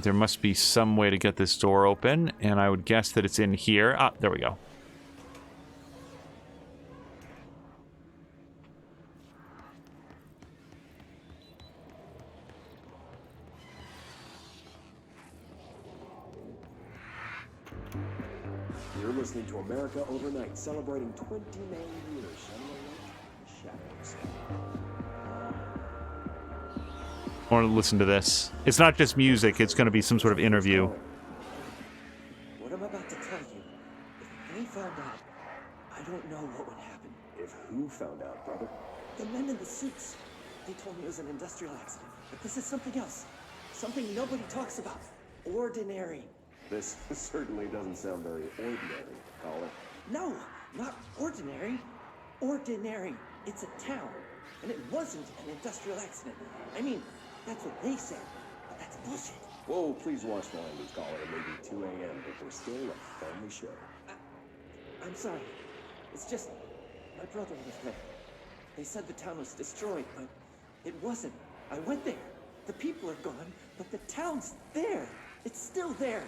There must be some way to get this door open, and I would guess that it's in here. Ah, there we go. You're listening to America Overnight, celebrating 29 years. Shining a light in the shadows. I want to listen to this. It's not just music, it's going to be some sort of interview. What I'm about to tell you, if they found out, I don't know what would happen. If who found out, brother? The men in the suits. They told me it was an industrial accident, but this is something else. Something nobody talks about. Ordinary. This certainly doesn't sound very ordinary, caller. No, not ordinary. Ordinary. It's a town. And it wasn't an industrial accident. I mean, that's what they said. But that's bullshit. Whoa, please watch the language, caller. It may be 2 a.m., but we're still a family show. I'm sorry. It's just, my brother was there. They said the town was destroyed, but it wasn't. I went there. The people are gone, but the town's there. It's still there.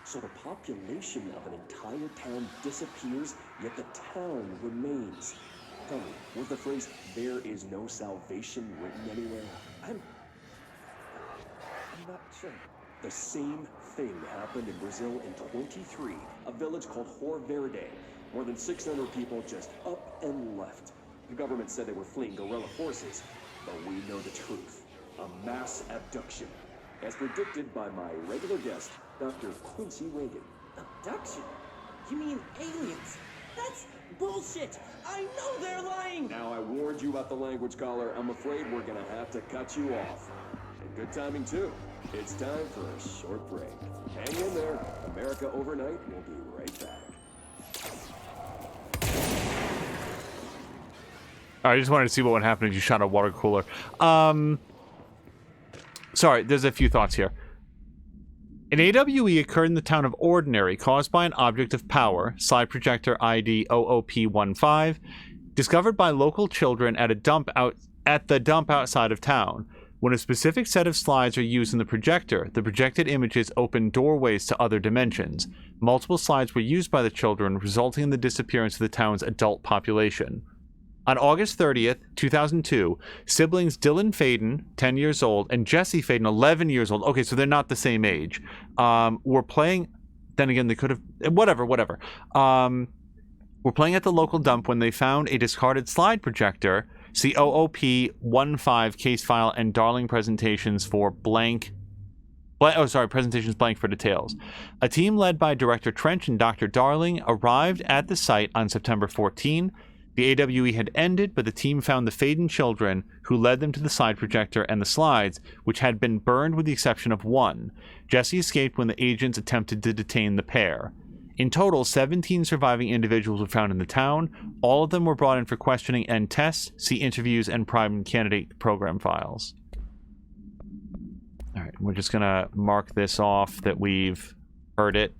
So the population of an entire town disappears, yet the town remains. Tell me, was the phrase, "there is no salvation," written anywhere? I'm not sure. The same thing happened in Brazil in 23, a village called Hor Verde. More than 600 people just up and left. The government said they were fleeing guerrilla forces, but we know the truth. A mass abduction, as predicted by my regular guest, Dr. Quincy Reagan. Abduction? You mean aliens? That's bullshit! I know they're lying! Now, I warned you about the language, caller. I'm afraid we're gonna have to cut you off. And good timing, too. It's time for a short break. Hang in there. America Overnight will be right back. I just wanted to see what would happen if you shot a water cooler. Sorry, there's a few thoughts here. An AWE occurred in the town of Ordinary, caused by an object of power, slide projector ID OOP15, discovered by local children at the dump outside of town. When a specific set of slides are used in the projector, the projected images open doorways to other dimensions. Multiple slides were used by the children, resulting in the disappearance of the town's adult population. On August 30th, 2002, siblings Dylan Faden, 10 years old, and Jesse Faden, 11 years old, okay, so they're not the same age, were playing, then again, they could have, whatever, were playing at the local dump when they found a discarded slide projector, see OOP15 case file and Darling presentations for presentations blank for details. A team led by Director Trench and Dr. Darling arrived at the site on September 14. The AWE had ended, but the team found the Faden children, who led them to the slide projector and the slides, which had been burned with the exception of one. Jesse escaped when the agents attempted to detain the pair. In total, 17 surviving individuals were found in the town. All of them were brought in for questioning and tests. See interviews and prime candidate program files. All right, we're just going to mark this off that we've heard it.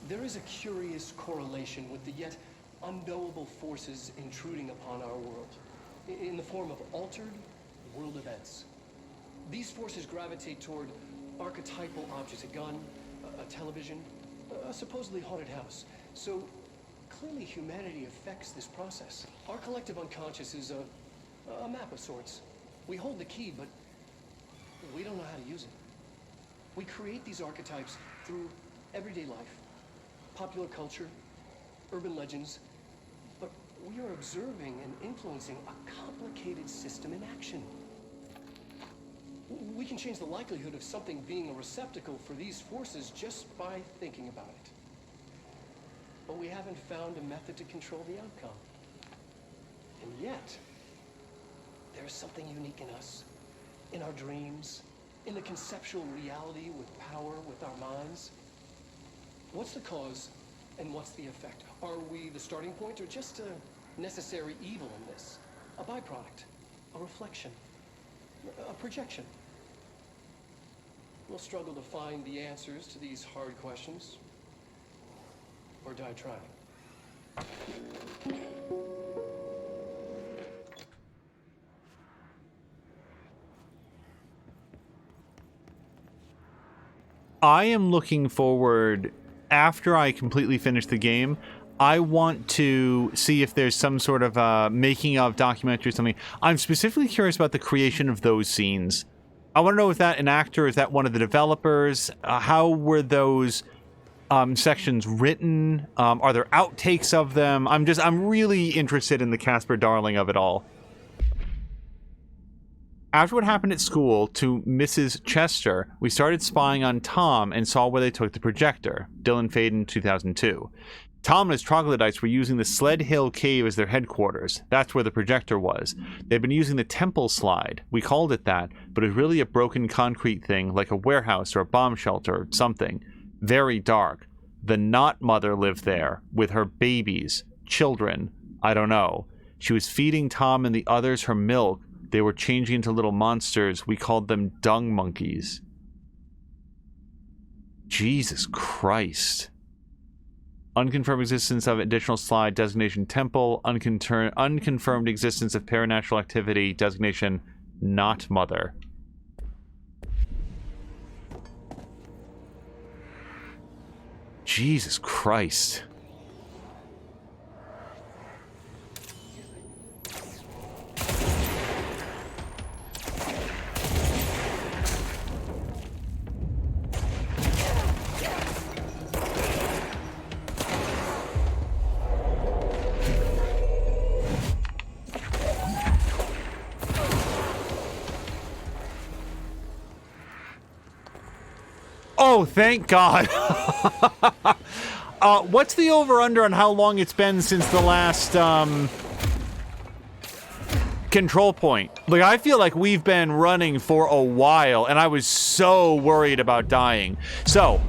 There is a curious correlation with the yet unknowable forces intruding upon our world, in the form of altered world events. These forces gravitate toward archetypal objects, a gun, a television, a supposedly haunted house. So Clearly, humanity affects this process. Our collective unconscious is a map of sorts. We hold the key, but we don't know how to use it. We create these archetypes through everyday life, popular culture, urban legends, but we are observing and influencing a complicated system in action. We can change the likelihood of something being a receptacle for these forces just by thinking about it. But we haven't found a method to control the outcome. And yet, there is something unique in us, in our dreams, in the conceptual reality with power, with our minds. What's the cause and what's the effect? Are we the starting point or just a necessary evil in this? A byproduct, a reflection, a projection? We'll struggle to find the answers to these hard questions, or die trying. I am looking forward, after I completely finish the game, I want to see if there's some sort of making of documentary or something. I'm specifically curious about the creation of those scenes. I want to know if that an actor, is that one of the developers? How were those sections written? Are there outtakes of them? I'm really interested in the Casper Darling of it all. After what happened at school to Mrs. Chester, we started spying on Tom and saw where they took the projector. Dylan Faden, 2002. Tom and his troglodytes were using the Sled Hill Cave as their headquarters. That's where the projector was. They'd been using the temple slide. We called it that, but it was really a broken concrete thing, like a warehouse or a bomb shelter or something. Very dark. The Not Mother lived there, with her babies, children, I don't know. She was feeding Tom and the others her milk. They were changing into little monsters. We called them dung monkeys. Jesus Christ. Unconfirmed existence of additional slide, designation temple. Unconfirmed existence of paranatural activity, designation not mother. Jesus Christ. Oh, thank God. What's the over-under on how long it's been since the last control point? Like, I feel like we've been running for a while, and I was so worried about dying. So,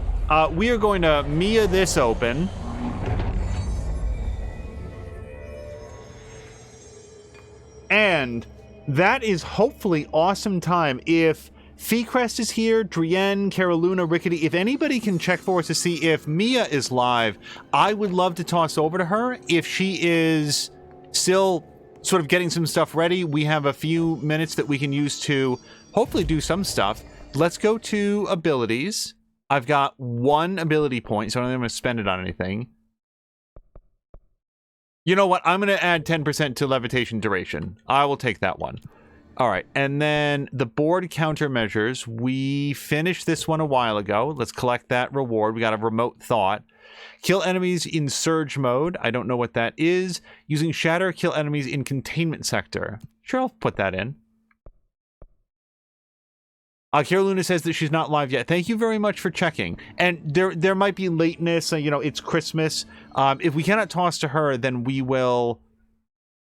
we are going to Mia this open. And that is hopefully awesome time. If Feecrest is here, Drienne, Caroluna, Rickety, if anybody can check for us to see if Mia is live, I would love to toss over to her. If she is still sort of getting some stuff ready, we have a few minutes that we can use to hopefully do some stuff. Let's go to abilities. I've got 1 ability point, so I don't think I'm going to spend it on anything. You know what? I'm going to add 10% to levitation duration. I will take that one. All right, and then the board countermeasures. We finished this one a while ago. Let's collect that reward. We got a remote thought. Kill enemies in surge mode. I don't know what that is. Using shatter, kill enemies in containment sector. Sure, I'll put that in. Kira Luna says that she's not live yet. Thank you very much for checking. And there might be lateness. You know, it's Christmas. If we cannot toss to her, then we will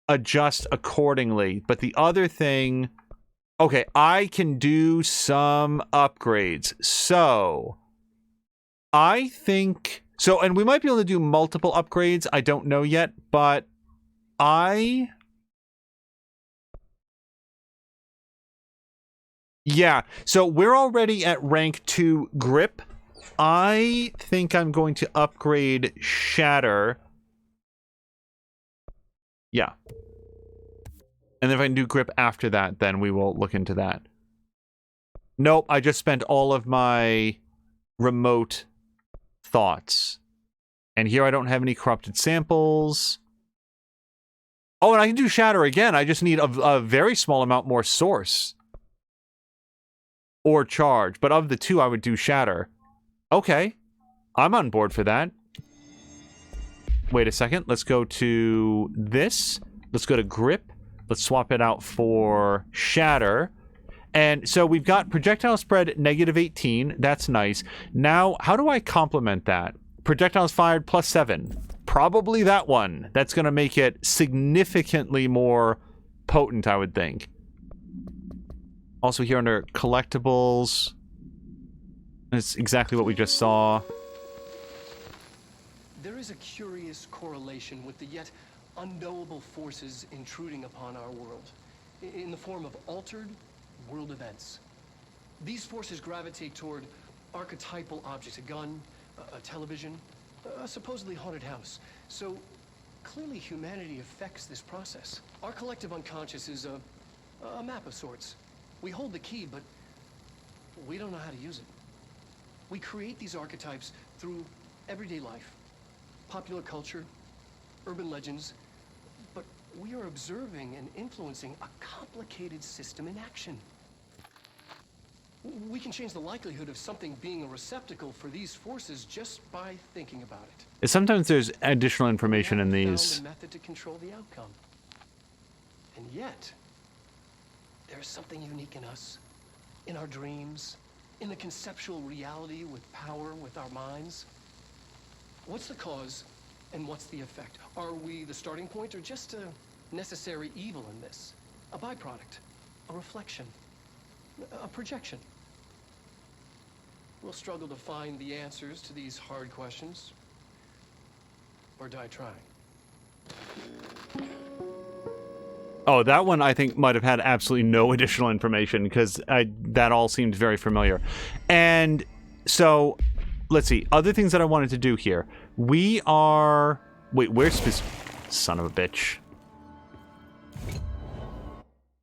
adjust accordingly. But the other thing, okay, I can do some upgrades. So I think so, and we might be able to do multiple upgrades. I don't know yet, but yeah, so we're already at rank 2 grip. I think I'm going to upgrade shatter. Yeah. And if I can do grip after that, then we will look into that. Nope, I just spent all of my remote thoughts. And here I don't have any corrupted samples. Oh, and I can do shatter again. I just need a very small amount more source. Or charge. But of the two, I would do shatter. Okay. I'm on board for that. Wait a second. Let's go to this. Let's go to grip. Let's swap it out for shatter. And so we've got projectile spread -18. That's nice. Now, how do I complement that? Projectiles fired +7. Probably that one. That's going to make it significantly more potent, I would think. Also here under collectibles, it's exactly what we just saw. There is a curious correlation with the yet unknowable forces intruding upon our world, in the form of altered world events. These forces gravitate toward archetypal objects, a gun, a television, a supposedly haunted house. So clearly humanity affects this process. Our collective unconscious is a map of sorts. We hold the key, but we don't know how to use it. We create these archetypes through everyday life, popular culture, urban legends, but we are observing and influencing a complicated system in action. We can change the likelihood of something being a receptacle for these forces just by thinking about it. Sometimes there's additional information in these. Found a method to control the outcome. And yet, there's something unique in us, in our dreams, in the conceptual reality with power, with our minds. What's the cause and what's the effect? Are we the starting point or just a necessary evil in this? A byproduct, a reflection, a projection? We'll struggle to find the answers to these hard questions, or die trying. Oh, that one I think might have had absolutely no additional information because that all seemed very familiar. And so, let's see. Other things that I wanted to do here. We are... Wait, where's this... Son of a bitch.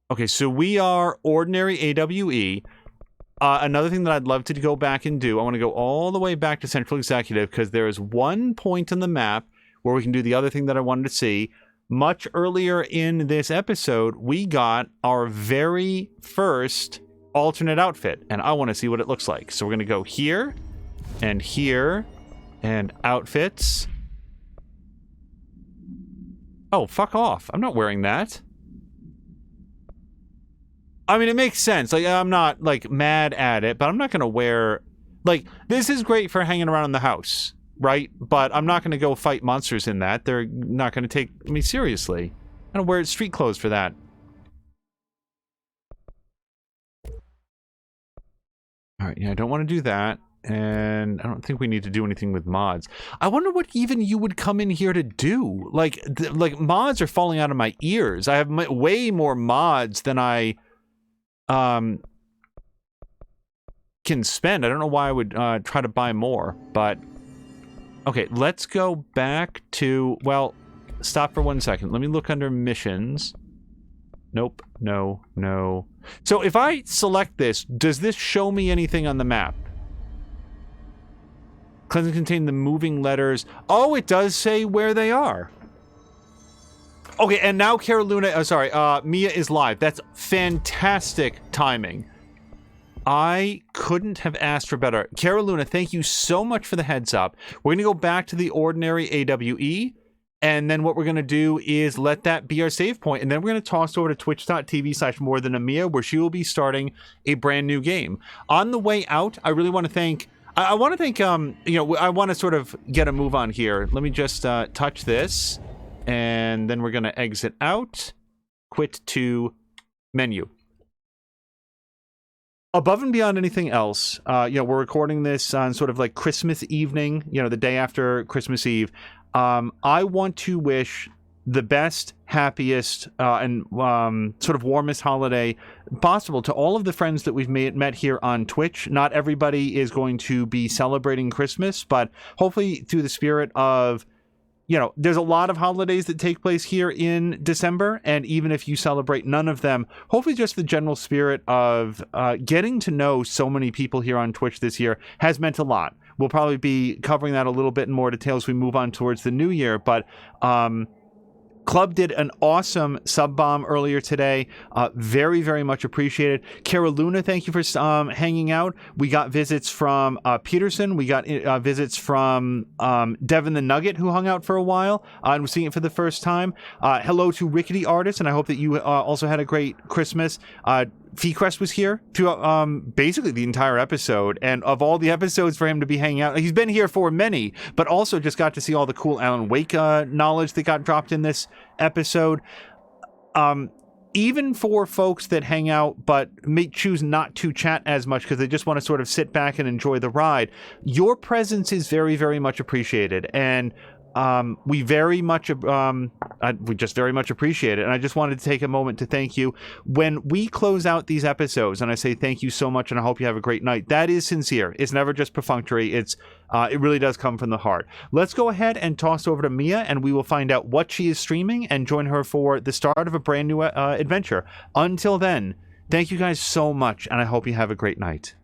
Okay, so we are ordinary AWE. Another thing that I'd love to go back and do, I want to go all the way back to Central Executive because there is one point on the map where we can do the other thing that I wanted to see. Much earlier in this episode, we got our very first alternate outfit, and I want to see what it looks like. So we're going to go here, and outfits. Oh, fuck off. I'm not wearing that. I mean, it makes sense. Like, I'm not, like, mad at it, but I'm not going to wear... Like, this is great for hanging around in the house, right? But I'm not going to go fight monsters in that. They're not going to take me seriously. I don't wear street clothes for that. Alright, yeah, I don't want to do that. And I don't think we need to do anything with mods. I wonder what even you would come in here to do. Like mods are falling out of my ears. I have way more mods than I... can spend. I don't know why I would try to buy more, but okay, let's go back to, well, stop for 1 second. Let me look under missions. Nope, no. So if I select this, does this show me anything on the map? Cleanse contain the moving letters. Oh, it does say where they are. Okay, and now Mia is live. That's fantastic timing. I couldn't have asked for better. Cara Luna, thank you so much for the heads up. We're going to go back to the ordinary AWE, and then what we're going to do is let that be our save point, and then we're going to toss over to twitch.tv/morethanamia, where she will be starting a brand new game. On the way out, I really want to thank... I want to thank, I want to sort of get a move on here. Let me just touch this. And then we're going to exit out, quit to menu. Above and beyond anything else, we're recording this on sort of like Christmas evening, the day after Christmas Eve. I want to wish the best, happiest, and sort of warmest holiday possible to all of the friends that we've met here on Twitch. Not everybody is going to be celebrating Christmas, but hopefully through the spirit of there's a lot of holidays that take place here in December, and even if you celebrate none of them, hopefully just the general spirit of getting to know so many people here on Twitch this year has meant a lot. we'll probably be covering that a little bit in more detail as we move on towards the new year. But Club did an awesome sub bomb earlier today. Very, very much appreciated. Cara Luna, thank you for hanging out. We got visits from Peterson. We got visits from Devin the Nugget, who hung out for a while and was seeing it for the first time. Hello to Rickety Artist, and I hope that you also had a great Christmas. Feecrest was here throughout basically the entire episode, and of all the episodes for him to be hanging out, he's been here for many, but also just got to see all the cool Alan Wake knowledge that got dropped in this episode. Even for folks that hang out but may choose not to chat as much because they just want to sort of sit back and enjoy the ride, your presence is very, very much appreciated, and we just very much appreciate it. And I just wanted to take a moment to thank you. When we close out these episodes and I say thank you so much and I hope you have a great night, that is sincere. It's never just perfunctory. It really does come from the heart. Let's go ahead and toss over to Mia, and we will find out what she is streaming and join her for the start of a brand new adventure. Until then, thank you guys so much, and I hope you have a great night.